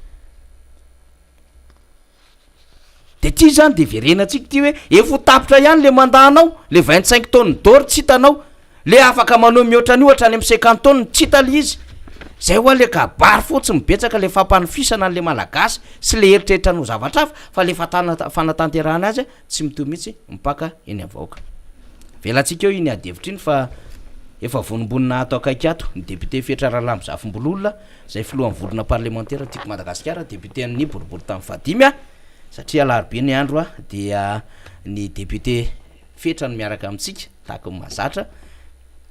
de ty zany de verenatsika ty hoe efa tapitra ihany le mandahanao le 25 tonnes d'or tsy hitanao le afaka manao mihoatra ny ohatra any amin'ny 50 tonnes tsy hita le izy zay hoa le kabary fotsy mibetsaka le fampanofisana an'le malagasy sy le eritreritra no zavatra hafa fa le fanatanterahana azy tsy mitovy mihitsy mipaka eny avaoka velantsika eo iny adevitra iny fa efa vonombonina ato akaiky ato ny député Fetra Ralamo Zafimbololona zay filohan'ny volona parlementaire tiako Madagasikara député amin'ny boribory tamin'ny fadimy satria alarobia ny andro dia ny député Fetra no miaraka amintsika tahaka ny mahazatra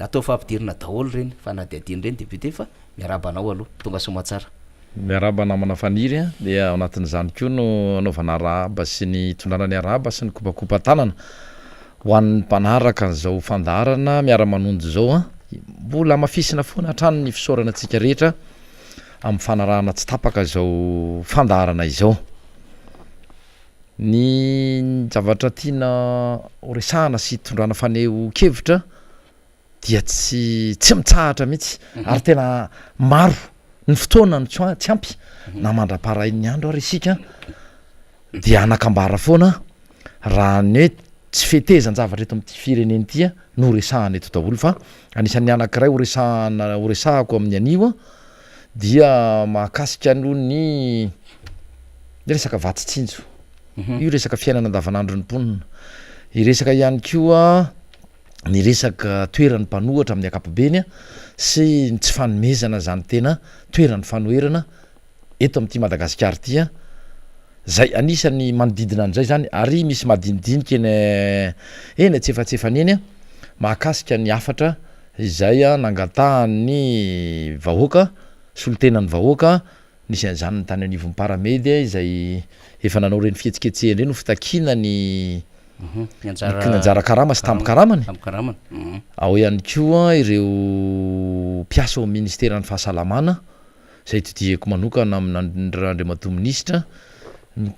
natao fampidirina daholo reny fa nadiadiny reny député fa miarabanao aloha tonga somatsara miaraba namana faniry dia ao anatin'izany koa no anaovana arahaba sy ny tondrana ny arahaba sy ny kopakopa tanana ho an'ny mpanaraka n'izao fandarana miara-manonjo zao mbola mafisina foana hatrany ny fisaorana antsika rehetra amin'ny fanarahana tsy tapaka zao fandarana izao ny zavatra tiana horesahana sy tondrana faneo kevitra dia tsy mitsahatra mihitsy ary tena maro ny fotoana ny tsy ampy na mandra-parain'ny andro ary isika dia anakambara foana raha ny hoe tsy fetezany zavatra eto amin'ity fireneny ity no horesahana eto daholo fa anisan'ny anankiray horesahako amin'ny anio dia mahakasika aloha ny resaka vatitsinjo io resaka fiainana andavanandro ny mponina iresaka ihany koa ny resaka toeran'ny mpanohatra amin'ny akapobeny sy tsy fanomezana zany tena toeran'ny fanoherana eto amin'ity Madagasikara ty zay anisany manodidina an'izay zany ary misy madinidinika eny tsefatsefany eny mahakasika ny afatra izay nangatahan'ny vahoaka solotenan'ny vahoaka nisy an'izany ny tany anivon'ny paramedy izay efa nanao reny fihetsiketsehany reny ho fitakina ny anjara karama sy tamby karamany ao ihany koa ireo mpiasa ao ministera ny fahasalamana zay totiako manokana amin'andriamato minisitra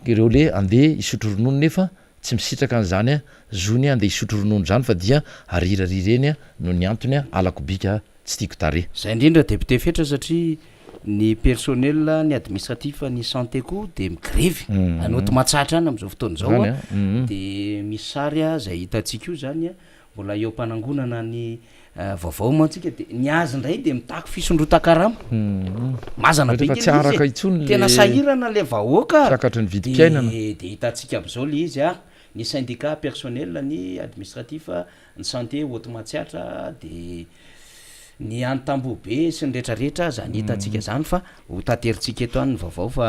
ireo le andeha isotro ronono nefa tsy misitraka an'izany zony andeha isotro ronono zany fa dia arirariireny no ny antony alakobika tsy tiako tare zay indrindra député Fetra satria ny personnel ny administratif ny santé ko de migrevy anoto matsatra any am'izao fotoana zao de misy sary zay hitantsika io zany mbola eo mpanangonana ny vaovao mantsika de ny azy ndray de mitako fisondrotan-karama mazana be tsy araka itsony tena sahirana le vahoaka sakatry ny vidim-piainana de hitantsika am'izao le izy ny syndicat personnel ny administratif ny santé oto-matsiatra de ny antambo be sy ny rehetrarehetra zany hitantsika zany fa ho tateritsika eto any ny vaovao fa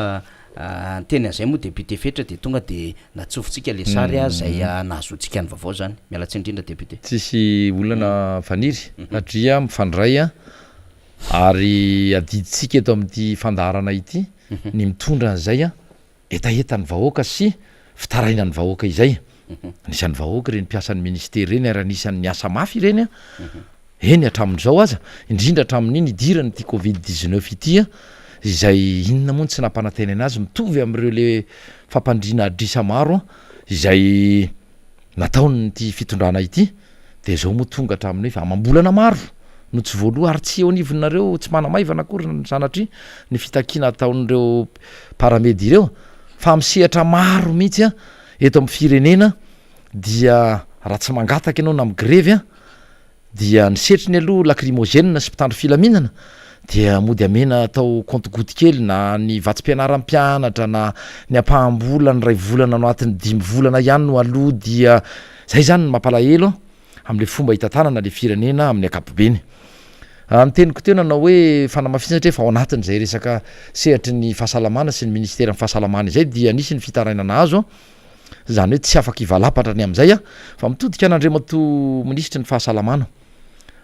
teny an'izay moa député fetra de tonga de natsofotsika le sary zay nahazoantsika ny vaovao zany mialatsy indrindra député tsisy olana faniry satria mifandray ary adiditsika eto amin'ity fandarana ity ny mitondra an'izay etaetany vahoaka sy fitaraina ny vahoaka izay anisan'ny vahoaka reny mpiasan'ny ministera reny ary anisan'ny miasa mafy ireny eny hatramin'izao aza indrindra hatramin'iny idirany ity covid-19 ity izay inona moa tsy nampanantena anazy mitovy am'ireo le fampandriana adrisa maro izay nataony ty fitondrana ity de zao moa tonga hatramin'ny hoe amam-bolana maro no tsy voaloha ary tsy eo anivonareo tsy manamaivana akory sanatry ny fitakina ataon'ireo paramedy ireo fa misehatra maro mihitsy eto amin'ny firenena dia raha tsy mangataka ianao na migrevy dia nisetry ny aloha lacrimogène sy mpitandro filaminana dia mody amena atao compte goutte kely na ny vatsim-pianaram-pianatra na ny ampahambola ny ray volana no atin'ny 5 volana ihany no aloha dia zay zany ny mampalahelo am'le fomba hitantanana le firenena amin'ny akapobeny nyteniko teo nanao hoe fanamafinatra fa ao anatin'izay resaka sehatry ny fahasalamana sy ny ministera ny fahasalamana izay dia nisy ny fitarainana azo zany hoe tsy afaka ivalapatra ny am'izay fa mitodika an'Andriamato ministra ny fahasalamana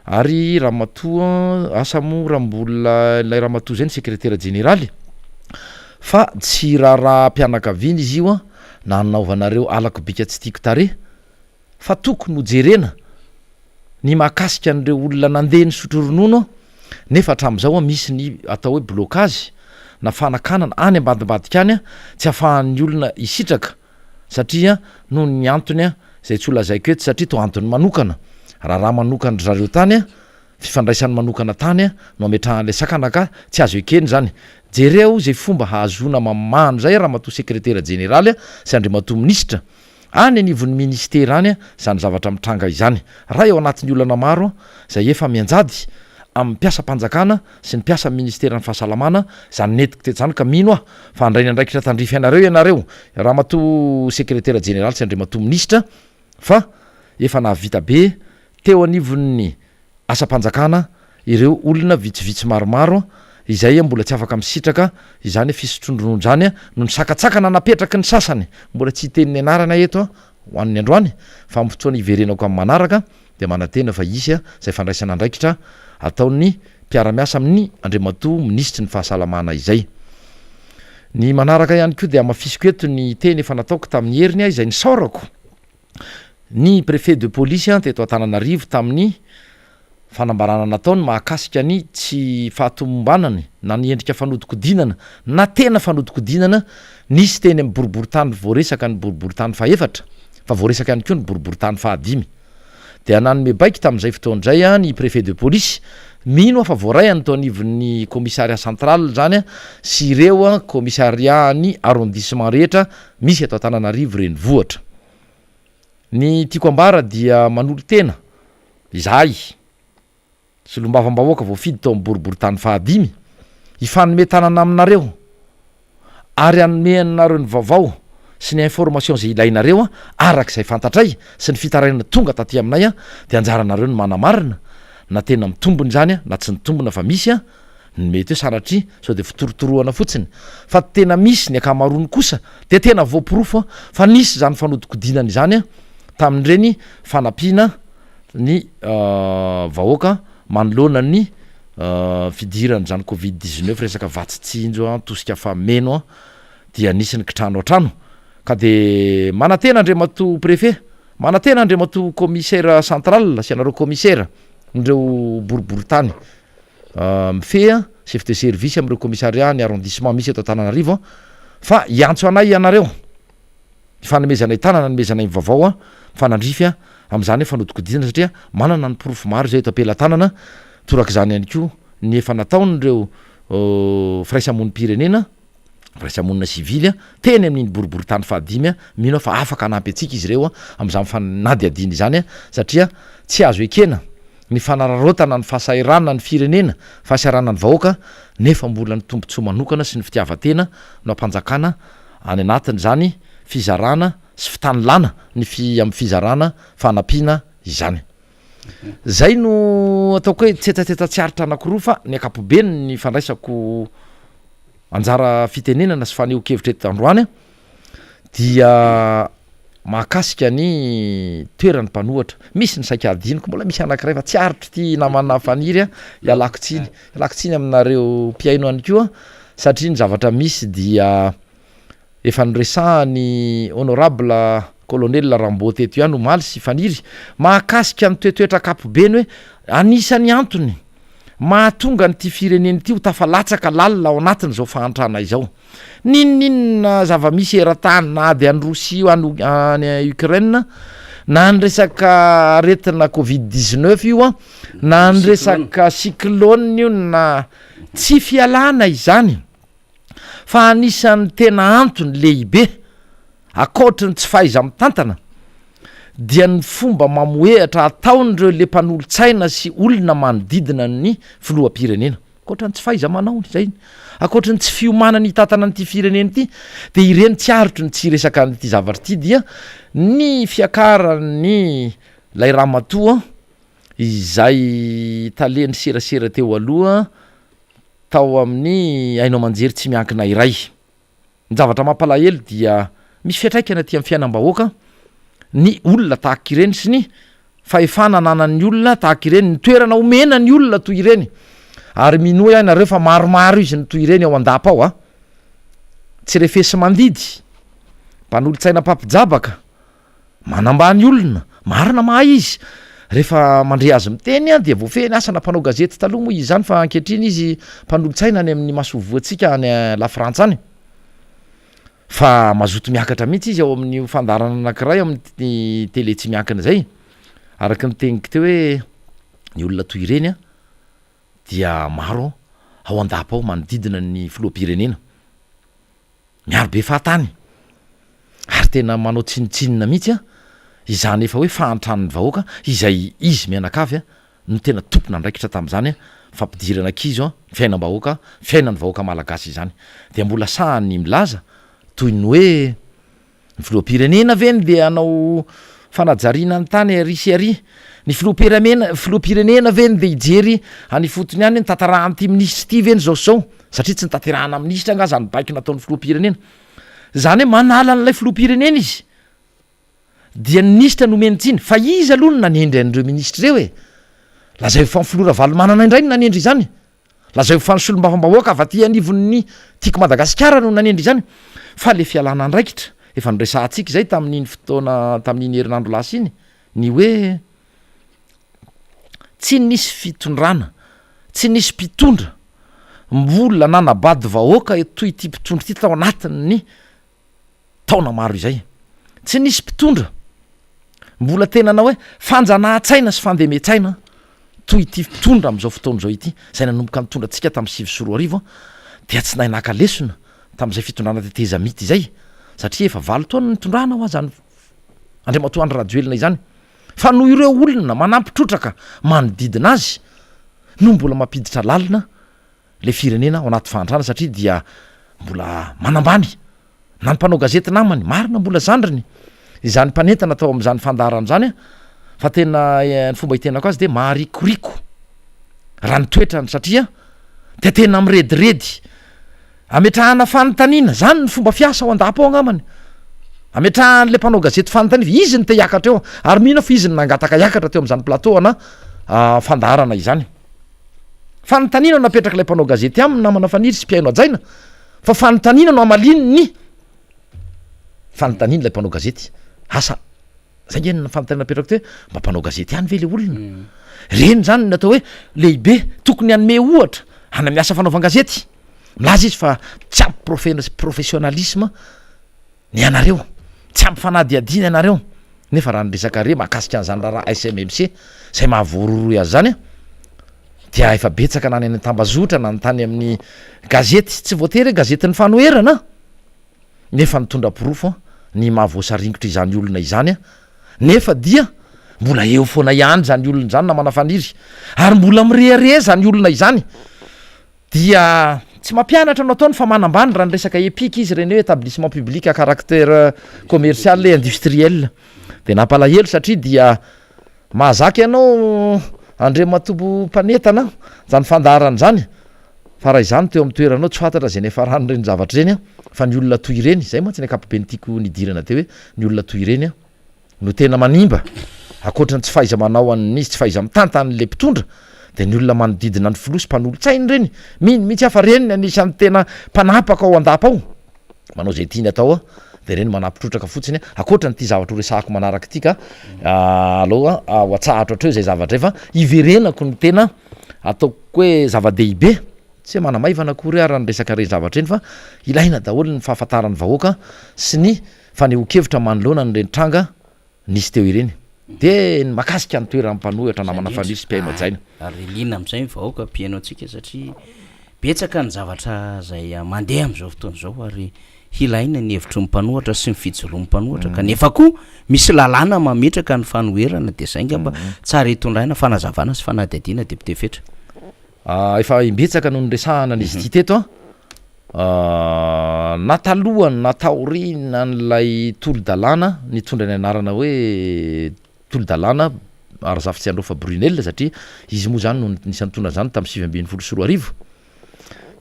ary Ramatoa Asamo Rambola ilay Ramatoa zay ny secrétaire général fa tsy raharaham-pianakaviana izy io na nanaovanareo alako bika tsy tiako tare fa tokony ho jerena ny mahakasika an'ireo olona nandeha ny sotro ronono nefa hatramin'izao misy ny atao hoe blocage na fanakanana any ambadimbadika any tsy ahafahan'ny olona isitraka satria no ny antony zay tsy olazaiko eto satria to antony manokana raha manokana zareo tany fifandraisan'ny manokana tany no ametrahan'le sakanaka tsy azo ekeny zany jereo zay fomba hahazona mamano zay raha matoa secrétaire général sy Andriamato ministra any anivon'ny ministera any zany zavatra mitranga izany raha eo anatin'ny olana maro zay efa mianjady amin'ny mpiasa-panjakana sy ny mpiasa ministera ny fahasalamana zany netiko teto zany ka mino fa andrainy andraikitra tandrify ianareo raha matoa secrétaire général sy Andriamato ministra fa efa nahavita be teo anivon'ny asa-panjakana ireo olona vitsivitsy maromaro izay mbola tsy afaka misitraka izany fisotrondronono zany no ny sakatsakana napetraky ny sasany mbola tsy hiteniny anarana eto ho an'ny androany fa fotoana iverenako amin'ny manaraka de manantena fa isy zay fandraisana andraikitra ataon'ny mpiara-miasa amin'ny Andriamato ministry ny fahasalamana izay ny manaraka ihany koa de amafisiko eto ny teny efa nataoko tamin'ny heriny izay ny saorako ny préfet de police teto Antananarivo tamin'ny fanambarana nataony mahakasika ny tsy fahatomombanany na niendrika fanodikodinana na tena fanodikodinana nisy teny amin'ny boriboritany voaresaka ny boriboritany faefatra fa voaresaka ihany koa ny boriboritany fahadimy de ananome baiky tamin'izay fotoandray ny préfet de police mino fa voarayany to anivon'ny commissariat central zany sy ireo commissariat ny arrondissement rehetra misy eto Antananarivo reny vohatra ny tiako ambara dia manolo tena izahay sy lombavambahoaka voafidy tao amin'ny boriboritany fahadimy ifanome tanana aminareo ary anome anareo ny vaovao sy ny information zay ilainareo arak'izay fantatray sy ny fitarainana tonga taty aminay de anjaranareo ny manamarina na tena mitombony zany na tsy nitombona fa misy ny mety hoe sanatry sao de fitorotoroana fotsiny fa tena misy ny akamarony kosa de tena voapirofo fa nisy zany fanodikodinany zany tamin'ireny fanampiana ny vahoaka manoloana ny fidirany zany covid-19 resaka vatsitsinjo tosika fa meno dia nisy ny kitrano atrano ka de manantena Andriamato préfet manantena Andriamato commissaire central sy anareo commissaire ndreo boriboritany mifea chef de service am'ireo commissariat ny arrondissement misy eto Antananarivo fa iantso anay ianareo fanomezanay tanana nomezanay vaovao fanandrify am'zany fanodikodinana satria manana ny profo maro zay eto apela-tanana torak'izany ihany koa ny efa nataon'ireo firaisamon'ny pirenena raisamonina sivily a teny amin'iny boribory tany fahadimy a mino fa afaka anampy atsika izy reo a am'izany fanady adiny zany a satria tsy azo ekena ny fanararotana ny fahasairana ny firenena fahasairana ny vahoaka nefa mbola ny tombontsoa manokana sy ny fitiavatena no ampanjakana any anatiny zany fizarana sy fitanylana ny am'y fizarana fanampiana izany zay no ataoko hoe tsetsatetsatsiaritra anakiroa fa ny akapobeny ny fandraisako anjara fitenenana sy faneo-kevitra eto androany a dia mahakasika ny toerany mpanohatra misy ny saika adiniko mbola misy anakiray fa tsy aritry ty namana faniry a ialakotsiny aminareo mpiaino any koa satria ny zavatra misy dia efa nyresahany honorable colonel Rambo teto ihany omaly sy faniry mahakasika ny toetoetra akapobeny hoe anisany antony mahatonga ny ty fireneny ty ho tafalatsaka lalina ao anatiny zao fahantrana izao ninninna zava-misy eratany na ady any Rosia any Ukraine na ny resaka aretina Covid-19 io a na ny resaka cyclone io na tsy fialana izany fa anisan'ny tena antony lehibe akoatriny tsy faiza mitantana dia ny fomba mamoehatra ataon'ireo le mpanolotsaina sy olona manodidina ny filoham-pirenena akoatrany tsy faiza manao zay akoatrany tsy fiomanany hitantana nyty firenena ty de ireny tsy aritry ny tsy resaka nyty zavatra ty dia ny fiakarany lay ramatoa izay taleny serasera teo aloha tao amin'ny ainao manjery tsy miankina iray ny zavatra mampalahelo dia misy fiatraikana ty amin'ny fiainam-bahoaka ny olona tahaka ireny sy ny fahefana nanany olona tahaka ireny ny toerana omena ny olona toy ireny ary minoa ihany nareo fa maromaro izy ny toy ireny ao andapa ao a tsy refesy mandidy mpanolo-tsaina pampijabaka manambany olona marina mahay izy rehefa mandre azy miteny a dia voafeny asana mpanao gazety taloha moa izy zany fa ankehitriny izy mpanolo-tsaina any amin'ny masovoantsika any la France any fa mazoto miakatra mihitsy izy ao amin'ny fandarana anakiray amin'ny tele tsy miankina zay araky ny tegniko teo hoe ny olona toy ireny a dia maro ao andapa ao manodidina ny filoham-pirenena miaro be fahatany ary tena manao tsinitsinina mihitsy a izany efa hoe fahantranony vahoaka izay izy mianakavy a no tena tompona ndraikitra tam'izany a fampidirana ankizy a fiainam-bahoaka fiainany vahoaka malagasy izany de mbola sahany milaza toy ny hoe ny filoham-pirenena veny de anao fanajariana ny tany ary sy ary ny filoham-pirenena veny de ijery any fotony any ny tantarahanyty ministra ty veny zao satria tsy nitanterahana ministra nga zany baiky nataon'ny filoham-pirenena zany hoe manala n'lay filoham-pirenena izy dia ny ministra nomenitsiny fa izy aloha no nanendry an'ireo ministra reo e lazay fa nifilora valomanana indray no nanendry izany lazay fa ny solom-bafam-bahoaka avaty anivon'ny tiako Madagasikara no nanendry izany fa le fialana andraikitra efa nyresahantsika zay tamin'iny fotoana tamin'iny herinandro lasa iny ny hoe tsy nisy fitondrana tsy nisy mpitondra mbola nanabady vahoaka toy ty mpitondra ty tao anatin'ny taona maro izay tsy nisy mpitondra mbola tena na hoe fanjanahan-tsaina sy fandeme-tsaina toy ty mpitondra am'izao fotoana zao ity zay nanomboka mitondra antsika tamin'ny 7 dia tsy nahy naka lesona tam'izay fitondrana teteza mity zay satria efa 8 taona nitondrana ho azany Andriamatoa Andry Rajoelina izany fa noho ireo olona manampitrotraka manodidina azy no mbola mampiditra lalina le firenena ao anaty fahantrana satria dia mbola manambany na ny mpanao gazety namany marina mbola zandriny izany mpanentana atao am'izany fandarana zany a fa tena ny fomba hitenako azy de maharikoriko raha nitoetrany satria de tena mirediredy ametrahana fanontaniana zany ny fomba fiasa ao andapa ao agnamany ametrahan'le mpanao gazety fanontaniana izy ny te hiakatra eo ary mino fa izy ny nangataka hiakatra teo am'izany plateau ana fandarana izany fanontaniana no napetraka ilay mpanao gazety aminy namana faniry sy mpiaino ajaina fa fanontaniana no amaliny ny fanontaniana lay mpanao gazety asa zay nge fanontaniana napetraka teo hoe mba mpanao gazety ihany ve le olona reny zany natao hoe lehibe tokony anome ohatra ana miasa fanaovan-gazety milaza izy fa tsy ampy professionnalisme ny anareo tsy ampy fanadiadina ianareo nefa raha nyresaka re mahakasika an'izany raha SMMC zay mahavororoy azy zany a dia efa betsaka nany any tambazotra na nytany amin'ny gazety tsy voatery gazetin'ny fanoherana nefa nitondra pirofo ny mahavoasaringotra izany olona izany a nefa dia mbola eo foana ihany zany olona zany na manafaniry ary mbola mireare zany olona izany dia tsy mampianatra no ataony fa manambany raha ny resaka epika izy reny hoe établissement public à caractère commercial et industriel de nampalahelo satria dia mahazaky ianao andre matobo mpanetana zany fandaharany zany fa raha izany teo amin'ny toeranao tsy fantatra zay nefa rano reny zavatra reny a fa ny olona toy ireny zay moa tsy ny akapobe ny tiako nidirana teo hoe ny olona toy ireny a no tena manimba akoatrany tsy faiza manao an'izy tsy faiza mitantan'le mpitondra de ny olona manodidina ny filosy mpanolo-tsainy reny mino mihitsy afa reny ny anisan'ny tena mpanapaka ao andapa ao manao zay tiany atao a de reny manampitrotraka fotsiny akoatra nyty zavatra resahako manaraka ty ka aloha ho atsahatra ohatreo zay zavatra efa iverenako ny tena ataoko hoe zava-dehibe tsy hoe manamaivana kory ary ny resaka reny zavatra reny fa ilaina daholo ny fahafantaran'ny vahoaka sy ny fanehokevitra manoloana ny reny tranga nisy teo ireny de ny makasika ny toerany mpanohatra namana fanisy mpiaino ajaina ary lina am'izay vahoaka mpiaino antsika satria betsaka ny zavatra zay mandeha am'izao fotoana zao ary hilaina ny hevitry ny mpanohatra sy ny fijoroan'ny mpanohatra kanefa koa misy lalàna mametraka ny fanoherana de zay ngamba tsara hitondraina fanazavana sy fanadadiana depute fetra efa imbetsaka noho ny resahana n'izy ty teto natalohany nataorina n'lay tolo-dalàna nitondra ny anarana hoe tolo-dalàna ary zafitsy andreo fa Brunel satria izy moa zany no nisan'ny tondra zany tamin'ny 2024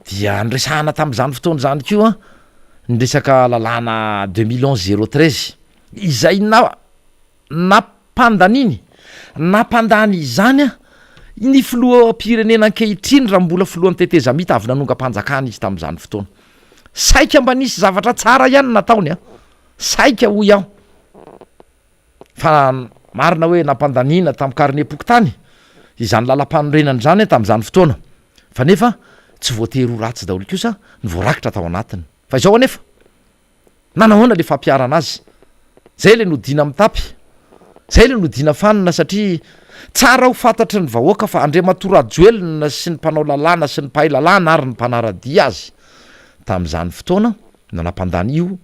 dia nyresahana tamin'izany fotoana zany koa ny resaka lalàna 2011-013 izay nampandaniny nampandany izany a ny filoha-pirenena ankehitriny raha mbola filohan'ny tetezamita avy nanonga-panjakana izy tamin'izany fotoana saika mba nisy zavatra tsara ihany nataony a saika hoy aho fa marina hoe nampandaniana tamin'ny karnepoky tany izany lalam-panorenany zany tamin'izany fotoana fa nefa tsy voatery ho ratsy daholo kosa ny voarakitra tao anatiny fa izao anefa nanahoana le fampiarana azy zay le nodina mitapy zay le nodina fanina satria tsara ho fantatry ny vahoaka fa Andriamatorajoelina sy ny mpanao lalàna sy ny mpahay lalàna ary ny mpanaradia azy tamin'izany fotoana no nampandany io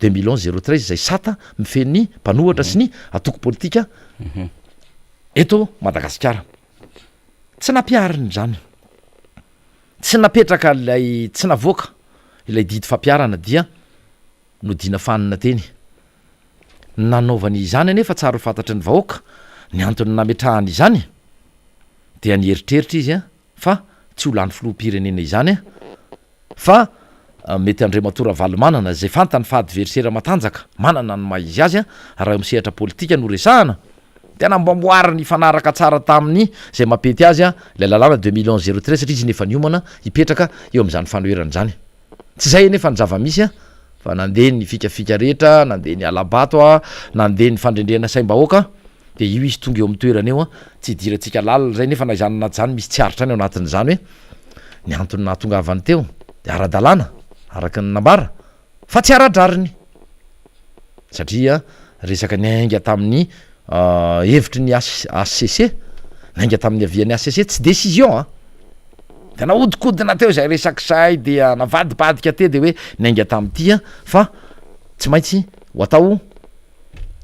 2011-013 zay sata mifeny mpanohatra sy ny atoko politika eto Madagasikara tsy nampiariny zany tsy napetraka ilay tsy navoaka ilay didy fampiarana dia nodina fanina teny nanaovany izany anefa tsara ho fantatry ny vahoaka ny antony nametrahany izany dia nieritreritra izy a fa tsy ho lany filoha-pirenena izany a fa mety Andriamatora Valomanana zay fantany fa adversera matanjaka manana ny maha izy azy a raha misehatra politika no resahana tena mbamboariny fanaraka tsara tamin'ny zay mapety azy a ilay lalàna 2011-013 satria izy nefa niomana hipetraka eo amin'izany fanoherana zany tsy zay nefa ny zava-misy a fa nandeha ny fikafika rehetra nandeha ny alabato a nandeha ny fandrendrena saim-bahoaka de io izy tonga eo amin'ny toerana eo a tsy hidirantsika lalina zay nefa na izany anaty zany misy tsy aritra any ao anatin'izany hoe ny antony nahatongavany teo de ara-dalàna araka ny nambara fa tsy ara-drariny satria resaka nainga tamin'ny hevitry ny ACC nainga tamin'ny avian'ny ACC tsy décision a de naodikodina teo zay resak'zay dia navadibadika te de hoe nainga tamin'ity a fa tsy maintsy ho atao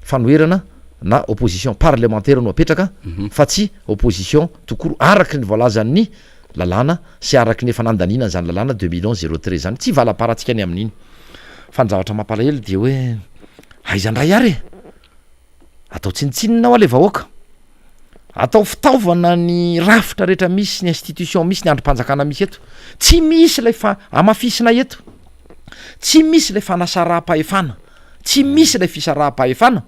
fanoherana na opposition parlementaire no apetraka fa tsy opposition tokoro araky ny voalazan'ny lalàna sy araky ny efa nandaninany zany lalàna 2011-013 zany tsy valam-paratsika any amin'iny fa ny zavatra mampalahelo dia hoe aizandray ary atao tsinitsinina ao le vahoaka atao fitaovana ny rafitra rehetra misy ny institution misy ny androm-panjakana misy eto tsy misy lay amafisina eto tsy misy lay fanasaraha-pahefana tsy misy lay fisaraha-pahefana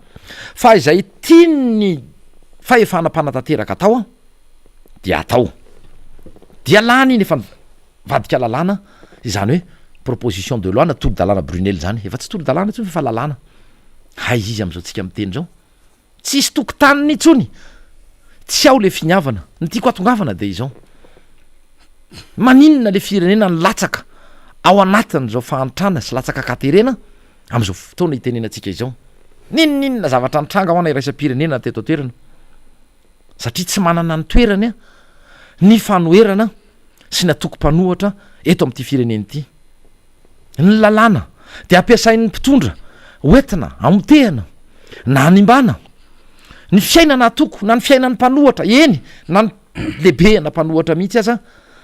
fa izay tiany fahefana mpanatanteraka atao a dia atao dia lany iny efa vadika lalàna izany hoe proposition de loi na tolo-dalàna Brunel zany efa tsy tolo-dalàna tsony fa lalàna hay izy am'izao tsika miteny zao tsisy tokotaniny itsony tsy ao le finiavana ny tiako atongavana de izao maninona le firenena ny latsaka ao anatin' zao fahantrana sy latsaka katerena am'izao fotoana hitenenantsika izao ninninona zavatra nitranga ho ana iraisa-pirenena teto toerana satria tsy manana ny toerany a ny fanoerana sy ny atoko-panohatra eto amin'ity fireneny ity ny lalàna de ampiasain'ny mpitondra oentina amotehana na animbana ny fiainana atoko na ny fiainany mpanohatra eny na ny lehibe na mpanohatra mihitsy aza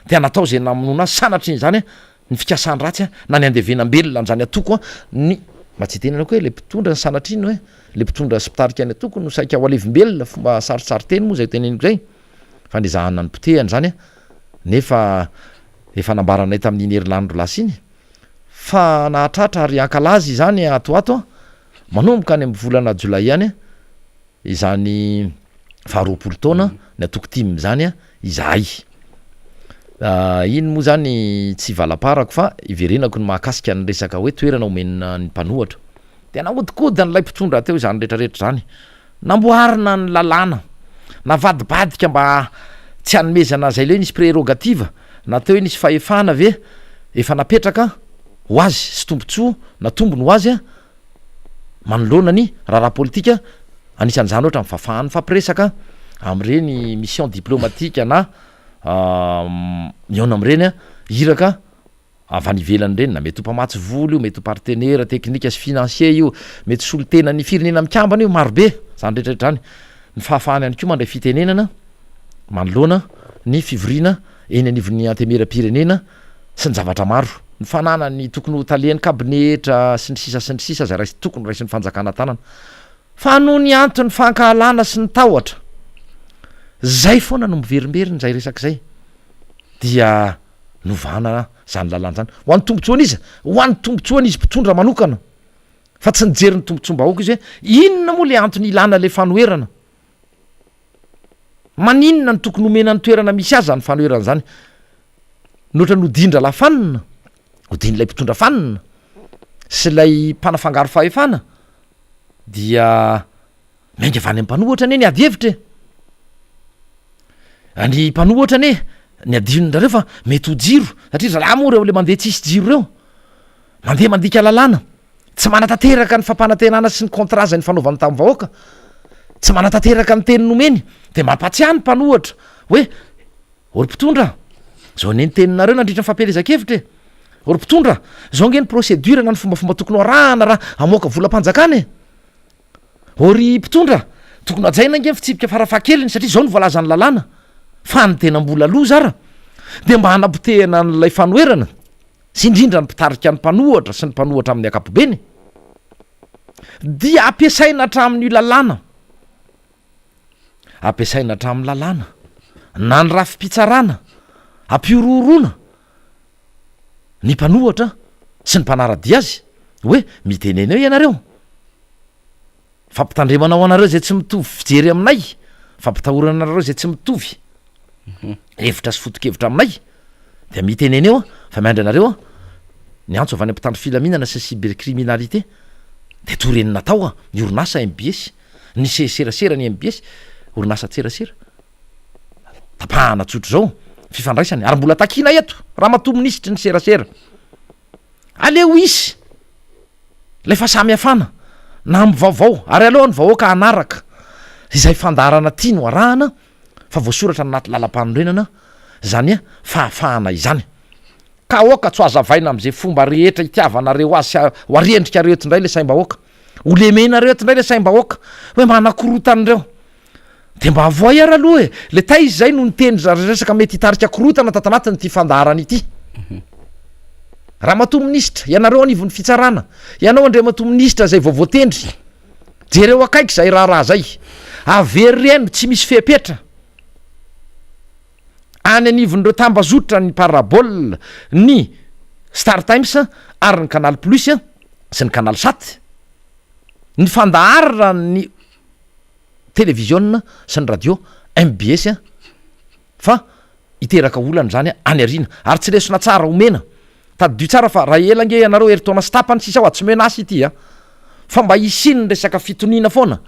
de natao zay namonona sanatry iny zany ny fikasany ratsy na ny andevenambelona n'zany atoko ny matsitenana ko hoe le mpitondra ny sanatry iny hoe le mpitondra spitarika ny atoko no saika ho alevimbelona fomba sarotsary teny moa zay teneniko zay fandrizahana ny potehany zany nefa efa nambaranay tamin'iny herinandro lasa iny fa nahatratra ary ankalazy zany atoato manomboka any amin'ny volana jolay ihany izany faharoapolo taona ny atoko tim zany izahay iny moa zany tsy valaparako fa iverenako ny mahakasika ny resaka hoe toerana omenina ny mpanohatra de nahodikody n'lay mpitondra teo zany rehetrarehetra zany namboarina ny lalàna navadibadika mba tsy hanomezana zay le nisy prérogative nateo nisy fahefana ve efa napetraka ho azy sy tombontsoa na tombony ho azy manoloana ny raharaha politika anisan'izany ohatra mifafahany fampiresaka am'ireny mission diplomatique na miona am'ireny iraka avy any ivelany reny na mety ho mpamatsy voly io mety ho partenaire technique sy financier io mety solotena ny firenena mikambana io marobe zany rehetrarehetra zany ny fahafahany ihany koa mandray fitenenana manoloana ny fivoriana eny anivon'ny antemeram-pirenena sy ny zavatra maro ny fanana ny tokony ho taliany kabinetra sy ny sisa zay raisy tokony raisy ny fanjakana tanana fa no ny antony fankahalana sy ny tahotra zay foana no miverimberiny zay resaky zay dia novana zany lalàna zany ho an'ny tombontsoana izy ho an'ny tombontsoana izy mpitondra manokana fa tsy nijery ny tombontsoam-bahoaka izy hoe inona moa le antony ilana le fanoerana maninona ny tokony omena ny toerana misy azy zany fanoerana zany nohatra ny odindra lafanina odiny lay mpitondra fanina sy lay mpanafangaro fahefana dia mainga avany amin'ny mpanohatra ane ny ady hevitra ny mpanohatra ane ny adinondrareo fa mety ho jiro satria zalahy moa reo le mandeha tsisy jiro reo mandeha mandika lalàna tsy manatanteraka ny fampanantenana sy ny contrat zay ny fanaovany tamin'ny vahoaka tsy manatanteraka ny teny nomeny de mampatsiany mpanohatra hoe ory mpitondra zao ne ny teninareo nandritra ny fampelezakevitra ory mpitondra zao nge ny procédure na ny fombafomba tokony arahana raha amoaka volam-panjakana ory mpitondra tokony ajaina nge fitsipika farafahakeliny satria zao ny voalazany lalàna fa ny tena mbola loza ara de mba hanapotehana n'lay fanoerana sy indrindra ny mpitarika ny mpanohatra sy ny mpanohatra amin'ny akapobeny dia ampiasaina hatramin'io lalàna ampiasaina hatramin'ny lalàna na ny rafim-pitsarana ampiororona ny mpanohatra sy ny mpanaradi azy hoe miteneneo ianareo fampitandremanao anareo zay tsy mitovy fijery aminay fampitahorana anareo zay tsy mitovy hevitra sy foto-kevitra aminay de miteneneo fa miandry anareo ny antso avany ampitandro filaminana sy cybercriminalité de toreniny natao ny orinasa MBS ny serasera ny MBS orinasa tserasera tapahana tsotro zao fifandraisany ary mbola takina eto raha matomonisitry ny serasera aleo isy le fa samy hafana na mivaovao ary aloha ny vahoaka anaraka izay fandarana tia no arahana fa voasoratra anaty lalam-panorenana zany fahafahana izany ka oka tsy azavaina am'izay fomba rehetra itiavanareo azy ho ariendrika reto indray le saim-bahoaka ho lemena reto indray le saim-bahoaka hoe manakorotanyireo de mba avoay ara aloha le ta izy zay no niteny resaka mety hitarika korotana tatanatiny ty fandarana ity raha matomonisitra ianareo anivon'ny fitsarana ianao andre matomonisitra zay voavoatendry jereo akaiky zay raharaha zay avery reno tsy misy fepetra any anivon'ireo tambazotra ny parabole ny Star Times ary ny Canal Plus sy ny Canal Sat ny fandaharana ny télévision sy ny radio MBS fa iteraka olana zany any arina ary tsy lesona tsara omena tadidio tsara fa raha ela nge ianareo eritona sy tapany sisa ho tsy menasy ity fa mba isiny resaka fitonina foana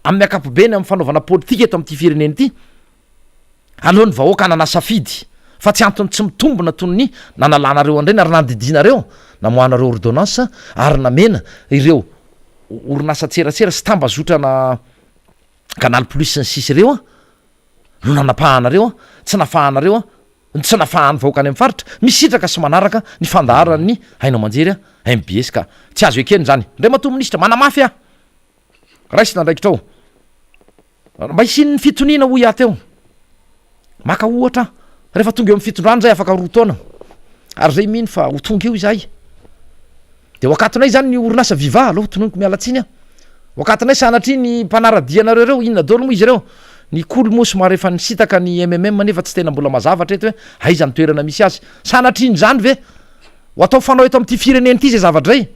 amin'ny akapobeny amin'ny fanaovana politika eto amin'ity fireneny ity aloha ny vahoaka ananasafidy fa tsy antony tsy mitombona toy ny nanalanareo andreny ary nandidinareo namoanareo ordonnance ary namena ireo orinasa tserasera sy tambazotrana Canal Plus sy ny sisy ireo no nanapahanareo tsy nafahanareo tsy nafahany vahoaka any amin'ny faritra misitraka sy manaraka ny fandaharany hainao manjery MBS ka tsy azo ekeny zany ndray mato minisitra manamafy raisina ndraikitra ao mba isin'ny fitoniana hoy aty eo maka ohatra rehefa tonga eo amin'ny fitondrano zay afaka roa taona ary zay mino fa ho tonga eo izay de wakatinay zany ny orinasa viva aloha tononiko mialatsiny wakatinay sanatry ny mpanaradianareo reo inona dolo moa izy reo ny kolo moa somary efa nisitaka ny MMM nefa tsy tena mbola mazavatra eto hoe aiza ny toerana misy azy sanatriny zany ve ho atao fanao eto amin'ity fireneny ity zay zavatra zay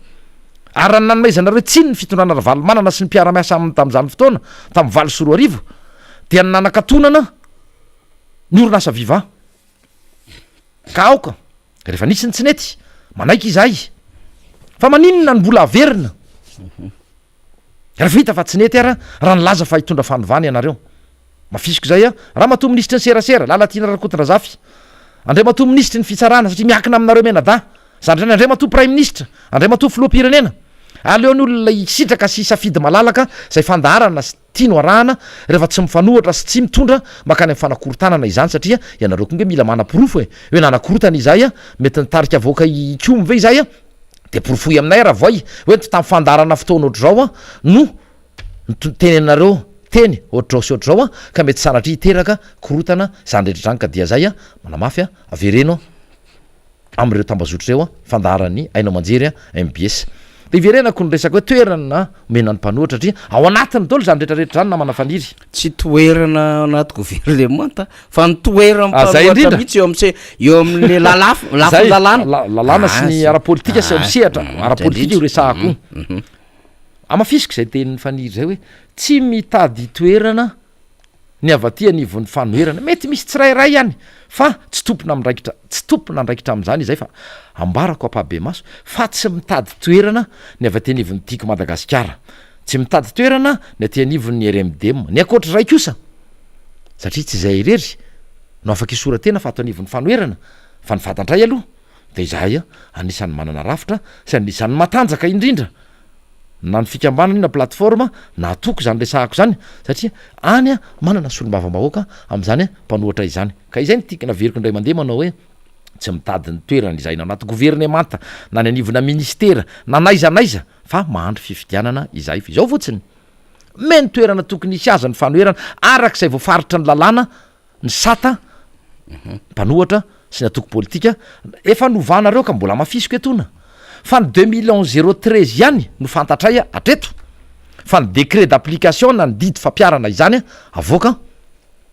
ary nanomaizanareo tsiny ny fitondrana valomanana sy ny mpiara-miasa aminy tam'izany fotoana tamin'ny 20 dia nanakatonana ny orinasa viva ka aoka rehefa nisy ny tsinety manaiky izahay fa maninona ny mbola averina rehefa hita fa tsinety ara raha nilaza fa hitondra fanovany ianareo mafisiko zay raha mato ministry ny serasera lalatiana rakotondrazafy andray mato ministry ny fitsarana satria miakina aminareo menada zany zany andray mato prime ministre andray mato filoam-pirenena aleony olona isitraka sy safidy malalaka zay fandaharana sy tiano arahana rehefa tsy mifanohatra sy tsy mitondra makany amin'ny fanakorotanana izany satria ianareo konge mila manapirofo hoe nanakorotana izay mety nitarika avoaka ikomy ve izay de porofoy aminay raha voay hoe tamin'ny fandaharana fotoana ohatr'zao no tenenareo teny ohatr'zao sy ohatr'zao ka mety sanatry hiteraka korotana zany rehetra zany ka dia zay manamafy avereno am'ireo tambazotry reo fandaharany ainao manjery MBS de iverenako ny resaka hoe toerana menany mpanohatra satria ao anatiny dolo zany rehetrarehetra zany na manafaniry tsy toerana anaty gouvernementa fa ny toeranmpanohatra mihitsy eo amin'ny lalàna sy ny ara-politika sy misehatra ara-politika io resahako amafisiko zay tenin'ny faniry zay hoe tsy mitady toerana ny avaty anivon'ny fanoherana mety misy tsirairay ihany fa tsy tompona am'raikitra tsy tompona andraikitra am'zany izay fa ambarako apabe maso fa tsy mitady toerana ny avaty anivon'ny tiako Madagasikara tsy mitady toerana ny aty anivon'ny RMDM ny akoatra ray kosa satria tsy izay irery no afaka isoratena fa ato anivon'ny fanoherana fa ny fatantray aloha de izahay anisan'ny manana rafitra sy anisan'ny matanjaka indrindra na ny fikambanana na plateforme na atoko zany resahako zany satria any manana solom-bava-bahoaka am'zany mpanohatra izany ka izay ny tiaka naveriko indray mandeha manao hoe tsy mitady ny toerana izay na anaty gouvernemanta na ny anivona ministera na naizanaiza fa mahandro fifidianana izay fa izao fotsiny me ny toerana tokony isy aza ny fanoherana arak'izay voafaritra ny lalàna ny sata mpanohatra sy ny atoko politika efa novanareo ka mbola mafisiko etona fa ny 2011-013 ihany no fantatray atreto fa ny décret d'application na ny didy fampiarana izany avoaka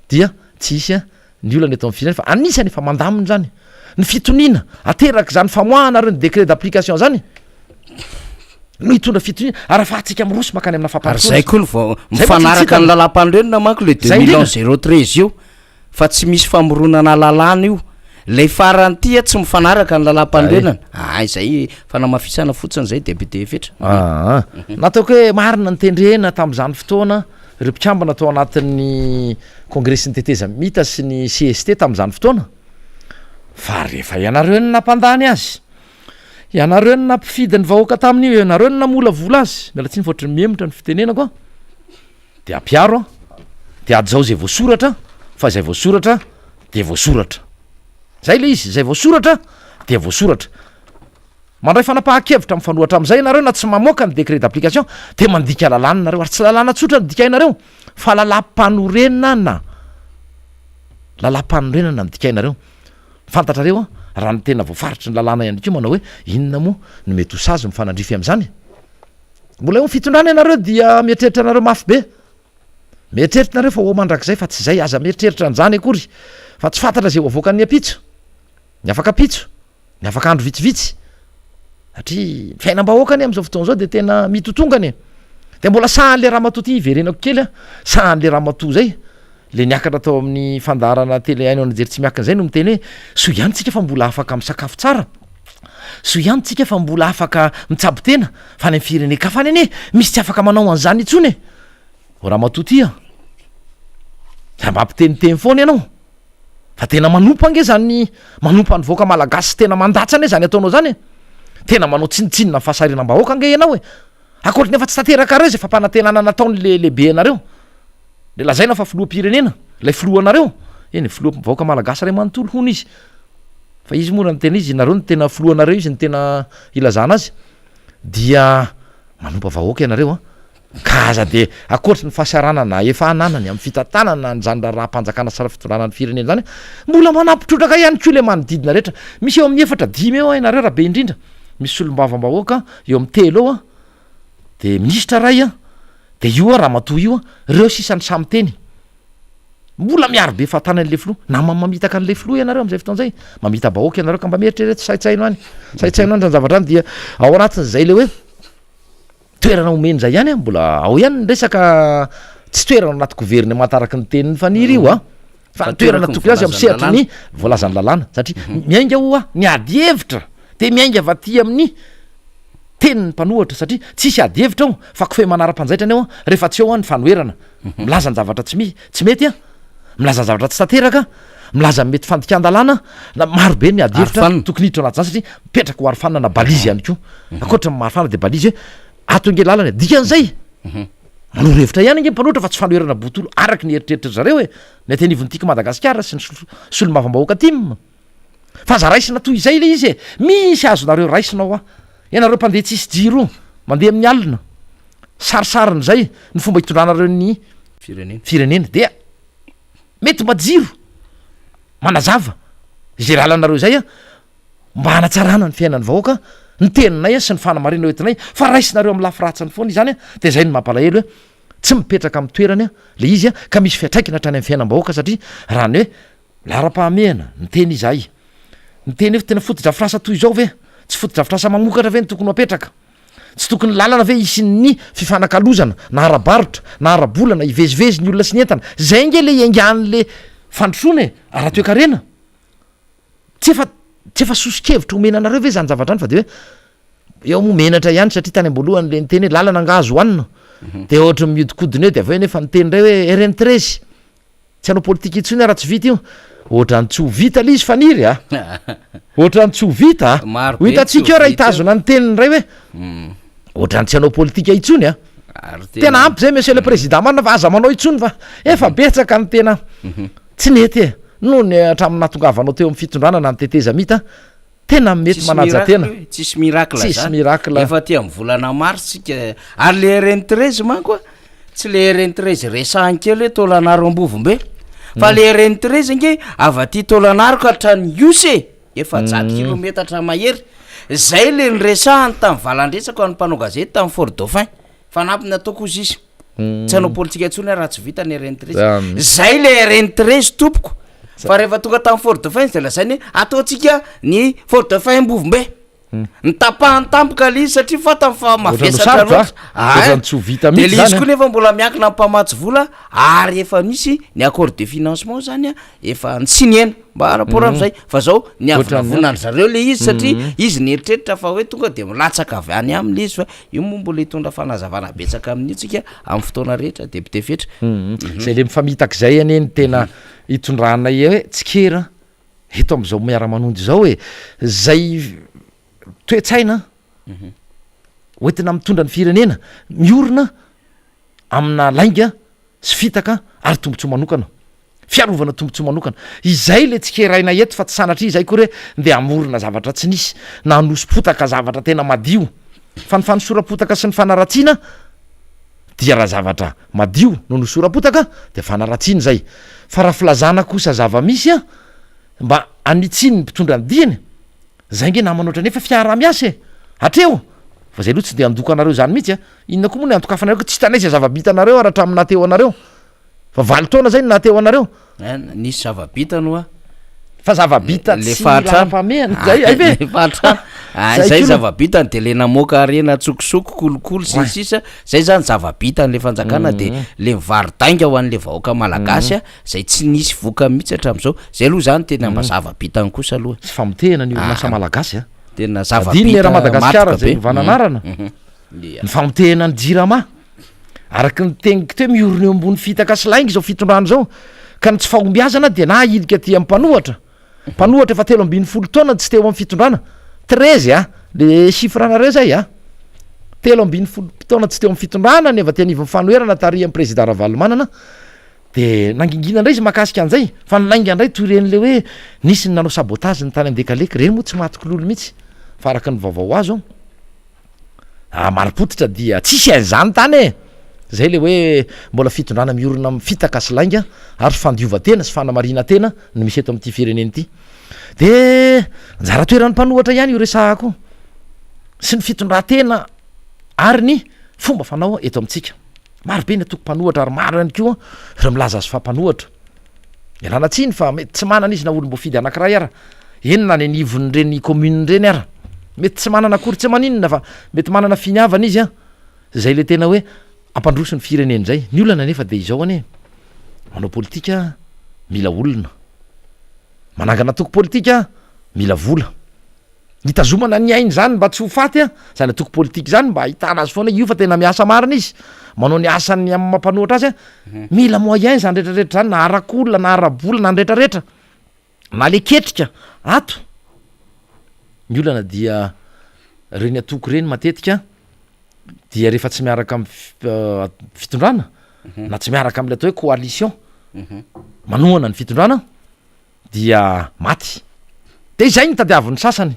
dia tsy isy ny olana eto amin'ny firenena fa anisany efa mandaminy zany ny fitoniana ateraka zany famoahana reo ny décret d'application zany no hitondra fitoniana arahafahatsika am'roso makany amina famparizay koa no mifanaraka ny lalam-pandrenona manko le 2011-013 io fa tsy misy famoronana lalàna io lay faranty tsy mifanaraka ny lalam-pandrenana zay fanamafisana fotsiny zay député fetra nataoko hoe marina ny tendrena tam'izany fotoana ireo mpikambana atao anatin'ny congrès sy ny teteza mita sy ny CST tam'izany fotoana fa rehefa ianareo ny nampandany azy ianareo ny nampifidy ny vahoaka tamin'io ianareo ny namolavola azy miala tsy ny fotriny miemotra ny fitenenako de ampiaro de ady zao zay voasoratra fa zay voasoratra de voasoratra zay le izy zay voasoratra de voasoratra mandray fanapaha-kevitra amin'ny fanohatra am'izay nareo na tsy mamoaka ny décret d'application de mandika lalàna nareo ary tsy lalàna tsotra ny dikainareo fa lalam-panorenana lalam-panorenana ny dikainareo fantatrareo raha ny tena voafaritry ny lalàna ihany keo manao hoe inona moa no mety ho sazy mifanandrify am'izany mbola eo ny fitondrana ianareo dia mieritreritra anareo mafy be mieritreritra nareo fa ho mandrak'izay fa tsy zay aza mieritreritra an'izany akory fa tsy fantatra zay ho avoakan'ny apitso ny afaka apitso ny afaka andro vitsivitsy satria fiainam-bahoakany am'izao fotoana zao de tena mitotongany de mbola sahan'le ramatoa ty iverenako kely sahan'le ramatoa zay le niakatra atao amin'ny fandaharana tele aino anajery tsy miakana zay no miteny hoe so ihany tsika fa mbola afaka misakafo tsara so ihany tsika fa mbola afaka mitsabo tena fa ny fireneka fa ny ane misy tsy afaka manao an'izany itsony ramatoa ty mampiteniteny foana ianao fa tena manompa ange zany manompa ny voaka malagasy tena mandatsany zany ataonao zany tena manao tsinitsinina fahasarinam-bahoaka ange ianao akoatrany efa tsy tanteraka reo zay fa mpanantenana nataony le lehibe anareo le lazaina fa filoam-pirenena lay filoanareo eny filoavaoaka malagasy ray manontolo hony izy fa izy moa ny tena izy nareo ny tena filoanareo izy ny tena ilazana azy dia manompa vahoaka ianareo ka aza de akoatry ny fahasaranana efa ananany amin'ny fitantanana nyzany raha-panjakana sara fitondranany firenena zany mbola manampitrotraka ihany ko le manodidina rehetra misy eo amin'ny 4 eo ianareo raha be indrindra misy olombavambahoaka eo amin'ny telo eo de ministra ray de io raha matoa io reo sisany samy teny mbola miaro be fahatanan'le filoa na mamitaka an'le filoa ianareo am'izay fotoan'zay mamita bahoaka ianareo ka mba mieritrerety saitsaino any saitsaino any zany zavatra any dia ao anatin'zay le hoe toerana omeny zay ihany mbola ao ihany resaka tsy toerana anaty gouvernement araky ny teniny faniry io fa toerana tokony azy am'sehatry ny voalazany lalàna satria miainga o ny ady hevitra de miainga avaty amin'ny tenin'ny mpanohatra satria tsisy ady hevitra ao fa kofe manara-panjaitrany ao rehefa tsy eo ny fanoerana milaza ny zavatra tsy mety milaza ny zavatra tsy tanteraka milaza mety fandikan-dalàna na marobe ny ady hevitra tokony hiditra anaty zany satria mipetraka ho arifana na balizy ihany ko akoatra marifana de balizy hoe ato nge lalana dikan'izay manoro hevitra ihany nge mpanohatra fa tsy fanoerana botolo araky ny eritreritra zareo ny atenivonytika madagasikara sy ny solomavambahoaka tim fa za raisina toy izay le izy misy azonareo raisinao ianareo mpandeha tsisy jiro mandeha amin'ny alina sarisariny zay ny fomba hitondranareo ny firenena dia mety majiro manazava zay lalanareo zay mba hanatsarana ny fiainany vahoaka ny teninay sy ny fanamarina entinay fa raisinareo amin'ny lafiratsany foana izany de zay ny mampalahelo hoe tsy mipetraka amin'ny toerany le izy ka misy fiatraikina hatrany amin'ny fiainam-bahoaka satria raha ny hoe lara-pahamehana ny teny izay ny teny efa tena fotodrafirasa toy izao ve tsy fotodrafirasa mamokatra ve ny tokony apetraka tsy tokony lalana ve isin'ny fifanakalozana na arabarotra na arabolana ivezivezy ny olona sy ny entana zay nge le iangan'le fandrosoana raha toekarena tsy efa sosikevitra omena anareo ve zany zavatra any fa de hoe eo momenatra ihany satria tany amboalohany le nyteny hoe lalana ngazo hoanina de ohatra miodikodiny eo de avy eo nefa nyteny ray hoe RN13 tsy hanao politika itsony raha tsy vita io ohatra ny tsy ho vita le izy faniry ohatra ny tsy ho vita ho hitatsika eo raha hitazona ny teniny ray hoe ohatra ny tsy hanao politika itsony tena ampy zay monsieur le président marina fa aza manao itsony fa efa betsaka ny tena tsy nety no ny hatramin'ny nahatongavanao teo amin'ny fitondrana na ny teteza mita tena mety manaja tena tsisy miracle tsisy miracle efa ty amin'ny volana mars sika ary le RN13 manko tsy le RN13 resankely hoe tolanaro ambovombe fa le RN13 nge avaty tolanaro ka hatrany use efa 100 kilometatra mahery zay le nyresahany tamin'ny valandresaka ny mpanao gazety tamin'ny Fort Dauphin fa nampiny ataoko izy izy tsy hanao politika intsony raha tsy vita ny RN13 zay le RN13 tompoko fa rehefa tonga tamin'ny Fort Dauphin de lazainy ataotsika ny Fort Dauphin mbovombe ny tapahany tampoka le izy satria fata fa mavesatra loatra de le izy koa nefa mbola miankina amin'ny mpamatsy vola ary efa misy ny accord de financement zany efa nsinena mba rapport am'izay fa zao ny avonavonany zareo le izy satria izy nieritreritra fa hoe tonga de milatsaka avy any am'le izy fa io moa mbola hitondra fanazavana betsaka amin'itsika amin'ny fotoana rehetra député fetra zay le mifamitak'izay any eny tena hitondranay hoe tsikera eto am'izao miara-manondy zao hoe zay toetsaina hoentina mitondra ny firenena miorina amina lainga sy fitaka ary tombontsoa manokana fiarovana tombontsoa manokana izay le tsikeraina eto fa tsy sanatria izay koa re nde amorona zavatra tsy nisy na nosom-potaka zavatra tena madio fa ny fanosora-potaka sy ny fanaratsiana dia raha zavatra madio no nosora-potaka de fanaratsiany zay fa raha filazana kosa zava-misy mba anitsiny ny mpitondra ny diany zay nge namanoatra nefa fiara-miasy hatreo fa zay aloha tsy de andoko anareo zany mihitsy inona koa moa ny antokafanareo tsy tanaizy zava-bita anareo raha hatramin'ny nateo anareo fa valy taona zay ny nateo anareo nisy zava-bita no fa zava-bita le fahatrampamehana zay ay ve zay zava-bitany de le namoaka arena tsokosoko kolokolo sy sisa zay zany zava-bitany le fanjakana de le mivaridainga ho an'le vahoaka malagasy zay tsy nisy voka mihitsy hatramin'izao zay aloha zany tena mba zava-bitany kosa aloha tsy famotehana ny orinasa malagasy tena adiny le raha madagasikara zay vananarana ny famotehana ny jirama araky ny teniko teo miorina eo ambony fitaka sy laingy zao fitondrano zao ka ny tsy fahombiazana de na ilika ty mpanohatra efa 10 taona tsy teo amin'ny fitondrana 13 le chiffranareo zay 10 taona tsy teo amin'ny fitondrana ny eva ty anivon'ny fanoherana tary amin'ny président Ravalomanana de nangingina ndray izy mahakasika an'izay fa nylainga ndray toy ren'le hoe nisy ny nanao sabotage ny tany amdekaleka reny moa tsy mahatokololo mihitsy fa araka ny vaovao azo maripotitra dia tsisy ain'izany tany e zay le hoe mbola fitondrana miorona mifitaka sy lainga ary fandiova-tena sy fanamarina tena no misy eto amin'ity fireneny ity de njara toeran'ny mpanohatra ihany io resahako sy ny fitondran-tena ary ny fomba fanao eto amintsika maro be ny atoko mpanohatra ary maro ihany koa re milaza azy fampanohatra ialana tsiny fa mety tsy manana izy na olo mbo fidy anankiray ara enona ny anivony reny commune reny ara mety tsy manana akory tsy maninona fa mety manana finiavana izy a zay le tena hoe ampandroso ny fireneny zay ny olana nefa de izao ane manao politika mila olona manangana toko politika mila vola hitazomana ny ainy zany mba tsy ho faty a zany atoko politika zany mba ahitana azy foana io fa tena miasa marina izy manao ny asany amin'ny mampanohatra azy a mila moyen zany rehetrarehetra zany na arakolona na arabola na nrehetrarehetra na le ketrika ato ny olana dia reny atoko reny matetika dia rehefa tsy miaraka amy fitondrana na tsy miaraka am'le atao hoe coalition manohana ny fitondrana dia maty de izay ny tadiavin'ny sasany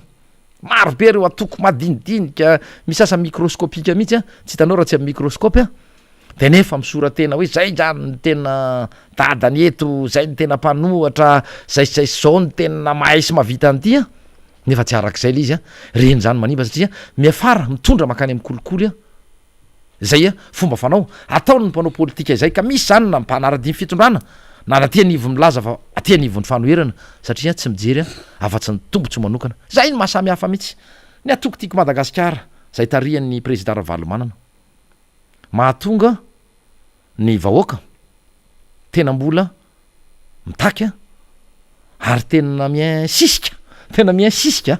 maro be reo atoko madinidinika misasa microscopika mihitsy a tsy hitanao raha tsy amy microscope a de nefa misoratena hoe zay zany ny tena dadany eto zay ny tena mpanohatra zay zao ny tena mahay sy mavita an'ity a nefa tsy arak'izay le izy a reny zany manimba satria miafara mitondra makany amy kolikoly a zay a fomba fanao ataony ny mpanao politika izay ka misy zany na mpanara-dimy fitondrana na aty anivo milaza fa aty anivon'ny fanoherana satria tsy mijery a afa-tsy ny tombotsy manokana zay ny mahasamy hafa mihitsy ny atoko tiako Madagasikara zay tarihan'ny président Ravalomanana mahatonga ny vahoaka tena mbola mitaky a ary tena miinsisika tena miinsisika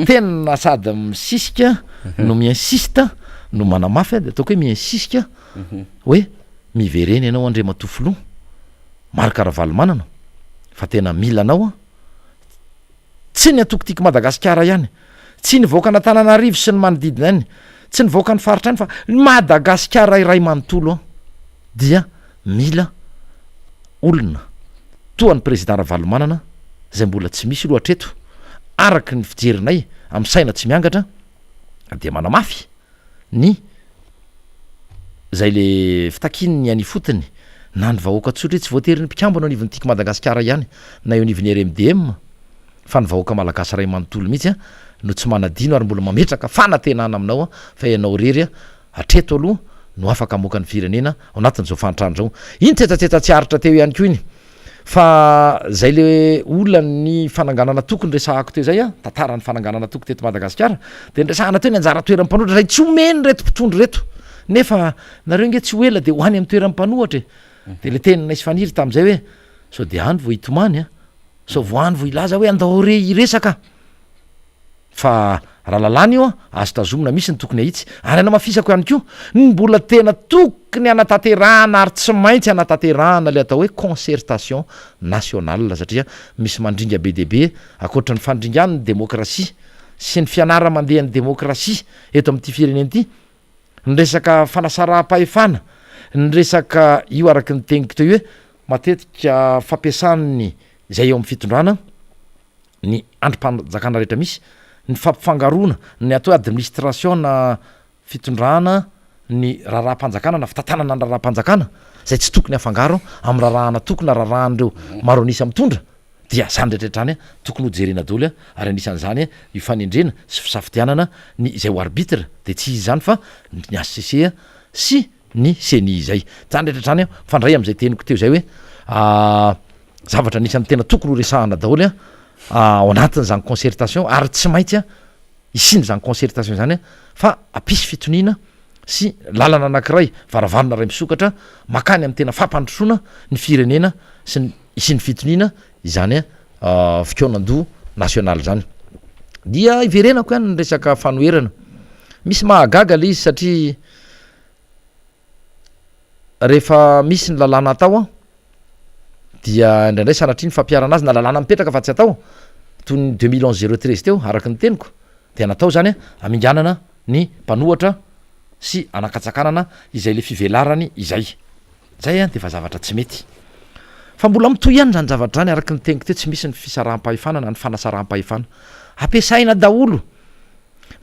tena sady misisika no miinsista no manamafy a de ataoko hoe miinsisika hoe mivereny ianao andre matofoloha marika Ravalomanana fa tena mila anao a tsy ny atoko tiako Madagasikara ihany tsy ny vahoaka n'Antananarivo sy ny manodidina any tsy ny vahoaka ny faritra any fa Madagasikara iray manontolo a dia mila olona toa ny président Ravalomanana zay mbola tsy misy loatra eto araky ny fijerinay amy saina tsy miangatra de manamafy ny zay le fitakiny ny any fotony na ny vahoaka tsotra tsy voatery ny mpikambana anivony tiako Madagasikara ihany na eo anivony RMDM fa ny vahoaka malagasy ray manontolo mihitsy a no tsy manadino ary mbola mametraka fanatenana aminao a fa ianao rery a hatreto aloha no afaka amoaka ny firenena ao anatin'izao fanitrany zao iny tsetsatetsa tsy aritra teo ihany ko iny fa zay le olany fananganana tokony resahako teo zay a tantarany fananganana toko teto Madagasikara de nresahana teo ny anjara toeran'ny mpanohatra zay tsy omeny reto mpitondro reto nefa nareo nge tsy hoela de hoany amy toeran'ny mpanohatra de le tenina isy faniry tam'izay hoe sao de any vo hitomany a sao voany vo ilaza hoe andahore iresaka fa raha lalàna io a azo tazomina misy ny tokony ahitsy ary ana mafisako ihany ko ny mbola tena tokony anatanterahana ary tsy maintsy anatanterahana le atao hoe concertation nationale satria misy mandringa be debe akoatra ny fandringany ny demokrasia sy ny fianara mandeha ny demokrasia eto amin'ity fireneny ity ny resaka fanasara-pahefana ny resaka io araky ny teniko teo hoe matetika fampiasany zay eo amin'ny fitondrana ny androm-panjakana rehetra misy ny fampifangarona ny atao hoe administration na fitondrana ny raharaha-mpanjakana na fitantanana ny raharaha-mpanjakana zay tsy tokony afangaro amy raharaana tokony raharahan'ireo maro anisy mitondra dia zany rehetraretrany a tokony hojerena daoly a ary anisan'zany a ifanendrena sy fisafidianana ny zay ho arbitre de tsy izy zany fa ny ACC sy ny CENI zay zany rehetraretrany a fandray am'izay teniko teo zay hoe zavatra anisan'ny tena tokony ho resahana daoly a ao anatin'zany concertation ary tsy maintsy a isiny zany concertation zany a fa apisy fitonina sy lalana anankiray varavarona ray misokatra makany amy tena fampandrosoana ny firenena sy isiny fitonina izany a fikaonando national zany dia iverenako ihany ny resaka fanoherana misy mahagaga le izy satria rehefa misy ny lalàna atao a dia indraindray sanatria ny fampiarana azy na lalàna mipetraka fa tsy atao toy ny 2011-013 teo araky ny teniko de natao zany a aminganana ny mpanohatra sy anakatsakanana izay le fivelarany izay a de fa zavatra tsy mety fa mbola mitoy ihany zany zavatra zany araky ny teniko teo tsy misy ny fisarahm-pahefana na ny fanasaram-pahefana ampiasaina daholo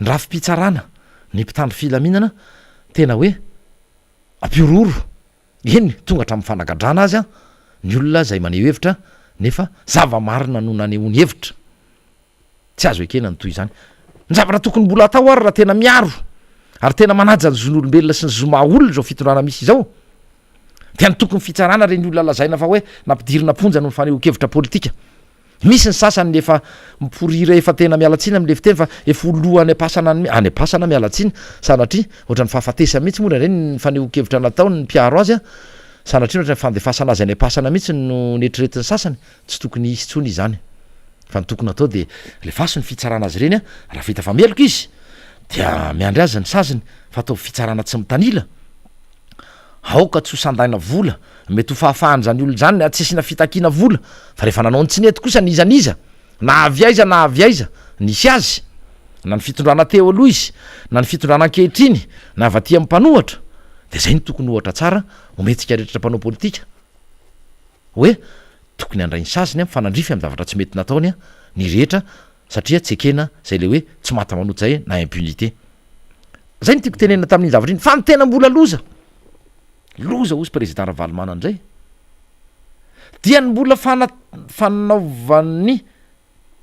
ny rafi-pitsarana ny mpitandro filaminana tena hoe ampiororo eny tonga hatramin'ny fanagadrana azy a ny olona zay maneho hevitra nefa zava-marina no naneho ny hevitra tsy azo ekena ny toy izany ny zavatra tokony mbola atao ary raha tena miaro ary tena manaja ny zon'olombelona sy ny zoma olona zao fitondrana misy izao dia ny tokony fitsarana reny olona lazaina fa hoe nampidirina ponja no ny faneho-kevitra politika misy ny sasany efa miporira efa tena mialatsiny am'le fiteny fa efa olohany apasana any apasana mialatsiny sanatria ohatra ny fahafatesa mihitsy moa reny ny faneho-kevitra natao ny mpiaro azy a sanatria ohatra ny fandefasana azy any apasana mihitsy no netreretiny sasany tsy tokony isy tsony izany fa ny tokony atao de le faso ny fitsarana azy reny a raha vita fa meloko izy dia miandry azy ny sasiny fa atao fitsarana tsy mitanila aoka tsy ho sandaina vola mety ho fahafahany zany olo zany tsy asina fitakiana vola fa rehefa nanao ny tsinety kosa ny izaniza na aviaiza nisy azy na ny fitondrana teo aloha izy na ny fitondrana ankehitriny na avaty amin'ny mpanohatra de zay ny tokony ohatra tsara ometsika rehetra mpanao politika hoe tokony andray ny sasiny mifanandrify amin'ny zavatra tsy mety nataony a ny rehetra satria tsy ekena zay le hoe tsy mata manota zay na impunité zay ny tiako tenenina tamin'iny zavatra iny fa ny tena mbola loza ozy président Ravalomanana andray dia ny mbola fanaovan'ny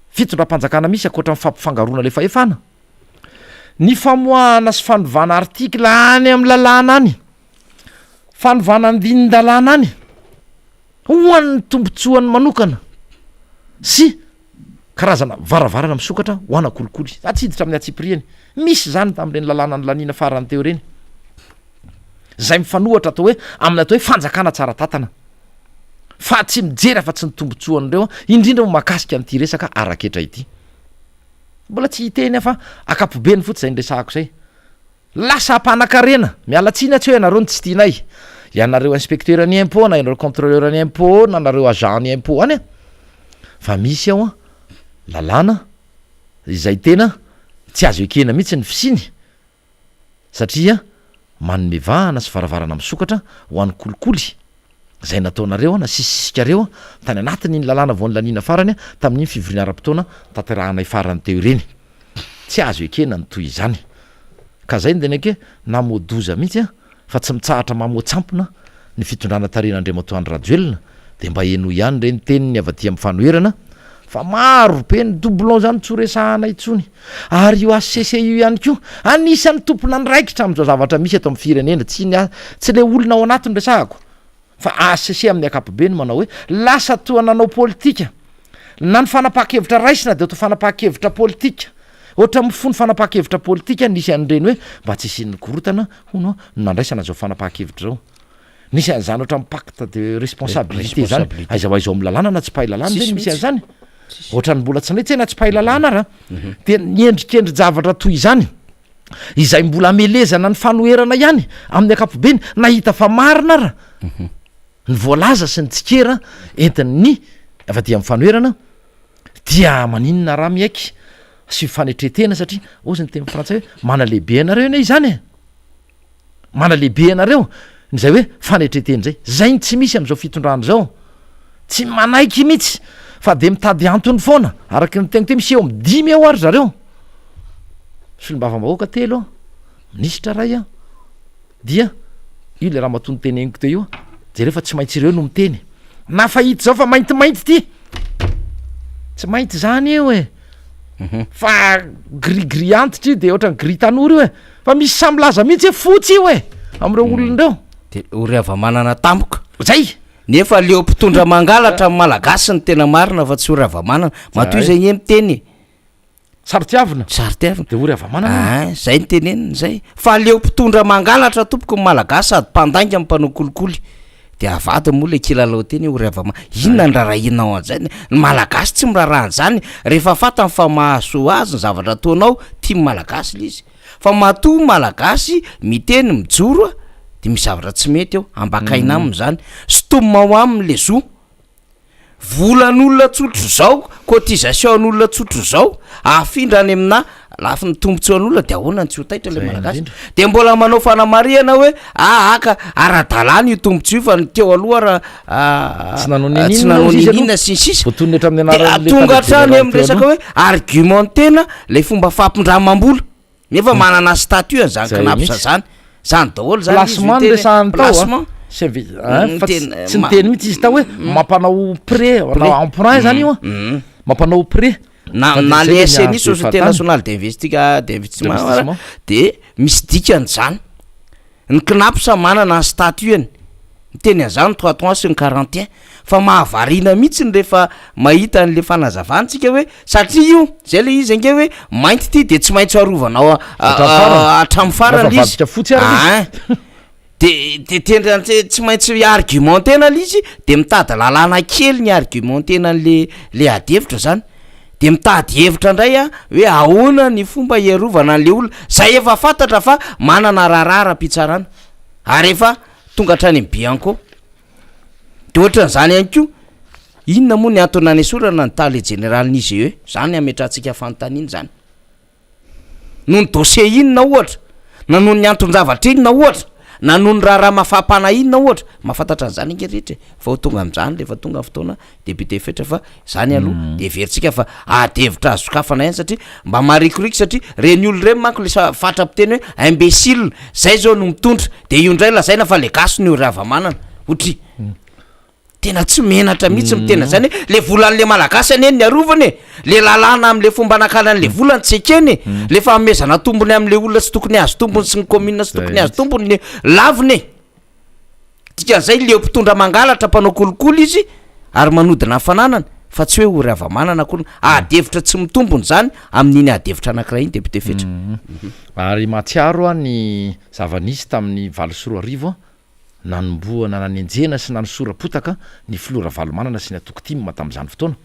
fitondram-panjakana misy akoatra ny fampifangarona le fahefana ny famoahana sy fanovana artikla any amin'ny lalàna any fanovana andinin-dalàna any ho an'ny tombotsoany manokana sy karazana varavarana misokatra ho ana kolikoly atsiditra amin'ny atsipiriany misy zany tam'ireny lalàna ny lanina farany teo reny zay mifanohatra atao hoe amin'ny atao hoe fanjakana tsara tatana fa tsy mijery fa tsy ny tombotsoan'ireo indrindra mo makasika n'ity resaka araketra ity mbola tsy hiteny fa akapobeny fotsy zay nresahako zay lasa ampanankarena mialatsiny tsy hoe ianareo ny tsy tianay ianareo inspecteur ny impôt na ianareo contrôleur ny impôt na anareo agent ny impôt any a fa misy ao a lalàna izay tena tsy azo ekena mihitsy ny fisiny satria manome vahana sy varavarana misokatra ho an'ny kolikoly zay nataonareo na sisisikareo tany anatiny iny lalàna vao ny lanina farany tamin'iny fivoriana ara-potoana tanterahanay farany teo ireny tsy azo ekena ny toy izany ka zay ndenake namoadoza mihitsy a fa tsy mitsahatra mamoatsampona ny fitondrana taren'Andriamatoandro Rajoelina de mba eno ihany reny teniny avaty amin'ny fanoherana fa maro be ny doublon zany tsy horesahana itsony ary io ACC io ihany ko anisan'ny tompona ndraikitra am'izao zavatra misy eto amin'ny firenena tsy le olona ao anatiny resahako fa ACC amin'ny akapobeny manao hoe lasa toa nanao politika na ny fanapaha-kevitra raisina de atao fanapaha-kevitra politika ohatra mifony fanapaha-kevitra politika nisy an'ireny hoe mba tsy isin'ny korotana hono nandraisana zao fanapaha-kevitra zao nisy an'izany ohatra pacte de responsabilité zany aiza ho aiza amin'ny lalàna na tsy pahay lalàna zany misy an'izany ohatra ny mbola tsy ndraitsy na tsy pahay lalàna raha de niendrikendry zavatra toy izany izay mbola amelezana ny fanoherana ihany amin'ny akapobeny nahita fa marina raha ny voalaza sy ny tsikera entin'ny avaty amin'ny fanoherana dia maninona raha miaiky sy fanetretena satria ozy ny teny frantsay hoe mana lehibe anareo ene izany mana lehibe anareo zay hoe fanetreteny zay ny tsy misy am'izao fitondrana zao tsy manaiky mihitsy fa de mitady antony foana araky ny tegna te misy eo am' 10 eo ary zareo solombava-bahoaka telo minisitra ray a dia io le raha matony teneniko teo io jereo fa tsy maintsy ireo no miteny na fahity zao fa maintimainty ty tsy mainty zany io fa gris antitra io de ohatra ny gris tanora io fa misy samylaza mihitsy fotsy io am'ireo olon'ireo de oryava-manana tampoka zay nefa leo mpitondra mangalatra amin'ny malagasy ny tena marina fa tsy oryava-manana matoy zay nye miteny sarotiavina sarotiavina de oryava-manana zay ny teneniny zay fa leo mpitondra mangalatra tompoko ny malagasy sady mpandainga am'mpanao kolikoly de avady moa le kilalao teny oryava-manana inona ny rarahinao an'zay ny malagasy tsy mirarahany zany rehefa fatany fa mahaso azy ny zavatra ataonao tia malagasy le izy fa matoa malagasy miteny mijoro de misy zavatra tsy mety eo ambakaina aminy zany stommao aminy le zo volan'olona tsotro zao cotisation n'olona tsotro zao afindrany amina lafi ny tombontsoa an'olona de ahoana ny tsy ho taitra le malagasy de mbola manao fanamariana hoe aka ara-dalàna io tombontsoa io fa teo aloha raha tsy nanao ninina tonga hatrany am resaka hoe argumentena le fomba fampindramam-bola nefa manana statut zany kanaposa zany daholo placement de placement tsy niteny mihitsy izy ta hoe mampanao pré na emprunt zany io mampanao pré na le SNI Société Nationale d'Investissement de misy dikany zany ny knaposa manana ny statut-ny miteny an'izany 33 sy ny 41 fa mahavarina mihitsy ny rehefa mahita an'le fanazavansika hoe satria io zay le izy ange hoe mainty ty de tsy maintsy arovanao hatramin'ny farany izy de tendra tsy maintsy argumentena l'izy de mitady lalàna kely ny argumentena le adevitra zany de mitady hevitra indray hoe ahoana ny fomba iarovana an'le olona zay efa fantatra fa manana raharahara-pitsarana ary efa tonga hatrany ny bianco de ohatran'izany ihany ko inona moa ny antony nanesorana ny tale généraln'izy hoe zany ametrantsika fanontaniana zany noho ny dossier inona ohatra na noho ny anton-javatra inona ohatra na noho ny raha mafapana inona ohatra mahafantatra an'izany inge rehetra fa ho tonga am'izany lefa tonga fotoana député fetra fa zany aloha de veritsika fa adevitra azo sokafana ihany satria mba marikoriko satria reny olo reny manko le fatra-piteny hoe imbécile zay zao no mitondra de io ndray lazaina fa le gaso ny ravamanana otry tena tsy menatra mihitsy mitena zany hoe le volan'le malagasy aneny ny arovany le lalàna am'le fomba anakanan'le volany tsy ekeny le famezana tombony am'le olona tsy tokony azo tombony sy ny commune sy tokony azo tombony ny laviny dikan'izay le mpitondra mangalatra mpanao kolokolo izy ary manodina hafananana fa tsy hoe ory avamanana koa adevitra tsy mitombony zany amin'iny adevitra anankiray iny député fetra ary matsiaro ny zavanisy tamin'ny 24 nanomboana nanenjena sy nanosorapotaka ny filora valomanana sy ny atokotimma tam'izany fotoana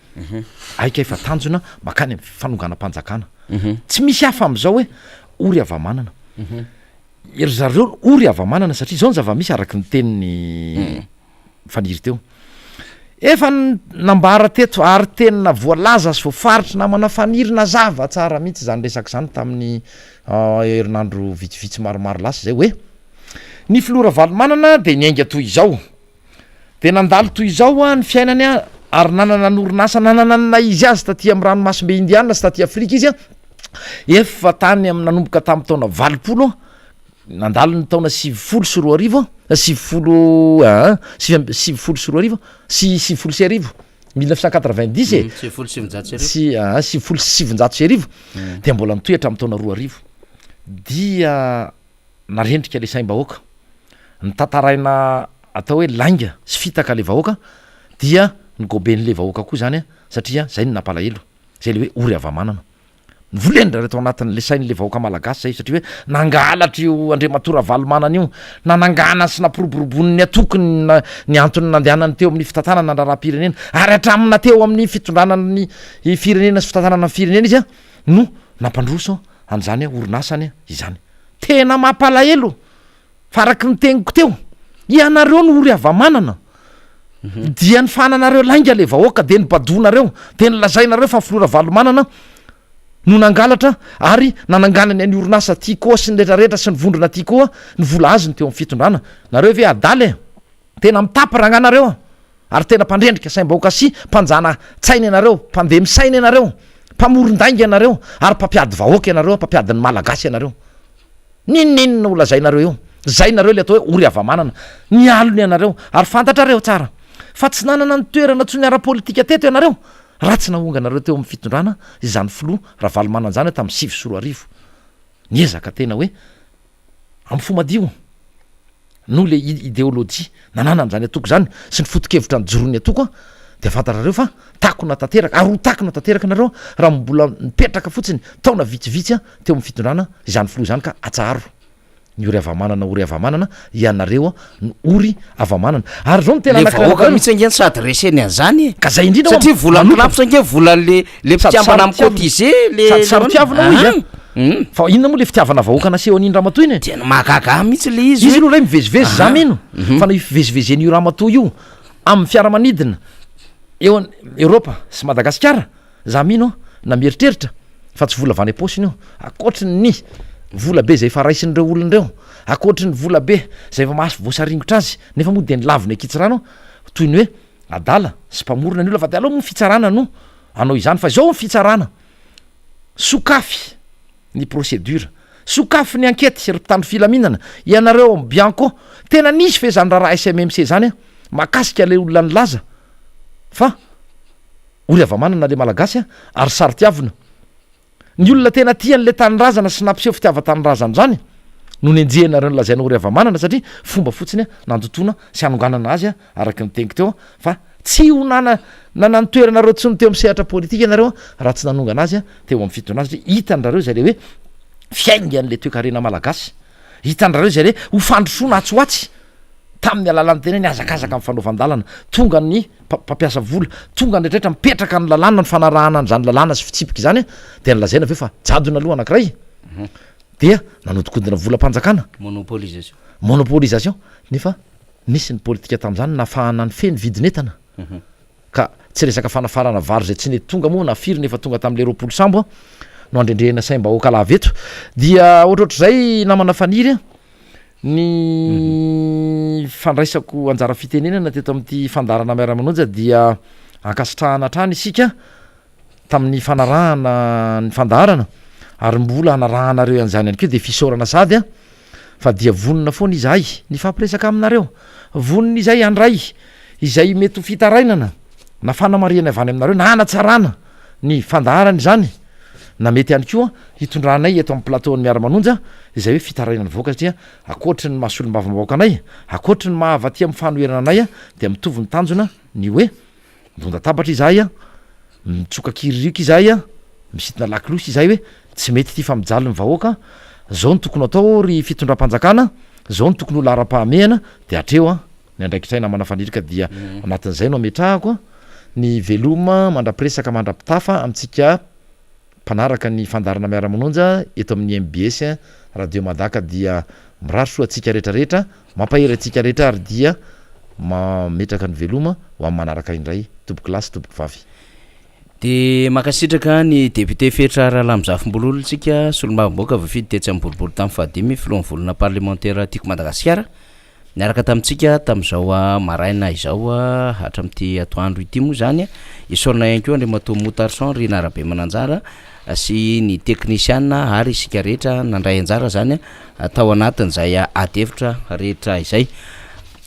aika efa tanjona makany fanonganam-panjakana tsy misy hafa am'izao hoe ory avamanana ery zareo ory avamanana satria zao ny zava-misy araky ny teniny faniry teo efa nambara teto ary tenina voalaza sy voafaritra namana fanirina zava tsara mihitsy zany resaka zany tamin'ny herinandro vitsivitsy maromaro lasa zay hoe ny filora valomanana de niainga toy izao de nandalo toy izao ny fiainany ary nanana norinasa nananana izy azy taty am'y ranomasimbe indiana sy taty afrika izy efa tany am nanomboka tam'y taona 20 nandalo ny taona 70 sy 4 1990 de mbola nitoetra am taona 2 dia narendrika le saim-bahoaka ny tantaraina atao hoe lainga sy fitaka le vahoaka dia ny goben'le vahoaka koa zany satria zay ny napalahelo zay le hoe ory avamanana ny volendra reto anatin'le sain'le vahoaka malagasy zay satria hoe nangalatra io andrematora valomanana io nanangana sy nampiroborobonin'ny atokony ny antony nandehanany teo amin'ny fitantanana ndraraha-pirenena ary hatramina teo amin'ny fitondranany firenena sy fitantanana firenena izy no nampandroso an'zany orinasany izany tena mampalahelo fa araky ny teniko teo ianareo no ory avamanana dia ny fananareo lainga le vahoaka de ny badonareo de ny lazainareo fa filora valomanana no nangalatra ary nananganany any orinasa ty koa sy ny retrarehetra sy ny vondrona ty koa ny vola azony teo amin'ny fitondrana nareo ve adaly tena mitapy ragnanareo ary tena mpandrendrika saim-bahoaka sy mpanjana tsainy anareo mpandeha misaina anareo mpamoron-dainga anareo ary mpampiady vahoaka ianareo mpampiady ny malagasy ianareo ninninona ho lazainareo eo zay nareo le atao hoe ory avamanana ny alony ianareo ary fantatrareo tsara fa tsy nanana ny toerana tsony ara-politika teto ianareo raha tsy nahonga anareo teo amin'ny fitondrana izany filo raha valomanana zany tamin'ny 7 sy 4 niezaka tena hoe amin'ny fomadio no le idéologie nanana an'zany atoko zany sy ny foto-kevitra ny jorony atoko de fantatrareo fa takona tanteraka ary ho takona tanteraka nareo raha mbola mipetraka fotsiny taona vitsivitsy teo amin'ny fitondrana izany filo zany ka atsaro ny ory avamanana ianareo ny ory avamanana ary zao no tena vahoaka mihitsy ange sady reseny an'zany ka zay indrindra satria vola mpinapsa ange volan'le mpitiavana am cotisé le sady mpiavana izy fa inona moa le fitiavana vahoaka naseho an'iny ramatoa iny tena mahagaga mihitsy le izy aloha ray mivezivezy zany ino fa na ivezivezeny io ramatoa io amin'ny fiaramanidina eo Europa sy Madagasikara za mino na mieritreritra fa tsy vola vany aposiny io akoatry ny vola be zay fa raisin'ireo olon'ireo akoatry ny vola be zay fa mahasy voasaringotra azy nefa moa de nilaviny akitsirana toy ny hoe adala sy mpamorona ny olona fa de aloha mo fitsarana no anao izany fa zao ny fitsarana sokafy ny procédure sokafy ny ankety ry mpitandro filaminana ianareo bianco tena nisy fe zany raha SMMC zany a makasika le olona ny laza fa ory avamanana le malagasy ary saritiavina ny olona tena tian'le tanyrazana sy nampiseho fitiava-tanyrazana zany no ny enjehanareo ny lazaina ory avamanana satria fomba fotsiny nandotona sy anonganana azy araky nyteniko teo fa tsy ho nananotoeranareo tsy noteo am'sehatra politika ianareo raha tsy nanongana azy teo amin'ny fitonazy hitandrareo zay le hoe fiainga an'le toekarena malagasy hitandrareo zay le ho fandrosoana atsoatsy tamin'ny alalany tena ny azakazaka amin'ny fanaovan-dalana tonga ny mpampiasa vola tonga ndraitraitra mipetraka ny lalàna ny fanarahana n'zany lalàna sy fitsipika zany de nylazaina ve fa jadona aloha anankiray dia nanodikodina volam-panjakana monopolisation nefa nisy ny politika tam'zany nafahana ny feny vidinetana ka tsy resaka fanafarana vary zay tsy nety tonga moa nafiry nefa tonga tam'le roapolo sambo no andrendrehana saimba okalaveto dia ohatrohatr'zay namana faniry ny fandraisako anjara fitenenana teto am'ty fandarana miara-manonja dia ankasitrahana trany isika tamin'ny fanarahana ny fandarana ary mbola hanarahanareo an'zany any keo de fisaorana sady fa dia vonona foana izahay ny fampiresaka aminareo vonona izay andray izay mety ho fitarainana na fanamariana avany aminareo na hanatsarana ny fandarany zany na mety ihany koa hitondranay eto amin'ny plateau ny miara-manonja izay hoe fitarainany voaka satria akoatry ny mahasolom-bavambaoka anay akoatry ny mahavaty amin'ny fanoherana anay de mitovy ny tanjona ny hoe midonda tabatra izahay mitsoka kiririka izahay misitina lakilosy izay hoe tsy mety ty fa mijaly ny vahoaka zao ny tokony atao ry fitondram-panjakana zao ny tokony olo ara-pahamehana de atreo ny andraikitraina manafanirika dia anatin'izay no ametrahako ny veloma mandrapiresaka mandrapitafa amitsika mpanaraka ny fandarana miara-manonja eto amin'ny MBS radio madaka dia mirarotro atsika rehetrarehetra mampahery atsika rehetra ary dia mametraka ny veloma ho amin'ny manaraka indray toboky lasy toboky vavy de makasitraka ny député fetra Rahalamizafimbololo tsika solombavam-boaka vafidy tetsy amin'ny boribory tamin'ny fahadimy filohan'ny volana parlementaire tiako Madagasikara niaraka tamintsika tamin'izao maraina izao hatramin'ity atoandro ity moa zany isaorana ihany koa Andriamatoa Motarson ry narabe mananjara sy ny technician ary isika rehetra nandray anjara zany atao anatin'izay adevitra rehetra izay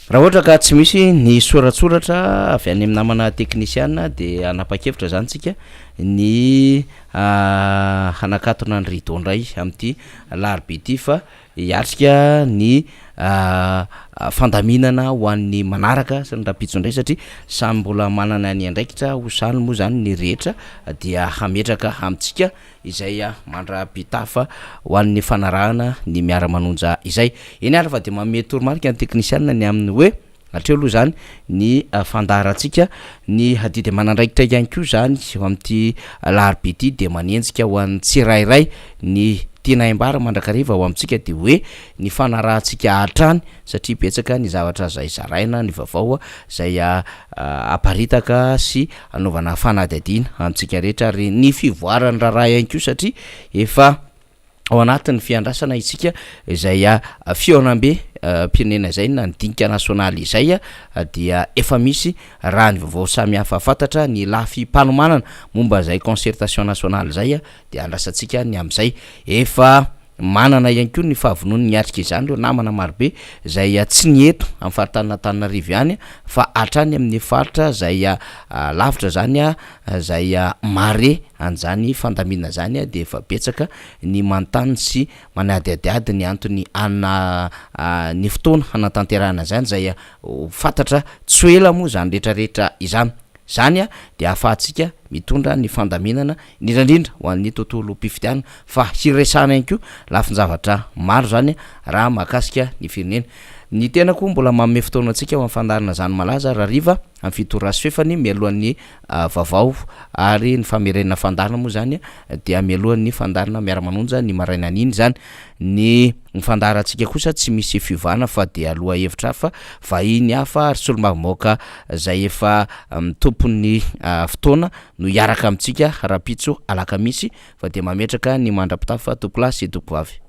raha ohatra ka tsy misy ny soratsoratra avy any amin'ny namana technician de anapa-kevitra zany tsika ny hanakatona ny rideau ndray amin'ity larby ity fa hiatrika ny fandaminana ho an'ny manaraka sy ny rapitso indray satria samy mbola manana ny andraikitra ho sany moa zany ny rehetra dia hametraka amintsika izay mandrapitafa ho an'ny fanarahana ny miara-manonja izay eny ary fa de mamety toromarika ny technician ny amin'ny hoe atreo aloha zany ny fandaratsika ny hadidy manandraikitra ihany koa zany amin'ity larby ity de manenjika ho an'ny tsirairay ny tena imbara mandrakariva ho amintsika de hoe ny fanarahantsika hatrany satria betsaka ny zavatra zay zaraina ny vaovao zay aparitaka sy anaovana fanadihadiana amintsika rehetra ary ny fivoarany raharaha ihany koa satria efa ao anatin'ny fiandrasana itsika izay fionambe pirenena zay na nydinika nasionaly izay dia efa misy raha ny vaovao samy hafa fantatra ny lafi-panomanana momba zay concertation nationale zay de andrasantsika ny am'izay efa manana ihany koa ny fahavonony niatrika izany reo namana marobe zay tsy ny eto amin'ny faritanina Antananarivo ihany fa hatrany amin'ny faritra zay lavitra zany zay mare an'zany fandamina zany de efa betsaka ny manontany sy manadiadiady ny antony ana ny fotoana hanatanterahana zany zay fantatra tsoela moa zany rehetrarehetra izany zany de ahafahantsika mitondra ny fandaminana indrindrandrindra ho an'ny tontolo mpifidiana fa hiresana ihany koa lafinjavatra maro zany raha mahakasika ny firenena ny tena koa mbola manome fotoana antsika ao amin'ny fandarana zany malaza raha riva amin'ny fitorasy fefany mialohan'ny vavao ary ny famerenana fandarana moa zany dia mialohan'ny fandarana miara-manonja ny maraina an'iny zany ny fandarantsika kosa tsy misy fivana fa de aloha hevitra fa vahiny hafa ary solombavimoaka zay efa tompon'ny fotoana no hiaraka amintsika rapitso alakamisy fa de mametraka ny mandrapitafa tompolasy tompovavy